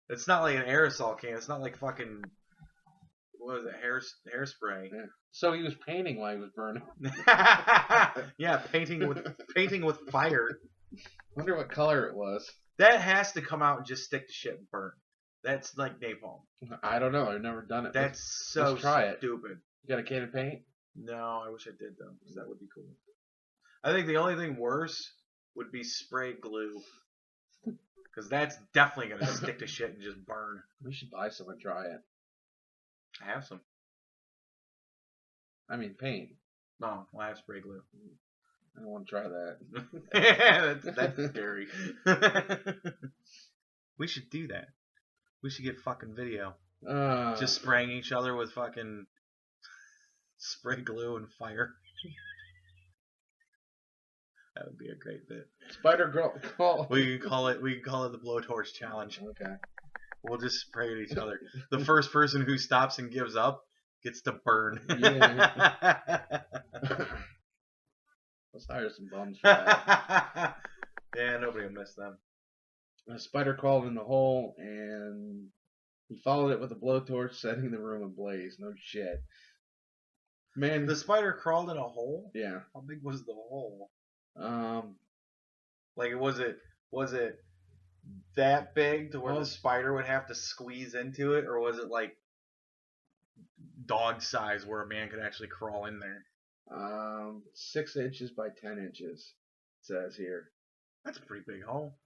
It's not like an aerosol can. It's not like fucking, what is it, hairspray. Yeah. So he was painting while he was burning. Yeah, painting with fire. Wonder what color it was. That has to come out and just stick to shit and burn. That's like napalm. I don't know. I've never done it. That's let's try it. stupid. You got a can of paint? No, I wish I did though, because that would be cool. I think the only thing worse would be spray glue, because that's definitely gonna stick to shit and just burn. We should buy some and try it. I have some. I mean, paint. No, I have spray glue. I don't want to try that. that's scary. We should do that. We should get fucking video. Just spraying each other with fucking spray glue and fire. That would be a great bit. Spider girl. Call. We can call it the blowtorch challenge. Okay. We'll just spray at each other. The first person who stops and gives up gets to burn. Yeah. Let's hire some bums for that. Yeah, nobody will miss them. A spider crawled in the hole and he followed it with a blowtorch, setting the room ablaze. No shit. Man, The spider crawled in a hole? yeah. How big was the hole? Like, was it that big to where Well, the spider would have to squeeze into it, or was it like dog size where a man could actually crawl in there? 6 inches by 10 inches. It says here. That's a pretty big hole.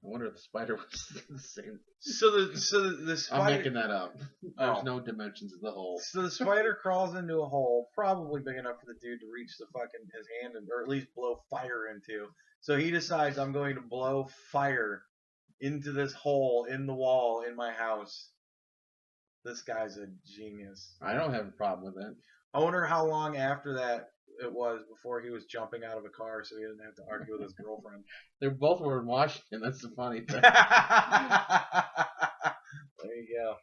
I wonder if the spider was the same. So the spider. I'm making that up. There's Oh. no dimensions of the hole. So the spider crawls into a hole, probably big enough for the dude to reach the fucking his hand or at least blow fire into. So he decides, I'm going to blow fire into this hole in the wall in my house. This guy's a genius. I don't have a problem with it. I wonder how long after that it was before he was jumping out of a car so he didn't have to argue with his girlfriend. They both were in Washington. That's the funny thing. There you go.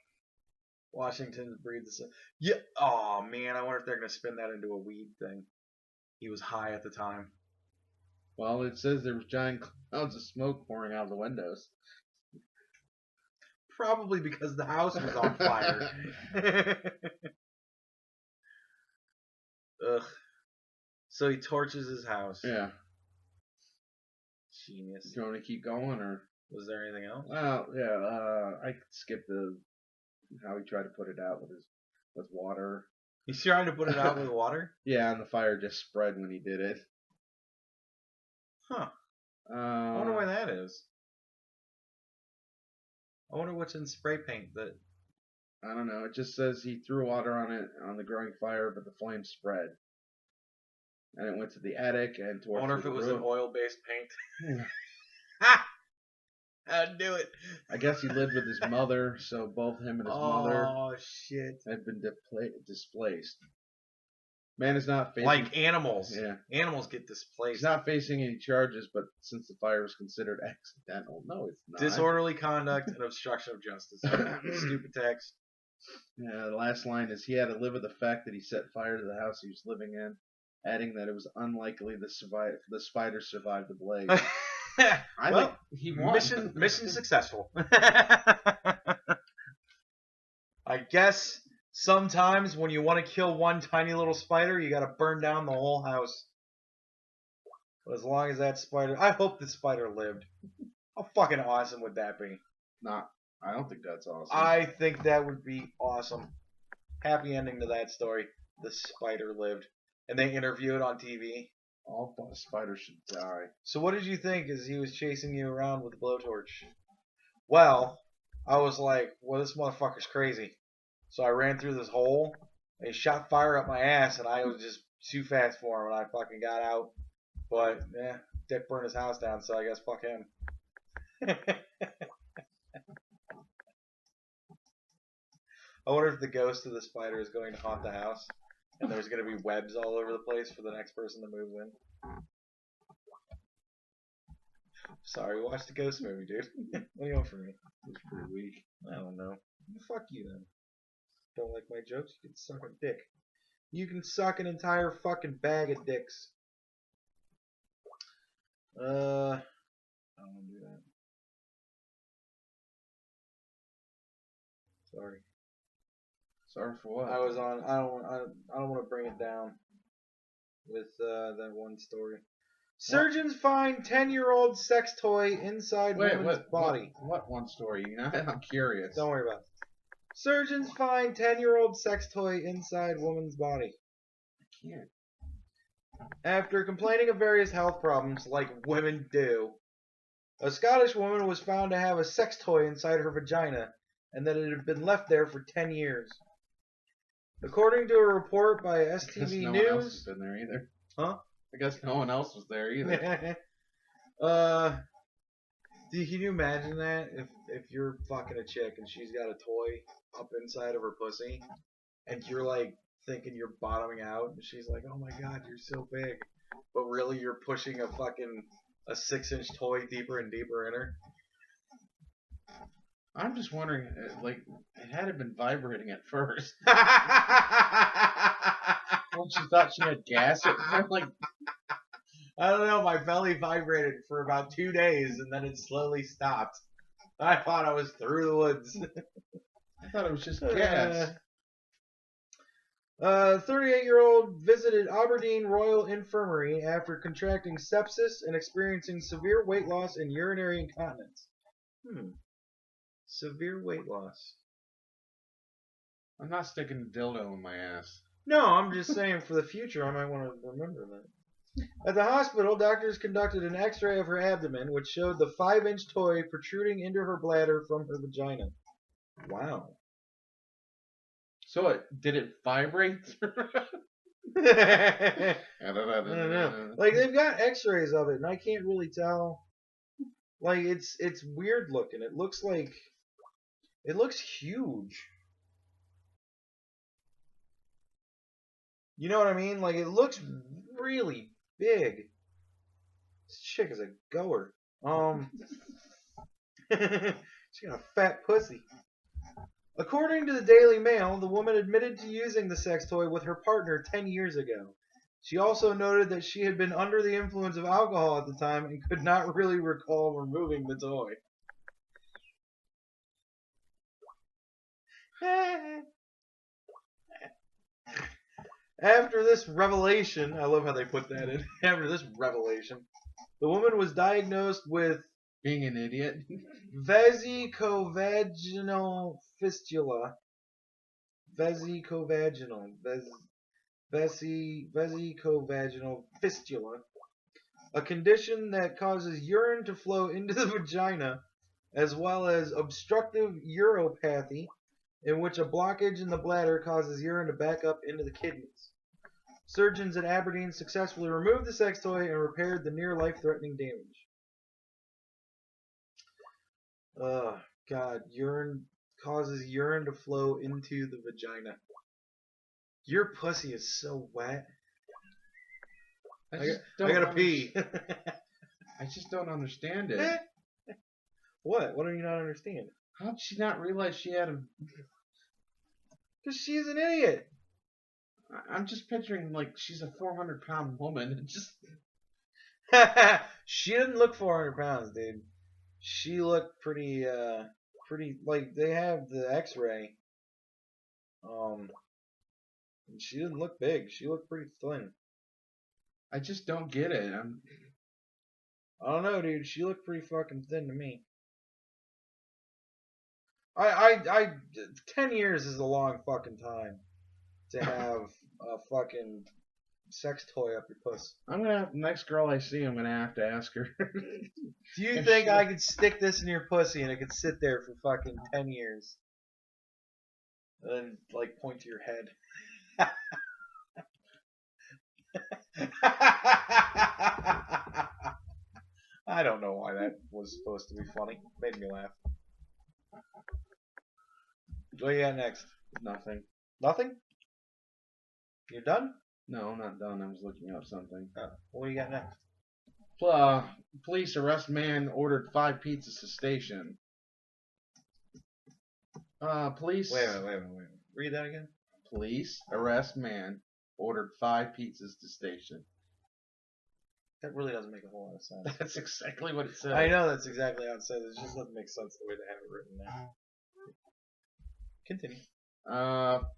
Washington breathes the. Yeah. Oh man, I wonder if they're gonna spin that into a weed thing. He was high at the time. Well, it says there was giant clouds of smoke pouring out of the windows. Probably because the house was on fire. Ugh. So he torches his house. Yeah. Genius. Do you want me to keep going, or Was there anything else? well, yeah, I could skip how he tried to put it out with water. He's trying to put it out with water? Yeah, and the fire just spread when he did it. Huh. I wonder why that is. I wonder what's in spray paint that. I don't know. It just says he threw water on the growing fire, but the flames spread, and it went to the attic and I towards wonder if the it was roof. an oil-based paint. Ha! I'd do it. I guess he lived with his mother, so both him and his mother Oh shit! had been displaced. Man is not facing Like animals. Yeah. Animals get He's displaced. not facing any charges, but since the fire was considered accidental, no, it's not. Disorderly conduct and obstruction of justice. Stupid text. Yeah, the last line is he had to live with the fact that he set fire to the house he was living in, adding that it was unlikely the spider survived the blaze. I Well, think he won. Mission successful. I guess sometimes when you want to kill one tiny little spider, you got to burn down the whole house. But as long as that spider, I hope the spider lived. How fucking awesome would that be? I don't think that's awesome. I think that would be awesome. Happy ending to that story. The spider lived, and they interview it on TV. All spiders should die. So what did you think as he was chasing you around with a blowtorch? Well, I was like, well, this motherfucker's crazy. So I ran through this hole, and he shot fire up my ass, and I was just too fast for him, and I fucking got out. But, Dick burned his house down, so I guess fuck him. I wonder if the ghost of the spider is going to haunt the house, and there's going to be webs all over the place for the next person that moves in. Sorry, watch the ghost movie, dude. What do you want from me? It's pretty weak. I don't know. Fuck you then. Don't like my jokes? You can suck a dick. You can suck an entire fucking bag of dicks. I don't want to do that. Sorry. Sorry for what? I was on. I don't want to bring it down with that one story. Surgeons find 10-year-old sex toy inside woman's body. What one story? You know, I'm curious. Don't worry about it. Surgeons find 10-year-old sex toy inside woman's body. I can't. After complaining of various health problems, like women do, a Scottish woman was found to have a sex toy inside her vagina, and that it had been left there for 10 years. According to a report by STV no News, one else has been there either. Huh? I guess no one else was there either. Can you imagine that if you're fucking a chick and she's got a toy up inside of her pussy, and you're like thinking you're bottoming out, and she's like, "Oh my god, you're so big," but really you're pushing a 6-inch toy deeper and deeper in her. I'm just wondering, like, it had been vibrating at first. Well, she thought she had gas. I'm like, I don't know. My belly vibrated for about 2 days, and then it slowly stopped. I thought I was through the woods. I thought it was just gas. 38-year-old visited Aberdeen Royal Infirmary after contracting sepsis and experiencing severe weight loss and urinary incontinence. Severe weight loss. I'm not sticking a dildo in my ass. No, I'm just saying for the future I might want to remember that. At the hospital, doctors conducted an x-ray of her abdomen, which showed the 5-inch toy protruding into her bladder from her vagina. Wow. So did it vibrate? I don't know. Like, they've got x-rays of it, and I can't really tell. Like, it's weird looking. It looks huge. You know what I mean? Like, it looks really big. This chick is a goer. She got a fat pussy. According to the Daily Mail, the woman admitted to using the sex toy with her partner 10 years ago. She also noted that she had been under the influence of alcohol at the time and could not really recall removing the toy. After this revelation, I love how they put that in. After this revelation, the woman was diagnosed with being an idiot. Vesicovaginal fistula. Vesicovaginal fistula. A condition that causes urine to flow into the vagina, as well as obstructive uropathy, in which a blockage in the bladder causes urine to back up into the kidneys. Surgeons at Aberdeen successfully removed the sex toy and repaired the near life-threatening damage. God, urine causes urine to flow into the vagina. Your pussy is so wet. I gotta pee. I just don't understand it. What? What do you not understand? How did she not realize she had a... Because she's an idiot. I'm just picturing, like, she's a 400-pound woman. It just... She didn't look 400 pounds, dude. She looked pretty, like, they have the x-ray. And she didn't look big. She looked pretty thin. I just don't get it. I don't know, dude. She looked pretty fucking thin to me. 10 years is a long fucking time to have a fucking sex toy up your puss. I'm gonna have, next girl I see, I'm gonna have to ask her. Do you think I could stick this in your pussy and it could sit there for fucking 10 years? And then, like, point to your head. I don't know why that was supposed to be funny. Made me laugh. What you got next? Nothing. Nothing? You're done? No, I'm not done. I was looking up something. What do you got next? Police arrest man ordered 5 pizzas to station. Police... Wait a minute. Read that again. Police arrest man ordered 5 pizzas to station. That really doesn't make a whole lot of sense. That's exactly what it says. I know that's exactly how it says. It just doesn't make sense the way they have it written now. Continue.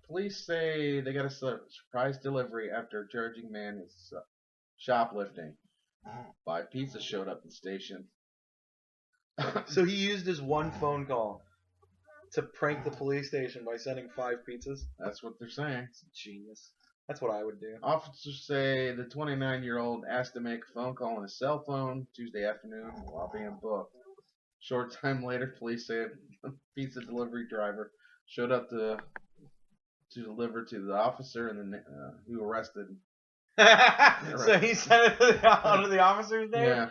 Police say they got a surprise delivery after charging man is shoplifting. 5 pizzas showed up at the station. So he used his one phone call to prank the police station by sending 5 pizzas? That's what they're saying. It's genius. That's what I would do. Officers say the 29-year-old asked to make a phone call on his cell phone Tuesday afternoon while being booked. Short time later, police say a pizza delivery driver showed up to deliver to the officer and then who arrested him. So he sent it under the officer's name? Yeah.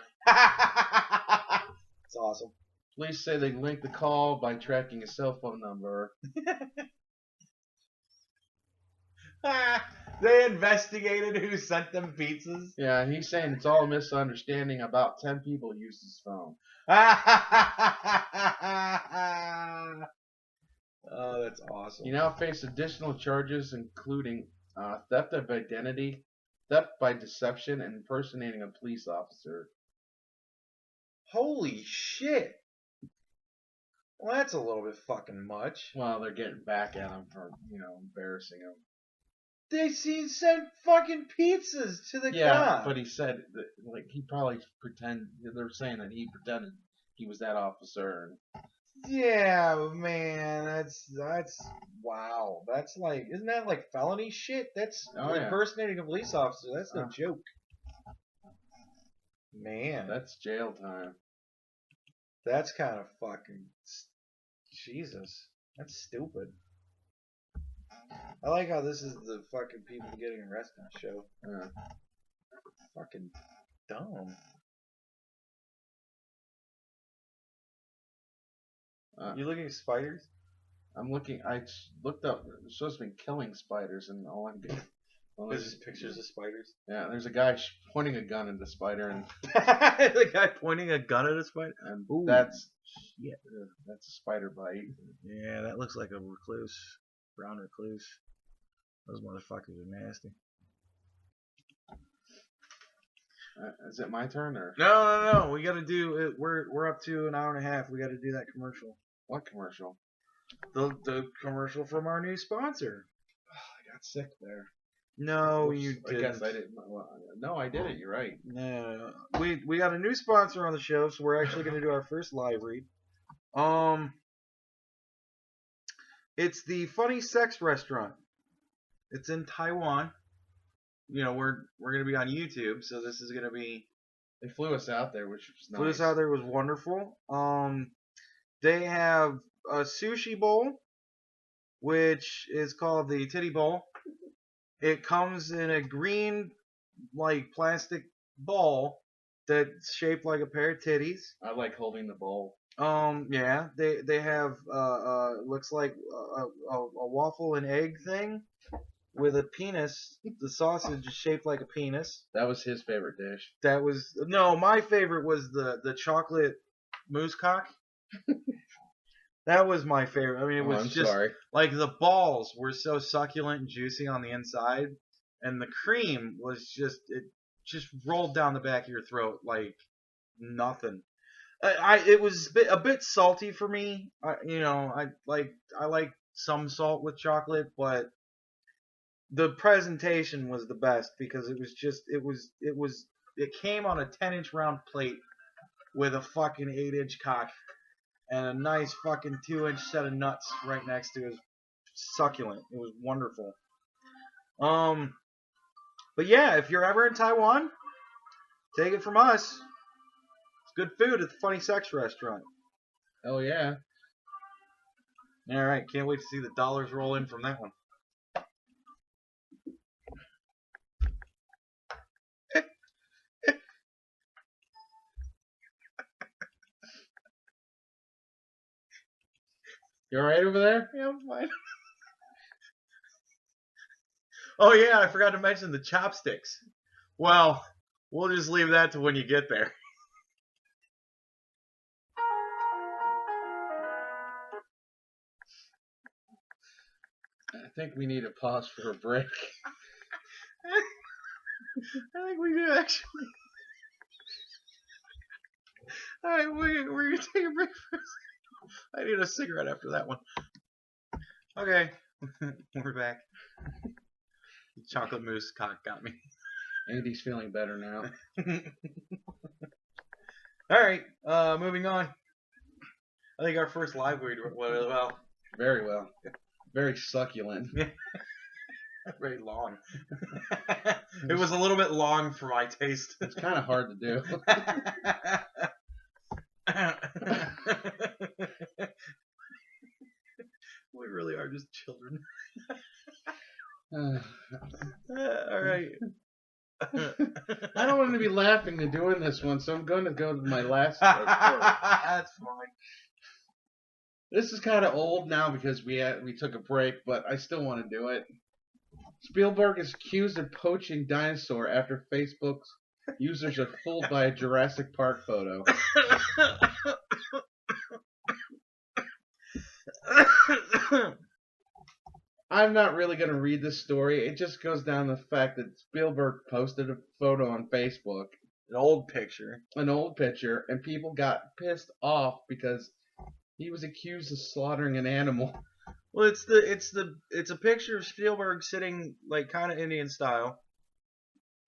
It's awesome. Police say they linked the call by tracking his cell phone number. They investigated who sent them pizzas? Yeah, he's saying it's all a misunderstanding. About 10 people used his phone. Oh, that's awesome. He now faces additional charges, including theft of identity, theft by deception, and impersonating a police officer. Holy shit. Well, that's a little bit fucking much. Well, they're getting back at him for, embarrassing him. They sent fucking pizzas to the Yeah, cop. but he said that, like, he probably they're saying that he pretended he was that officer. Yeah, man, that's wow. That's like, isn't that like felony shit? That's impersonating a police officer. That's no joke. Man, that's jail time. That's kind of fucking Jesus. That's stupid. I like how this is the fucking people getting arrested show. Fucking dumb. You looking at spiders? I'm looking. I looked up. It's supposed to be killing spiders, and all I'm getting. There's just pictures of spiders. Yeah, there's a guy pointing a gun at the spider, and the guy pointing a gun at a spider. And ooh, that's a spider bite. Yeah, that looks like a recluse, brown recluse. Those motherfuckers are nasty. Is it my turn or? No. We got to do it. We're up to an hour and a half. We got to do that commercial. What commercial? The commercial from our new sponsor. I got sick there. No, Oops, you didn't. I guess I didn't. No, I did it. You're right. No, we got a new sponsor on the show, so we're actually going to do our first live read. It's the Funny Sex Restaurant. It's in Taiwan. You know, we're going to be on YouTube, so this is going to be. They flew us out there, which was nice. Flew us out there was wonderful. They have a sushi bowl, which is called the Titty Bowl. It comes in a green, like, plastic ball that's shaped like a pair of titties. I like holding the bowl. Yeah, they have looks like a waffle and egg thing with a penis. The sausage is shaped like a penis. That was his favorite dish. My favorite was the chocolate mousse cock. That was my favorite. I mean, it was like the balls were so succulent and juicy on the inside, and the cream was just rolled down the back of your throat like nothing. It was a bit salty for me. I like some salt with chocolate, but the presentation was the best because it came on a 10-inch round plate with a fucking 8-inch cock. And a nice fucking 2-inch set of nuts right next to it. It was succulent. It was wonderful. But yeah, if you're ever in Taiwan, take it from us. It's good food at the Funny Sex Restaurant. Oh yeah. All right, can't wait to see the dollars roll in from that one. You alright over there? Yeah, I'm fine. Oh yeah, I forgot to mention the chopsticks. Well, we'll just leave that to when you get there. I think we need to pause for a break. I think we do actually. Alright, we're going to take a break for a second. I need a cigarette after that one. Okay, we're back. The chocolate mousse cock got me. Andy's feeling better now. Alright, moving on. I think our first live read went well. Very well. Very succulent. Very long. It was a little bit long for my taste. It's kind of hard to do. We really are just children. All right. I don't want to be laughing to doing this one, so I'm going to go to my last story. That's fine. This is kind of old now because we took a break, but I still want to do it. Spielberg is accused of poaching dinosaur after Facebook's users are fooled by a Jurassic Park photo. I'm not really going to read this story. It just goes down to the fact that Spielberg posted a photo on Facebook. An old picture, and people got pissed off because he was accused of slaughtering an animal Well, it's a picture of Spielberg sitting like kind of Indian style,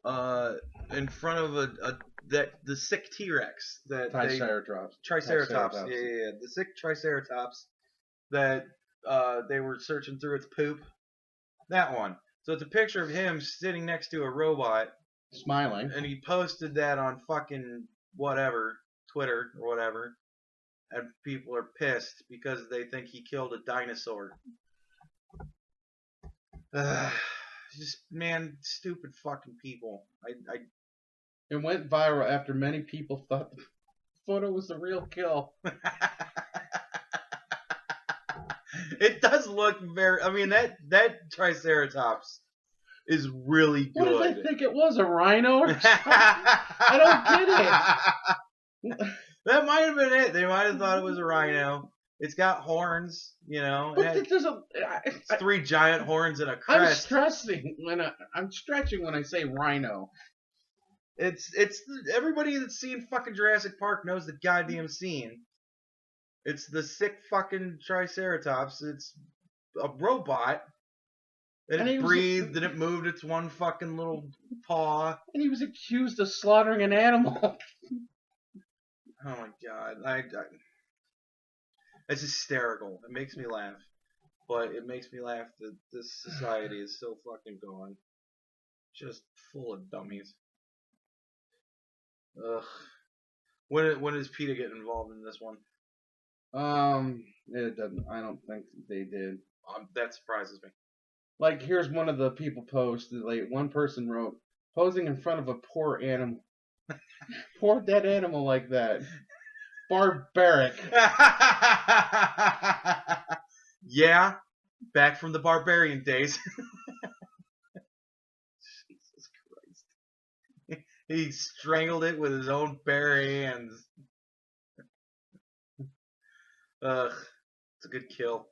uh, in front of the sick T-Rex that they Triceratops. Triceratops, yeah, the sick Triceratops that they were searching through its poop. That one. So it's a picture of him sitting next to a robot, Smiling. and he posted that on fucking whatever Twitter or whatever, and people are pissed because they think he killed a dinosaur. Just man, stupid fucking people. It went viral after many people thought the photo was the real kill. It does look very. I mean that Triceratops is really good. What did they think it was, a rhino or something? I don't get it. That might have been it. They might have thought it was a rhino. It's got horns, you know. But It's three giant horns and a crest. I'm stretching when I say rhino. It's everybody that's seen fucking Jurassic Park knows the goddamn scene. It's the sick fucking Triceratops. It's a robot. And it breathed and it moved its one fucking little paw. And he was accused of slaughtering an animal. Oh my god. It's hysterical. It makes me laugh. But it makes me laugh that this society is so fucking gone. Just full of dummies. Ugh. When does PETA get involved in this one? It doesn't. I don't think they did. That surprises me. Like, here's one of the people posts. Like, one person wrote, posing in front of a poor animal. Poor dead animal like that. Barbaric. Yeah. Back from the barbarian days. Jesus Christ. He strangled it with his own bare hands. Ugh. It's a good kill.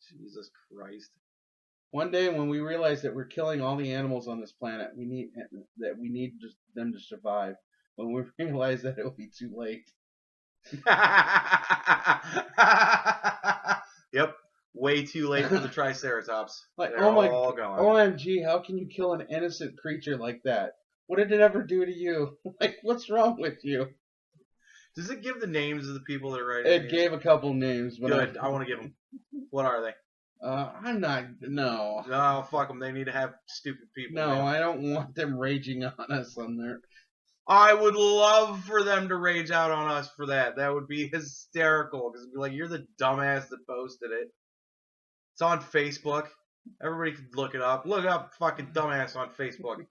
Jesus Christ. One day when we realize that we're killing all the animals on this planet, we need them to survive. When we realize that it will be too late. Yep. Way too late for the Triceratops. Like, They're all gone. OMG, how can you kill an innocent creature like that? What did it ever do to you? Like, what's wrong with you? Does it give the names of the people that are writing? It gave a couple names. But good. I want to give them. What are they? I'm not. No. No, fuck them. They need to have stupid people. No, man. I don't want them raging on us on there. I would love for them to rage out on us for that. That would be hysterical. Because it'd be like, you're the dumbass that posted it. It's on Facebook. Everybody can look it up. Look up fucking dumbass on Facebook.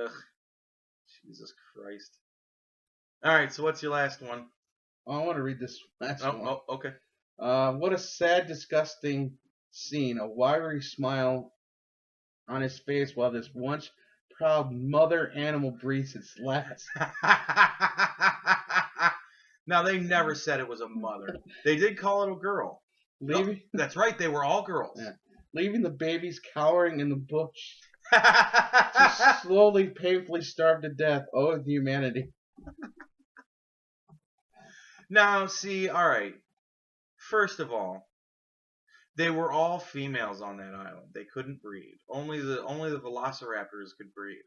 Ugh. Jesus Christ. Alright, so what's your last one? Oh, I want to read this last one. Oh, okay. What a sad, disgusting scene. A wiry smile on his face while this once proud mother animal breathes its last. Now, they never said it was a mother. They did call it a girl. No, that's right, they were all girls. Yeah. Leaving the babies cowering in the bush to slowly, painfully starve to death. Oh, the humanity. Now, see, alright. First of all, they were all females on that island. They couldn't breed. Only the velociraptors could breed.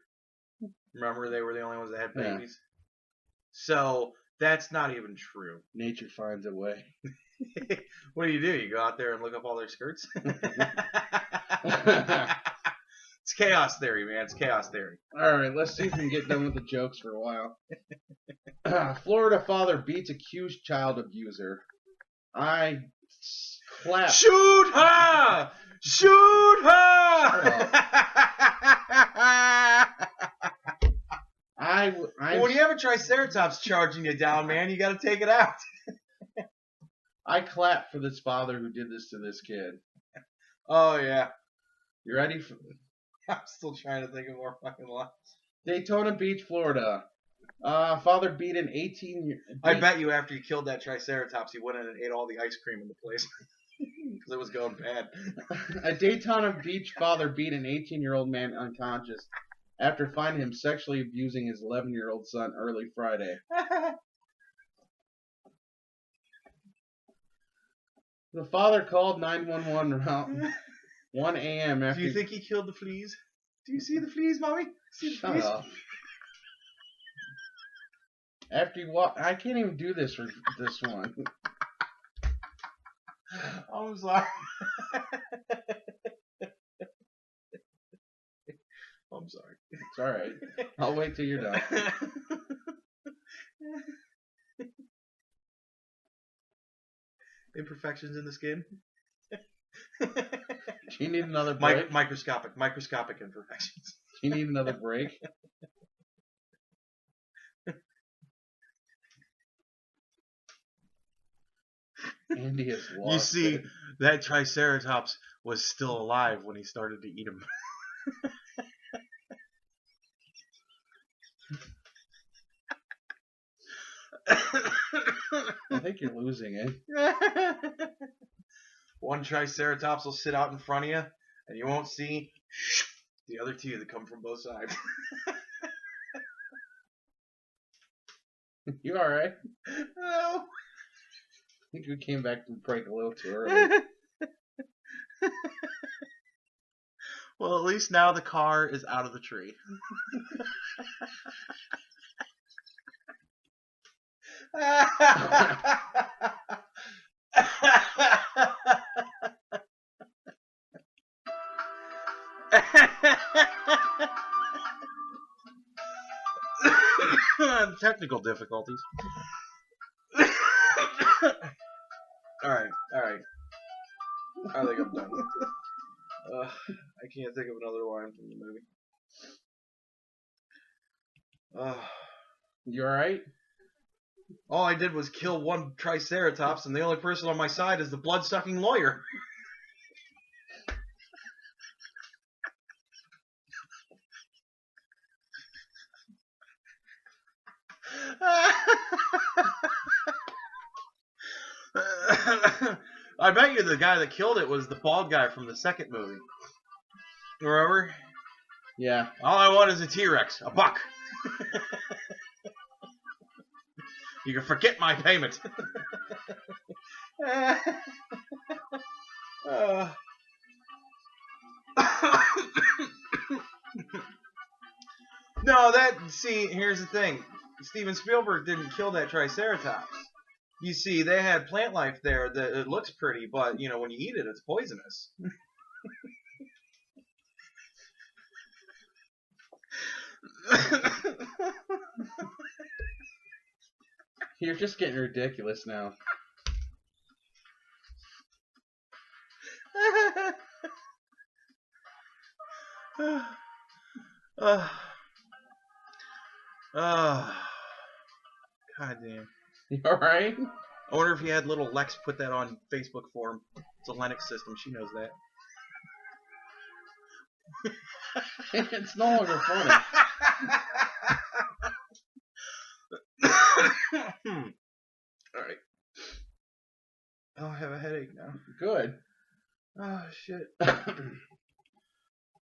Remember, they were the only ones that had babies? Yeah. So, that's not even true. Nature finds a way. What do? You go out there and look up all their skirts? It's chaos theory, man. It's chaos theory. Alright, let's see if we can get done with the jokes for a while. Florida father beats accused child abuser. I clap. Shoot her! Shoot her! When you have a Triceratops charging you down, man, you got to take it out. I clap for this father who did this to this kid. Oh, yeah. You ready for I'm still trying to think of more fucking lines. Daytona Beach, Florida. Father beat an 18-year... I bet you after you killed that Triceratops, he went in and ate all the ice cream in the place. Because it was going bad. A Daytona Beach father beat an 18-year-old man unconscious after finding him sexually abusing his 11-year-old son early Friday. The father called 911 around 1 a.m. after. Do you think he killed the fleas? Do you see the fleas, Mommy? See the Shut fleas? up. After he walked, I can't even do this for this one. I'm sorry. I'm sorry. It's alright. I'll wait till you're done. Imperfections in the skin. Do you need another break? Microscopic imperfections. Do you need another break? Andy has lost. You see, it. that Triceratops was still alive when he started to eat him. I think you're losing it. One Triceratops will sit out in front of you, and you won't see the other two that come from both sides. You alright? No. I think we came back from break a little too early. Well, at least now the car is out of the tree. Technical difficulties. Alright. I think I'm done. I can't think of another line from the movie. You alright? All I did was kill one Triceratops, and the only person on my side is the blood-sucking lawyer. I bet you the guy that killed it was the bald guy from the second movie. Remember? Yeah. All I want is a T-Rex, a buck. You can forget my payment. No, here's the thing. Steven Spielberg didn't kill that Triceratops. You see, they had plant life there that it looks pretty, but, you know, when you eat it, it's poisonous. You're just getting ridiculous now. God damn. You alright? I wonder if you had little Lex put that on Facebook for him. It's a Linux system. She knows that. It's no longer funny. Alright. Oh, I have a headache now. Good. Oh, shit.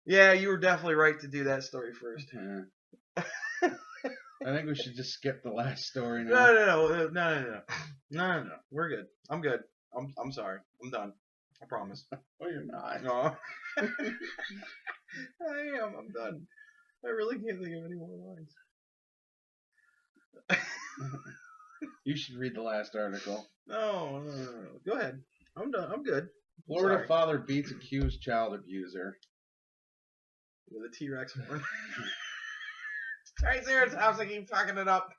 Yeah, you were definitely right to do that story first. Yeah. I think we should just skip the last story now. No. We're good. I'm good. I'm sorry. I'm done. I promise. Oh, you're not. No. I am. I'm done. I really can't think of any more lines. You should read the last article. No. Go ahead. I'm done. I'm good. Florida Sorry. father beats accused child abuser. With a T-Rex horn. Triceratops, I keep fucking it up.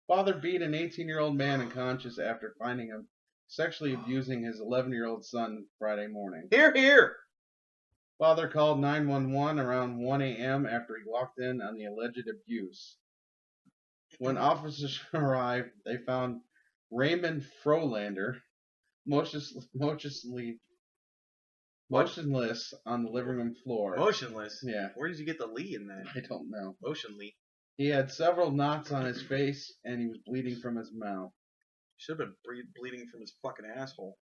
Father beat an 18-year-old man unconscious after finding him sexually abusing his 11-year-old son Friday morning. Hear, hear. Father called 911 around 1 a.m. after he walked in on the alleged abuse. When officers arrived, they found Raymond Frolander motionless on the living room floor. Motionless? Yeah. Where did you get the Lee in that? I don't know. Motionly. He had several knots on his face, and he was bleeding from his mouth. Should have been bleeding from his fucking asshole.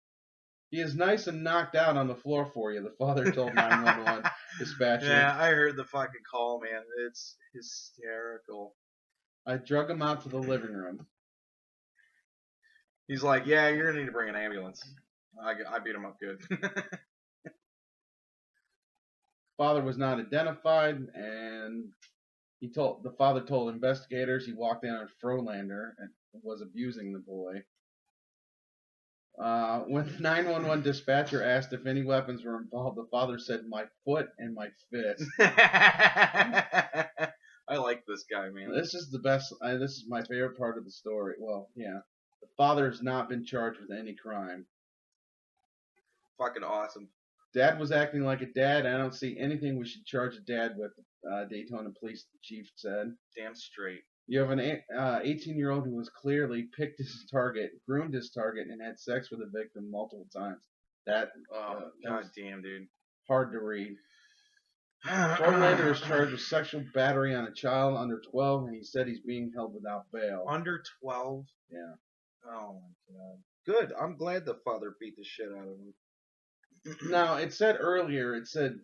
He is nice and knocked out on the floor for you, the father told 911 dispatcher. Yeah, I heard the fucking call, man. It's hysterical. I drug him out to the living room. He's like, yeah, you're gonna need to bring an ambulance. I beat him up good. Father was not identified, and the father told investigators he walked in on Frolander and was abusing the boy. When the 911 dispatcher asked if any weapons were involved, the father said, "My foot and my fist." I like this guy, man. This is the best. This is my favorite part of the story. Well, yeah. The father has not been charged with any crime. Fucking awesome. Dad was acting like a dad. I don't see anything we should charge a dad with, Daytona police chief said. Damn straight. You have an 18-year-old who was clearly picked his target, groomed his target, and had sex with the victim multiple times. That god damn, dude. Hard to read. Frolander is charged with sexual battery on a child under 12, and he said he's being held without bail. Under 12? Yeah. Oh my god. Good. I'm glad the father beat the shit out of him. Now, it said earlier, what did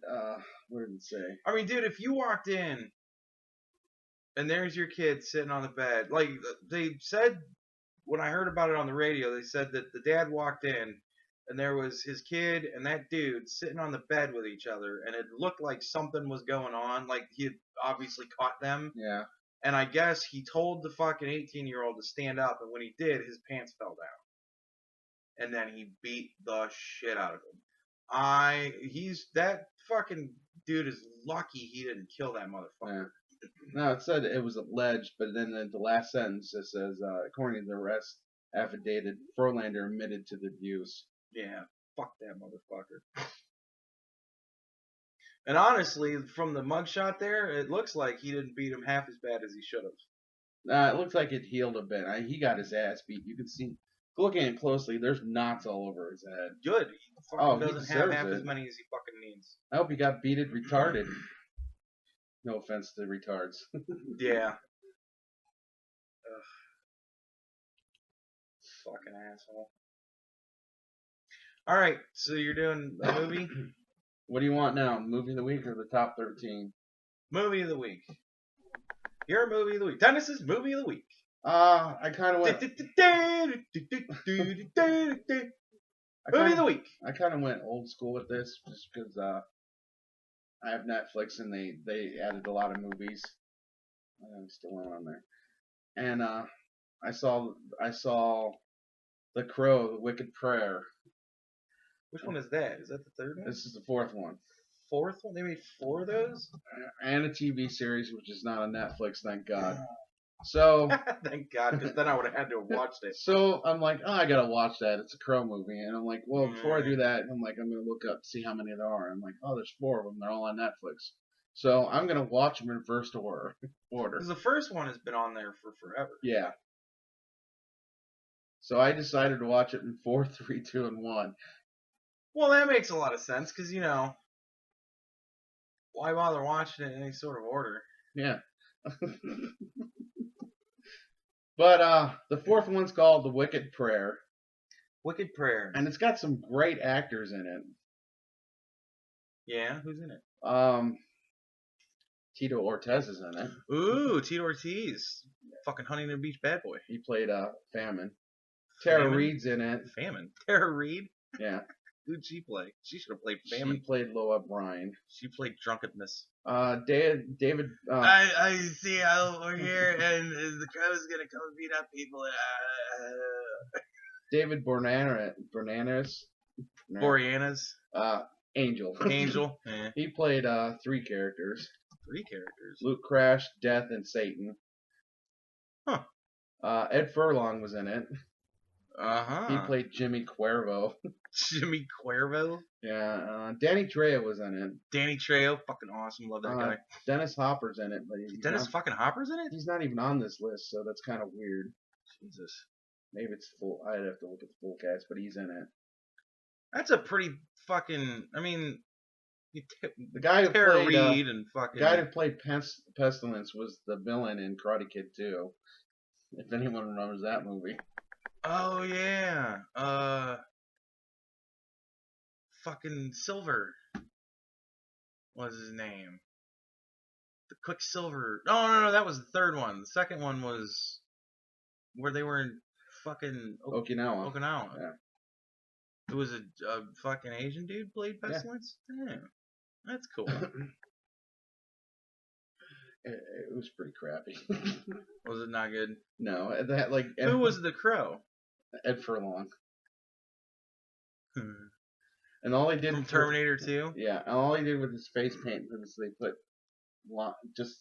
it say? I mean, dude, if you walked in and there's your kid sitting on the bed, like they said when I heard about it on the radio, they said that the dad walked in and there was his kid and that dude sitting on the bed with each other, and it looked like something was going on, like he had obviously caught them. Yeah. And I guess he told the fucking 18-year-old to stand up, and when he did, his pants fell down. And then he beat the shit out of him. That fucking dude is lucky he didn't kill that motherfucker. Yeah. No, it said it was alleged, but then the last sentence it says, according to the arrest affidavit, Frolander admitted to the abuse. Yeah, fuck that motherfucker. And honestly, from the mugshot there, it looks like he didn't beat him half as bad as he should have. It looks like it healed a bit. He got his ass beat. You can see, looking at it closely, there's knots all over his head. Good. He doesn't have half it. as many as he fucking needs. I hope he got beated retarded. No offense to retards. Yeah. Ugh. Fucking asshole. Alright, so you're doing a movie? What do you want now? Movie of the week or the top 13? Movie of the week. Your movie of the week. Dennis's movie of the week. I kind of went. Movie of the week. I kind of went old school with this just because I have Netflix and they added a lot of movies. I'm still on there, and I saw The Crow, The Wicked Prayer. Which one is that? Is that the third one? This is the fourth one. Fourth one? They made 4 of those? And a TV series, which is not on Netflix, thank God. So thank God, because then I would have had to have watched it. So I'm like, oh, I gotta watch that. It's a Crow movie, and I'm like, well, before I do that, I'm gonna look up to see how many there are. I'm like, oh, there's 4 of them. They're all on Netflix. So I'm gonna watch them in reverse order. Because the first one has been on there for forever. Yeah. So I decided to watch it in 4, 3, 2, and 1. Well, that makes a lot of sense, because why bother watching it in any sort of order? Yeah. But the fourth one's called The Wicked Prayer. Wicked Prayer. And it's got some great actors in it. Yeah, who's in it? Tito Ortiz is in it. Ooh, Tito Ortiz. Fucking Huntington Beach bad boy. He played Famine. Tara Reid's in it. Famine? Tara Reid? Yeah. Who'd she play? She should have played Famine. She played Loa Bryan. She played Drunkenness. David. I see over here, and the crow's gonna come beat up people. David Boreanaz. Angel. Angel. Yeah. He played 3 characters. 3 characters. Luke Crash, Death, and Satan. Huh. Ed Furlong was in it. Uh-huh. He played Jimmy Cuervo. Jimmy Cuervo? Yeah. Danny Trejo was in it. Danny Trejo, fucking awesome. Love that guy. Dennis Hopper's in it, but Dennis fucking Hopper's in it? He's not even on this list, so that's kind of weird. Jesus. Maybe it's full. I'd have to look at the full cast, but he's in it. That's a pretty fucking. I mean, the guy who Tara played Reid and fucking. The guy who played Pestilence was the villain in Karate Kid 2. If anyone remembers that movie. Oh yeah. Fucking Silver. What was his name? The Quicksilver. No, that was the third one. The second one was where they were in fucking Okinawa. Okinawa. Yeah. It was a fucking Asian dude played Pestilence? Yeah. Damn. That's cool. It was pretty crappy. Was it not good? No, that like Who was the Crow? Ed Furlong. Hmm. And all they did From Terminator 2? Yeah, and all he did with his face paint was they put just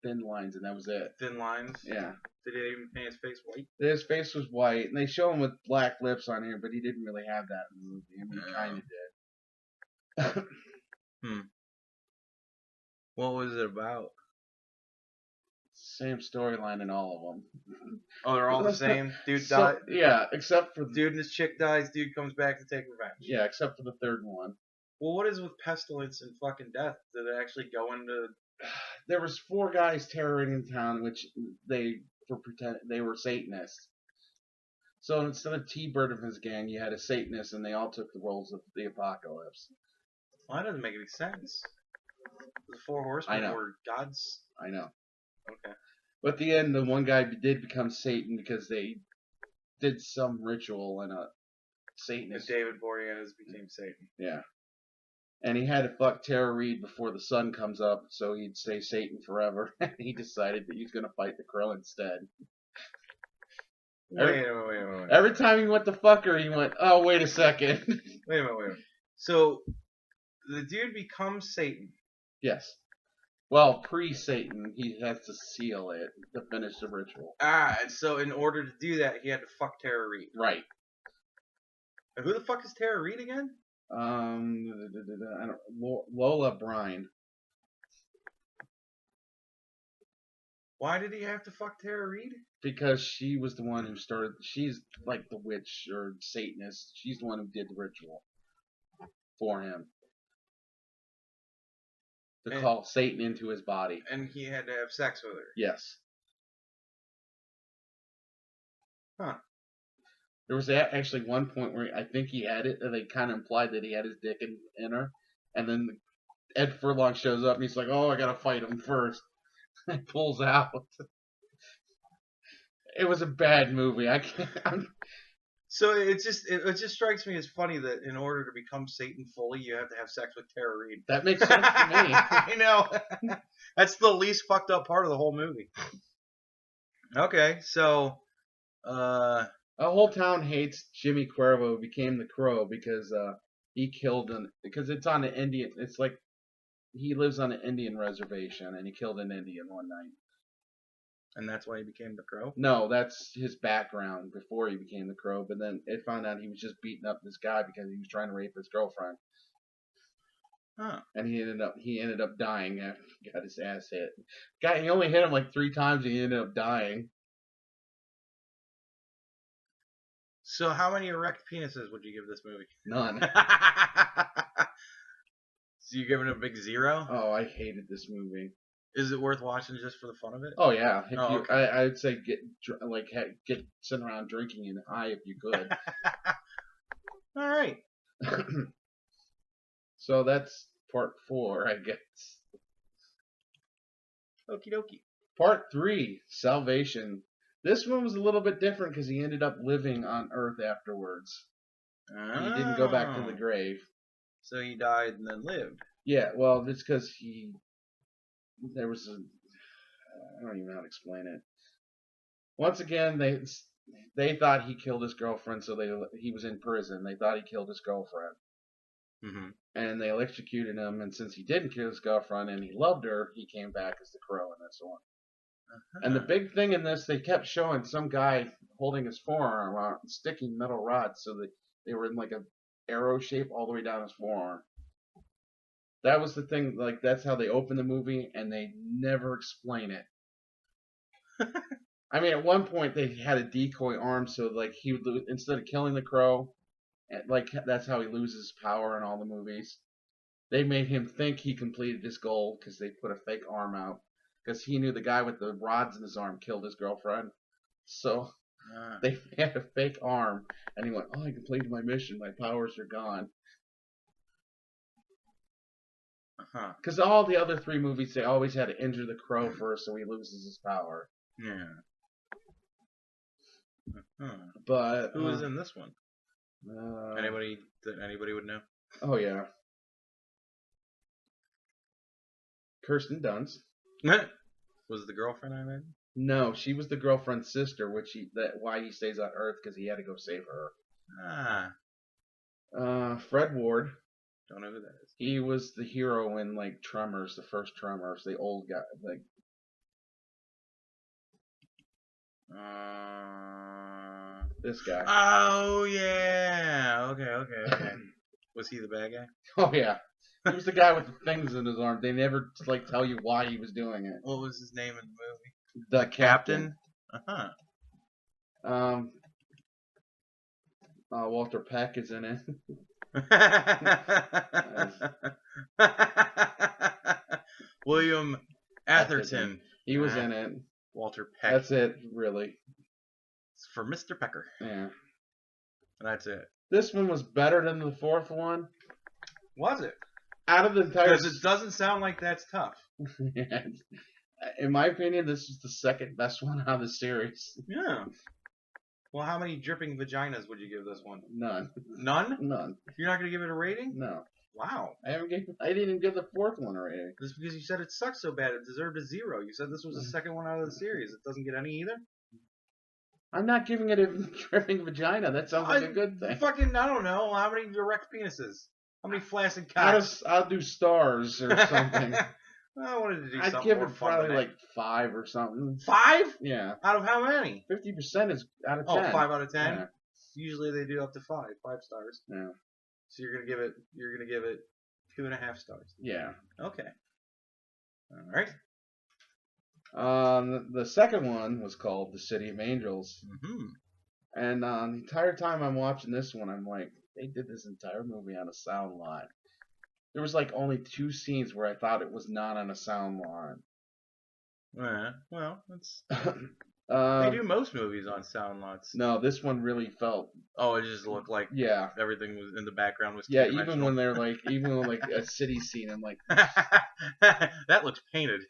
thin lines, and that was it. Thin lines? Yeah. Did he even paint his face white? His face was white, and they show him with black lips on here, but he didn't really have that in the movie. I mean, he kind of did. What was it about? Same storyline in all of them. Oh, they're all the same? Dude died? Yeah, except for... Dude and his chick dies, dude comes back to take revenge. Yeah, except for the third one. Well, what is with pestilence and fucking death? Did it actually go into... There was 4 guys terrorizing town, which they were Satanists. So instead of T-Bird and his gang, you had a Satanist, and they all took the roles of the apocalypse. Well, that doesn't make any sense. The 4 horsemen were gods. I know. Okay. But at the end, the one guy did become Satan because they did some ritual and a Satanist. And David Boreanaz became Satan. Yeah. And he had to fuck Tara Reid before the sun comes up, so he'd stay Satan forever. And he decided that he was going to fight the Crow instead. Wait. Every time he went to fuck her, he went, oh, wait a second. Wait a minute. So, the dude becomes Satan. Yes. Well, pre-Satan, he has to seal it to finish the ritual. And so in order to do that, he had to fuck Tara Reid. Right. And who the fuck is Tara Reid again? Lola Brine. Why did he have to fuck Tara Reid? Because she was the one who started. She's like the witch or Satanist. She's the one who did the ritual for him to call Satan into his body. And he had to have sex with her. Yes. Huh. There was actually one point where I think he had it, and they kind of implied that he had his dick in her. And then Ed Furlong shows up, and he's like, "Oh, I gotta fight him first." And pulls out. It was a bad movie. I can't. So it just strikes me as funny that in order to become Satan fully, you have to have sex with Tara Reid. That makes sense to me. I know. That's the least fucked up part of the whole movie. Okay, so the whole town hates Jimmy Cuervo, who became the Crow, because he killed because it's on an Indian. It's like he lives on an Indian reservation, and he killed an Indian one night. And that's why he became the Crow? No, that's his background before he became the Crow. But then it found out he was just beating up this guy because he was trying to rape his girlfriend. Huh. And he ended up dying after he got his ass hit. He only hit him like 3 times, and he ended up dying. So how many erect penises would you give this movie? None. So you giving it a big 0? Oh, I hated this movie. Is it worth watching just for the fun of it? Oh yeah. Okay. I'd say get sitting around drinking and high if you could. All right. So that's part 4, I guess. Okie dokie. Part 3, Salvation. This one was a little bit different because he ended up living on Earth afterwards. Oh. He didn't go back to the grave. So he died and then lived. Yeah, well, it's because there was I don't even know how to explain it. Once again, they thought he killed his girlfriend, so he was in prison. They thought he killed his girlfriend. Mm-hmm. And they electrocuted him, and since he didn't kill his girlfriend and he loved her, he came back as the Crow in this one. Uh-huh. And the big thing in this, they kept showing some guy holding his forearm out and sticking metal rods so that they were in like a arrow shape all the way down his forearm. That was the thing, like that's how they open the movie, and they never explain it. I mean, at one point they had a decoy arm, so like he would, instead of killing the Crow, like that's how he loses power in all the movies. They made him think he completed his goal because they put a fake arm out, because he knew the guy with the rods in his arm killed his girlfriend. So they had a fake arm, and he went, "Oh, I completed my mission. My powers are gone." Because all the other 3 movies, they always had to injure the Crow first, so he loses his power. Yeah. Huh. But Who was in this one? Uh, Anybody that anybody would know? Oh yeah, Kirsten Dunst. Was the girlfriend I met? No, she was the girlfriend's sister, why he stays on Earth because he had to go save her. Ah, Fred Ward. don't know who that is. He was the hero in like Tremors, the first Tremors, the old guy. Like, this guy. Oh yeah. Okay. Was he the bad guy? Oh yeah, he was the guy with the things in his arm. They never like tell you why he was doing it. What was his name in the movie? The captain. Walter Peck is in it. William Atherton. He was in it. Walter Peck. That's it, really. It's for Mr. Pecker. Yeah. And that's it. This one was better than the fourth one. Was it? Out of the entire... Because it doesn't sound like that's tough. In my opinion, this is the second best one out of the series. Yeah. Well, how many dripping vaginas would you give this one? None. None? None. You're not going to give it a rating? No. Wow. I didn't even give the fourth one a rating. Just because you said it sucked so bad, it deserved a 0. You said this was the second one out of the series. It doesn't get any either? I'm not giving it a dripping vagina. That sounds like a good thing. Fucking, I don't know. How many erect penises? How many flaccid cocks? I'll do stars or something. I wanted to do I'd something give more it fun probably than like 5 or something. 5? Yeah. Out of how many? 50% is out of 10. Oh, 5 out of 10? Yeah. Usually they do up to 5 stars. Yeah. So you're gonna give it 2.5 stars. Yeah. Okay. All right. The second one was called The City of Angels. Mm-hmm. And the entire time I'm watching this one, I'm like, they did this entire movie on a sound line. There was like only 2 scenes where I thought it was not on a sound line. Yeah, well, that's they do most movies on sound lots. No, this one really felt. Oh, it just looked like everything was in the background was. Yeah, even when they're like, a city scene, I'm like, that looks painted.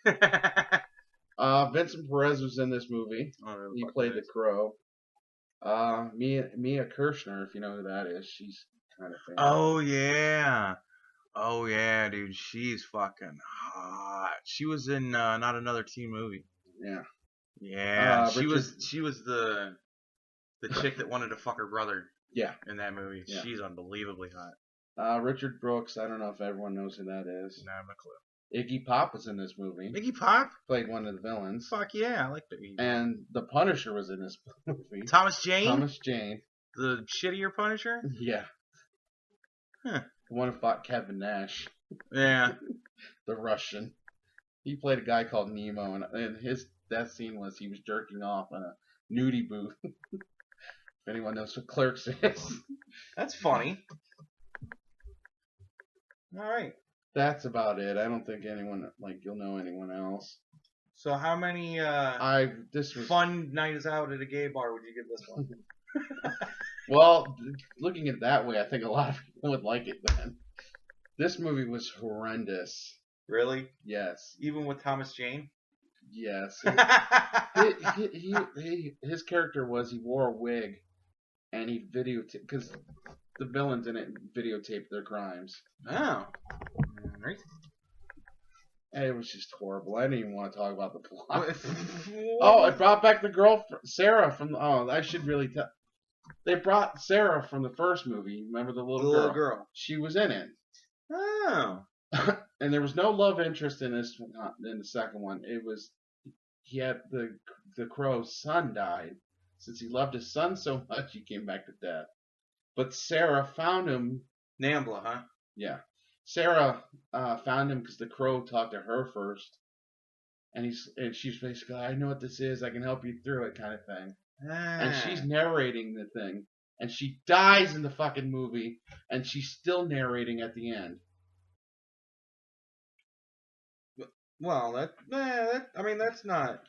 Vincent Perez was in this movie. Oh, he played the Crow. Mia Kirshner, if you know who that is, she's kind of famous. Oh yeah, dude, she's fucking hot. She was in Not Another Teen Movie. Yeah. Yeah, she was the chick that wanted to fuck her brother. Yeah. In that movie, yeah. She's unbelievably hot. Richard Brooks, I don't know if everyone knows who that is. Nah, no clue. Iggy Pop was in this movie. Iggy Pop played one of the villains. Fuck yeah, I like the Iggy Pop. And the Punisher was in this movie. Thomas Jane, the shittier Punisher. Yeah. Huh. The one who fought Kevin Nash. Yeah. The Russian. He played a guy called Nemo, and his death scene was he was jerking off in a nudie booth. If anyone knows what Clerks is. That's funny. All right. That's about it. I don't think you'll know anyone else. So how many fun nights out at a gay bar would you give this one? Well, looking at it that way, I think a lot of people would like it then. This movie was horrendous. Really? Yes. Even with Thomas Jane? Yes. His character he wore a wig, and he videotaped, because the villains in it videotaped their crimes. Oh. Right. And it was just horrible. I didn't even want to talk about the plot. Oh, it brought back the girl, Sarah, from... Oh, I should really tell... They brought Sarah from the first movie. Remember the little girl? She was in it. Oh. And there was no love interest in this one, in the second one. It was... He had the Crow's son died. Since he loved his son so much, he came back to death. But Sarah found him... Nambla, huh? Yeah. Sarah found him because the Crow talked to her first, and she's basically, I know what this is, I can help you through it, kind of thing. And she's narrating the thing, and she dies in the fucking movie, and she's still narrating at the end. Well, that's not.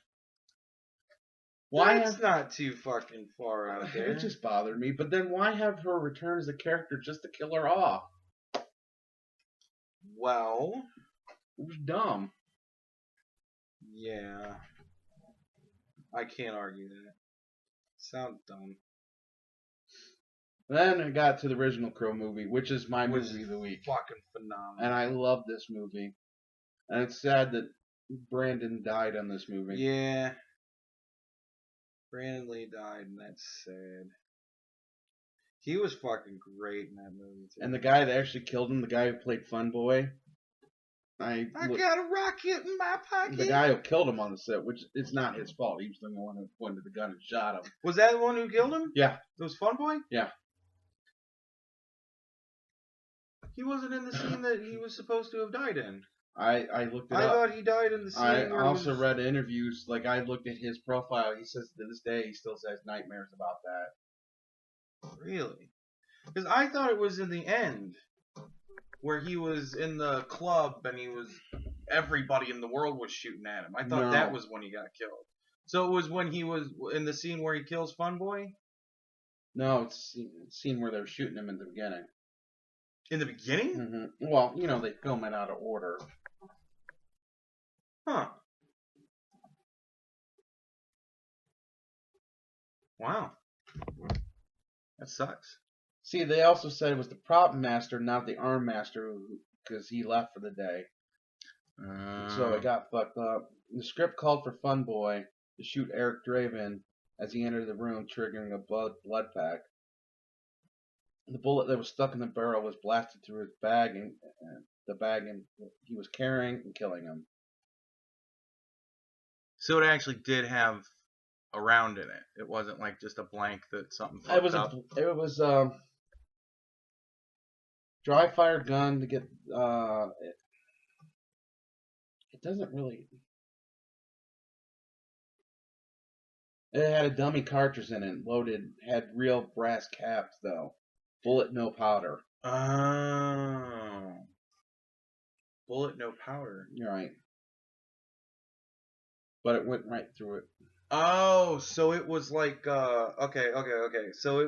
Why? That's not too fucking far out there. It just bothered me. But then why have her return as a character just to kill her off? Well, it was dumb. Yeah, I can't argue that. Sounds dumb. Then I got to the original Crow movie, which is my Was movie of the week. fucking phenomenal. And I love this movie. And it's sad that Brandon died on this movie. Yeah. Brandon Lee died, and that's sad. He was fucking great in that movie, too. And the guy that actually killed him, the guy who played Fun Boy, I got a rocket in my pocket. The guy who killed him on the set, which it's not his fault. He was the one who pointed the gun and shot him. Was that the one who killed him? Yeah. It was Fun Boy? Yeah. He wasn't in the scene that he was supposed to have died in. I looked it up. I thought he died in the scene I where also read interviews. Like, I looked at his profile. He says to this day he still has nightmares about that. Really? Because I thought it was in the end, where he was in the club and everybody in the world was shooting at him. I thought that was when he got killed. So it was when he was in the scene where he kills Fun Boy? No, it's the scene where they're shooting him in the beginning. In the beginning? Mm-hmm. Well, you know, they film it out of order. Huh. Wow. That sucks. See, they also said it was the prop master, not the arm master, because he left for the day. So it got fucked up. The script called for Fun Boy to shoot Eric Draven as he entered the room, triggering a blood pack. The bullet that was stuck in the barrel was blasted through his bag and the bag he was carrying and killing him. So it actually did have a round in it. It wasn't like just a blank that something fucked up. It was dry fire gun to get it doesn't really. It had a dummy cartridge in it, loaded, had real brass caps though. Bullet, no powder. Oh. Bullet, no powder. You're right. But it went right through it. Oh, so it was like, okay. So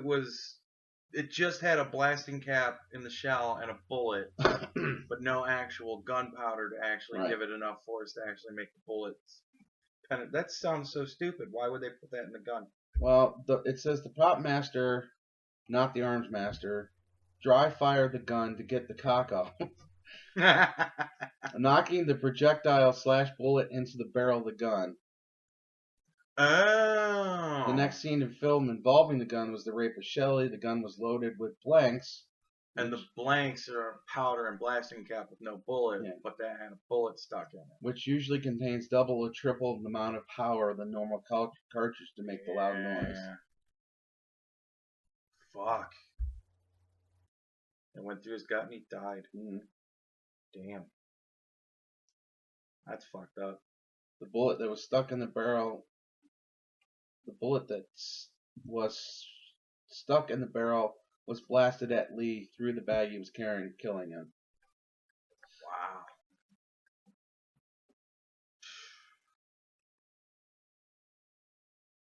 it just had a blasting cap in the shell and a bullet, but no actual gunpowder to actually give it enough force to actually make the bullets. That sounds so stupid. Why would they put that in the gun? Well, it says the prop master, not the arms master, dry fired the gun to get the cock off, knocking the projectile / bullet into the barrel of the gun. Oh. The next scene of film involving the gun was the rape of Shelley. The gun was loaded with blanks. And the blanks are powder and blasting cap with no bullet, but that had a bullet stuck in it. Which usually contains double or triple the amount of power than normal cartridge to make the loud noise. Fuck. It went through his gut and he died. Damn. That's fucked up. The bullet that was stuck in the barrel, the bullet that was stuck in the barrel was blasted at Lee through the bag he was carrying, killing him. Wow.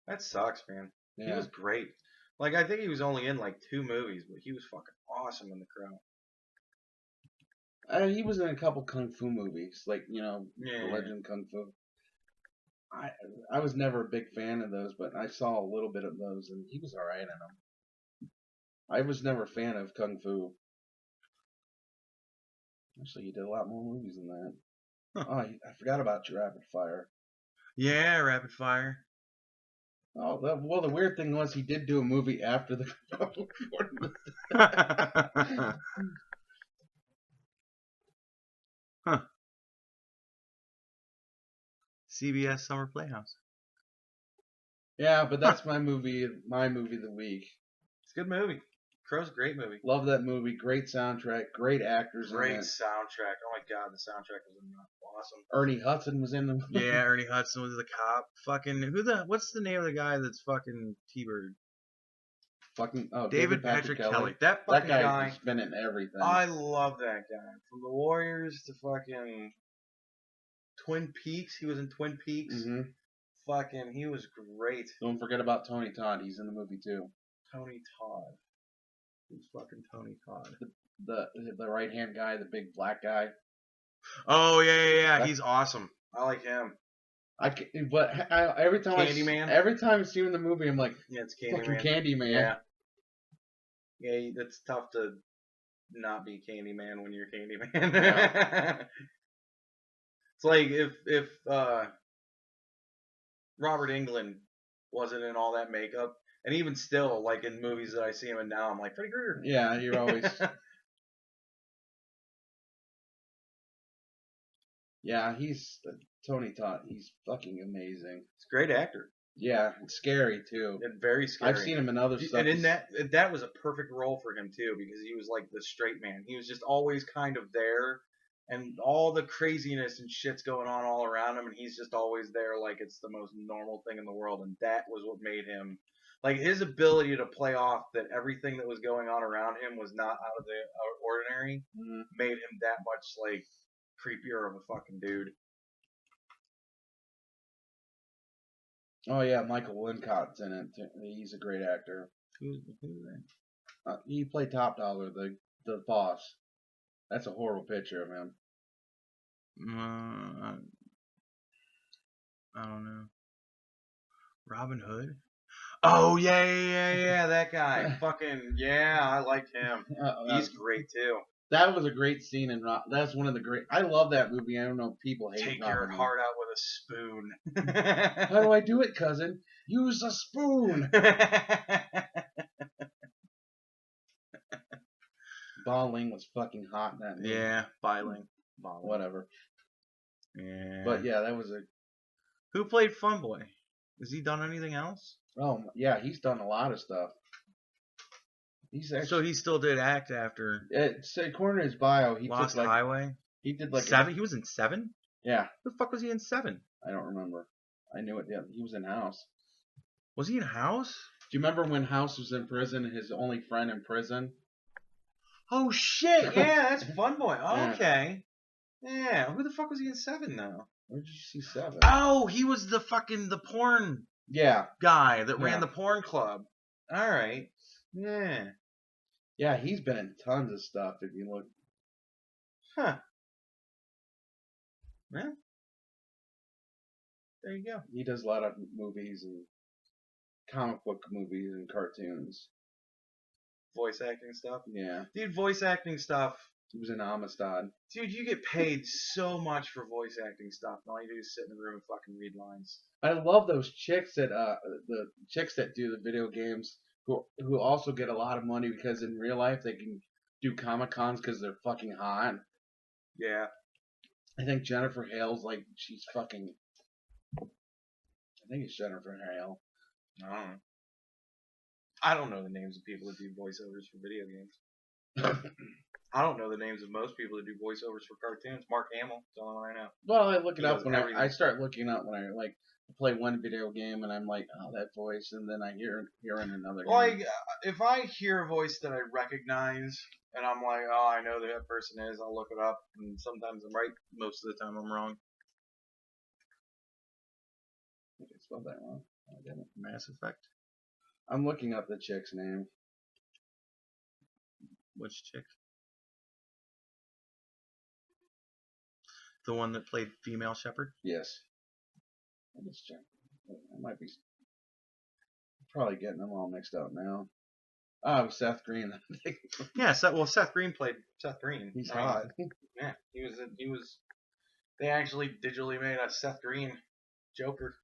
That sucks, man. Yeah. He was great. Like, I think he was only in like 2 movies, but he was fucking awesome in The Crow. He was in a couple kung fu movies, like, you know, The Legend of Kung Fu. I was never a big fan of those, but I saw a little bit of those, and he was alright in them. I was never a fan of Kung Fu. Actually, he did a lot more movies than that. Huh. Oh, I forgot about your Rapid Fire. Yeah, Rapid Fire. Oh, well, the weird thing was he did do a movie after the Huh. CBS Summer Playhouse. Yeah, but that's my movie of the week. It's a good movie. Crow's a great movie. Love that movie. Great soundtrack. Great actors. Great soundtrack. Oh my god, the soundtrack was awesome. Ernie Hudson was in the movie. Yeah, Ernie Hudson was the cop. Fucking what's the name of the guy that's fucking T-Bird? Fucking David Patrick Kelly. That fucking guy's been in everything. I love that guy. From the Warriors to fucking Twin Peaks. He was in Twin Peaks. Mm-hmm. Fucking, he was great. Don't forget about Tony Todd. He's in the movie too. Tony Todd. Who's fucking Tony Todd? The right hand guy, the big black guy. Oh yeah. He's awesome. I like him. Every time Candyman? every time I see him in the movie, I'm like, Yeah, it's fucking Candyman. Candyman. Yeah. Yeah, it's tough to not be Candyman when you're Candyman. Yeah. It's like if Robert Englund wasn't in all that makeup, and even still, like in movies that I see him in now, I'm like Freddy Krueger. Yeah, you're always. Yeah, he's Tony Todd. He's fucking amazing. He's a great actor. Yeah, it's scary too. And very scary. I've seen him in other stuff. And in that was a perfect role for him too, because he was like the straight man. He was just always kind of there, and all the craziness and shit's going on all around him, and he's just always there like it's the most normal thing in the world. And that was what made him, like, his ability to play off that everything that was going on around him was not out of the ordinary, made him that much like creepier of a fucking dude. Oh yeah, Michael Wincott's in it. He's a great actor. Who's that? He played Top Dollar, the boss. That's a horrible picture of him. I don't know. Robin Hood? Oh yeah, that guy. Fucking yeah, I like him. He's great too. That was a great scene in Rob. That's one of the great. I love that movie. I don't know if people hate. Take your heart out with a spoon. How do I do it, cousin? Use a spoon. Bowling was fucking hot in that movie. Yeah, Bowling. Whatever. Yeah. But yeah, that was a. Who played Funboy? Has he done anything else? Oh yeah, he's done a lot of stuff. He's actually, so he still did act after. According to his bio, he Lost took like, Highway. He did like 7. He was in 7. Yeah. Who the fuck was he in 7? I don't remember. I knew it. Yeah, he was in House. Was he in House? Do you remember when House was in prison? His only friend in prison. Oh shit! Yeah, that's Funboy. Oh, Yeah. Okay. Yeah. Who the fuck was he in 7 though? Where did you see 7? Oh, he was the porn. Yeah. Guy that ran the porn club. All right. Yeah. Yeah, he's been in tons of stuff. If you look. Huh. Well, there you go. He does a lot of movies and comic book movies and cartoons. Voice acting stuff? Yeah. Dude, voice acting stuff. He was in Amistad. Dude, you get paid so much for voice acting stuff, and all you do is sit in the room and fucking read lines. I love those chicks that the chicks that do the video games who also get a lot of money because in real life they can do Comic Cons because they're fucking hot. Yeah. I think Jennifer Hale's like she's fucking. I think it's Jennifer Hale. I don't know the names of people that do voiceovers for video games. I don't know the names of most people that do voiceovers for cartoons. Mark Hamill, that's the only one I know. Well, I look it up when I start looking up when I like play one video game and I'm like, oh, that voice, and then I hear in another game. Like, if I hear a voice that I recognize and I'm like, oh, I know who that person is, I'll look it up, and sometimes I'm right, most of the time I'm wrong. I think I spelled that wrong. I didn't. Mass Effect. I'm looking up the chick's name. Which chick? The one that played female Shepherd? Yes. I just check. I might be probably getting them all mixed up now. Oh, Seth Green. Yeah, Seth Green played Seth Green. He's hot. Yeah, he was. They actually digitally made a Seth Green Joker.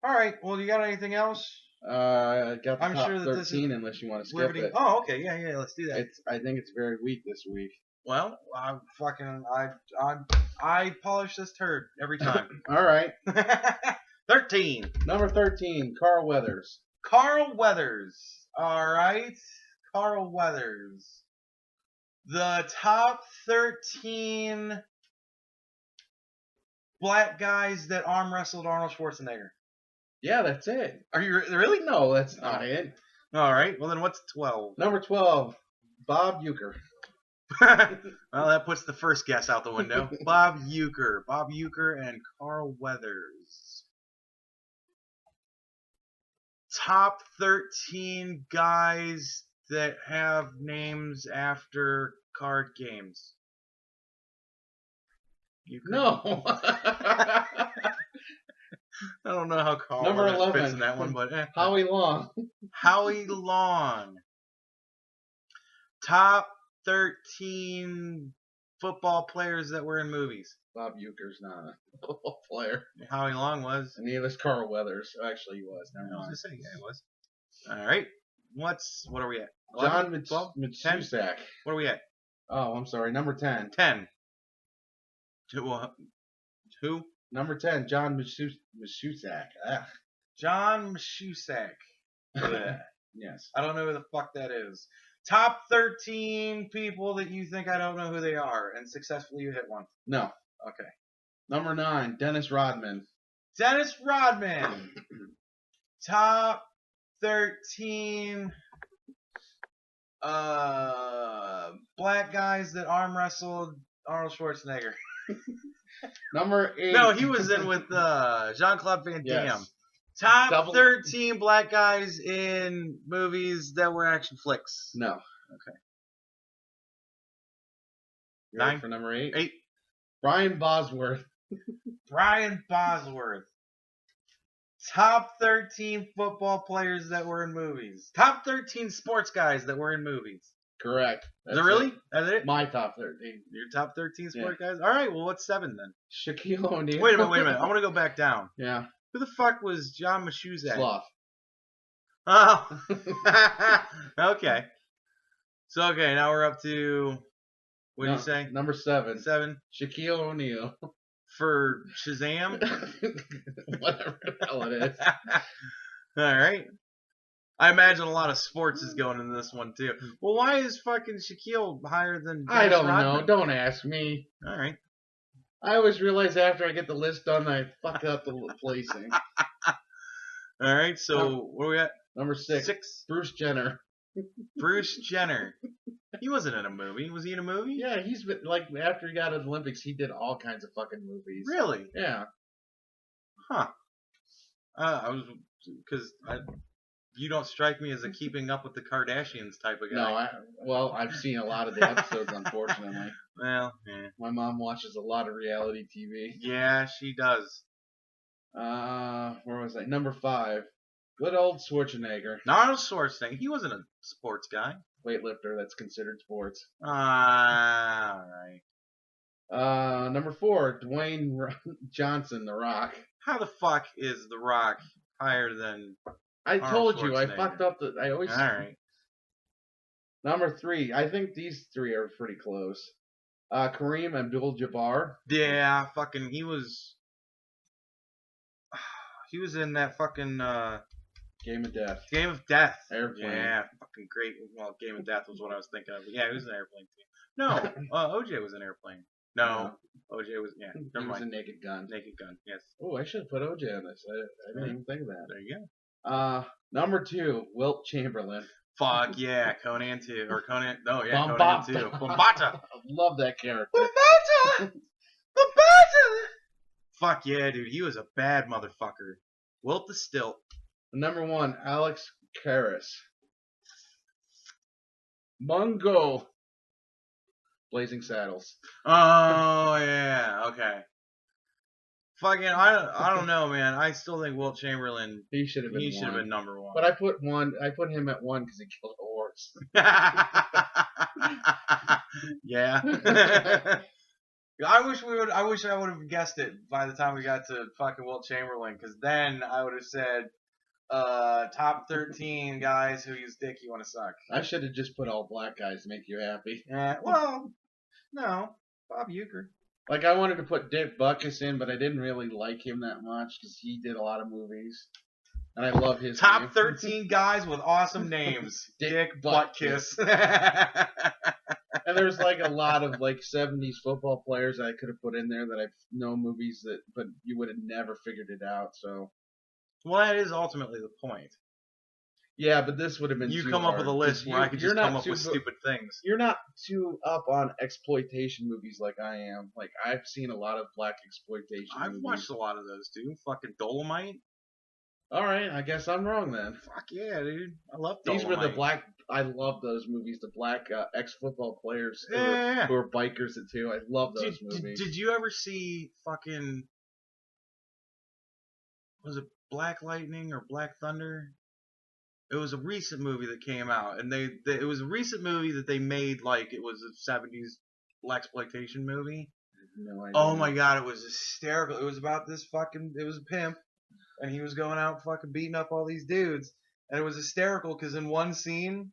All right. Well, you got anything else? I got the I'm top sure that 13 this is unless you want to skip it. Oh, okay. Yeah. Let's do that. I think it's very weak this week. Well, I polish this turd every time. All right. 13. Number 13, Carl Weathers. Carl Weathers. All right. Carl Weathers. The top 13 black guys that arm wrestled Arnold Schwarzenegger. Yeah, that's it. Are you really? No, that's not it. All right. Well, then what's 12? Number 12, Bob Uecker. Well, that puts the first guess out the window. Bob Uecker and Carl Weathers. Top 13 guys that have names after card games. Euchre? No. I don't know how Carl Number Weathers 11. fits in that one, but Howie Long. Howie Long. Top 13 football players that were in movies. Bob Euchre's not a football player. Howie Long was. And neither was Carl Weathers. Actually, he was. Never I was mind. gonna say, yeah, he was. All right. What are we at? 11? John 12? 10? Mitsusak. What are we at? Oh, I'm sorry. Number 10. 10. Who? Number 10, John Mitsusak. Ah. John Matuszak. Yes. I don't know who the fuck that is. Top 13 people that you think I don't know who they are, and successfully you hit one. No. Okay. Number 9, Dennis Rodman. Dennis Rodman. Top 13 black guys that arm wrestled Arnold Schwarzenegger. Number 8. No, he was in with Jean-Claude Van Damme. Yes. Top 13 black guys in movies that were action flicks. No. Okay. You ready 9 for number 8? 8. Brian Bosworth. Brian Bosworth. Top 13 football players that were in movies. Top 13 sports guys that were in movies. Correct. Is it really? That's it? My top 13. Your top 13 sport guys? All right, well, what's 7 then? Shaquille O'Neal. Wait a minute. I want to go back down. Yeah. Who the fuck was John Matuszak? Sloth. Oh. Okay. So, okay, now we're up to, what did you say? Number 7. 7. Shaquille O'Neal. For Shazam? Whatever the hell it is. All right. I imagine a lot of sports is going into this one, too. Well, why is fucking Shaquille higher than I don't Rodman? know. Don't ask me. All right. I always realize after I get the list done, I fuck up the placing. All right, so where are we at? Number 6. 6. Bruce Jenner. Bruce Jenner. He wasn't in a movie. Was he in a movie? Yeah, he's been, like, after he got out of the Olympics, he did all kinds of fucking movies. Really? Yeah. Huh. I was, because you don't strike me as a keeping up with the Kardashians type of guy. No, I've seen a lot of the episodes, unfortunately. Well, yeah. My mom watches a lot of reality TV. Yeah, she does. Where was I? Number 5. Good old Schwarzenegger. Arnold Schwarzenegger. He wasn't a sports guy. Weightlifter, that's considered sports. All right. Number 4, Dwayne Johnson, The Rock. How the fuck is The Rock higher than I Arnold told you, I Schwarzenegger? fucked up I always. All right. Number 3, I think these 3 are pretty close. Kareem Abdul-Jabbar. Yeah, fucking, he was in that fucking Game of Death. Game of Death. Airplane. Yeah, fucking great. Well, Game of Death was what I was thinking of. Yeah, he was in Airplane too. No, OJ was in Airplane. No, OJ was, yeah, He never was mind. a Naked Gun. Naked Gun, yes. Oh, I should have put OJ on this. I didn't even think of that. There you go. Number 2, Wilt Chamberlain. Fuck yeah, Conan 2. Or Conan, no, yeah, Bombata. Conan 2. Bombata! I love that character. Bombata! Bombata! Fuck yeah, dude. He was a bad motherfucker. Wilt the Stilt. Number 1, Alex Karras. Mungo. Blazing Saddles. Oh, yeah, okay. Fucking, I don't know, man. I still think Wilt Chamberlain, He should have been he should have one. been number 1. But I put him at 1 because he killed a horse. Yeah. I wish I would have guessed it by the time we got to fucking Wilt Chamberlain, because then I would have said, top 13 guys whose dick you want to suck. I should have just put all black guys to make you happy. Well, no, Bob Euchre. Like, I wanted to put Dick Butkus in, but I didn't really like him that much because he did a lot of movies. And I love his Top name. 13 guys with awesome names. Dick Butkus. And there's like a lot of like 70s football players I could have put in there that I know movies that, but you would have never figured it out. So Well, that is ultimately the point. yeah, but this would have been. You too come hard, up with a list 'cause where I could just come up too with stupid things. You're not too up on exploitation movies like I am. Like I've seen a lot of black exploitation. I've movies. watched a lot of those, dude. Fucking Dolomite. All right, I guess I'm wrong then. Fuck yeah, dude. I love These were the Dolomite. black. I love those movies. The black ex-football players Yeah. who are bikers too. I love Did, those did, movies. did you ever see fucking, was it Black Lightning or Black Thunder? It was a recent movie that came out, and it was a recent movie that they made like it was a 70s blaxploitation movie. No idea. Oh my god, it was hysterical. It was about this fucking, it was a pimp, and he was going out fucking beating up all these dudes, and it was hysterical because in one scene,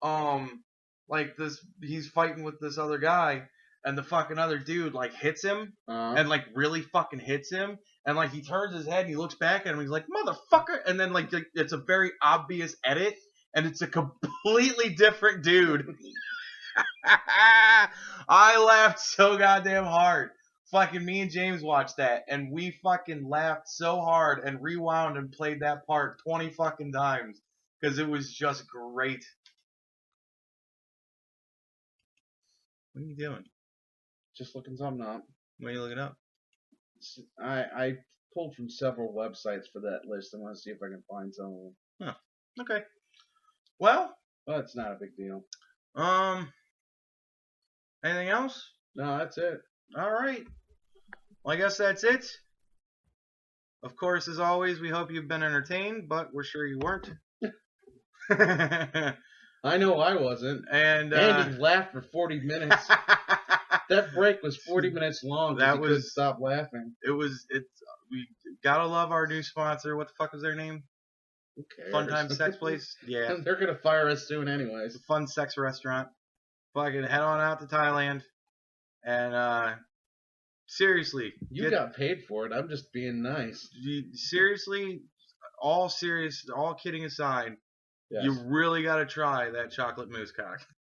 like this, he's fighting with this other guy, and the fucking other dude like hits him, and like really fucking hits him, and like he turns his head and he looks back at him, and he's like motherfucker, and then like it's a very obvious edit, and it's a completely different dude. I laughed so goddamn hard. Fucking me and James watched that, and we fucking laughed so hard and rewound and played that part 20 fucking times because it was just great. What are you doing? Just looking something up. What are you looking up? I pulled from several websites for that list. I want to see if I can find some of them. Huh. Okay. Well, But it's not a big deal. anything else? No, that's it. All right. Well, I guess that's it. Of course, as always, we hope you've been entertained, but we're sure you weren't. I know I wasn't. And Andy laughed for 40 minutes. That break was 40 minutes long. That couldn't stop laughing. We gotta love our new sponsor. What the fuck was their name? Who cares? Fun Time Sex Place. Yeah. They're gonna fire us soon, anyways. It's a fun sex restaurant. Fucking head on out to Thailand, and seriously, You got paid for it. I'm just being nice. Seriously, all kidding aside, Yes. you really gotta try that chocolate mousse cock.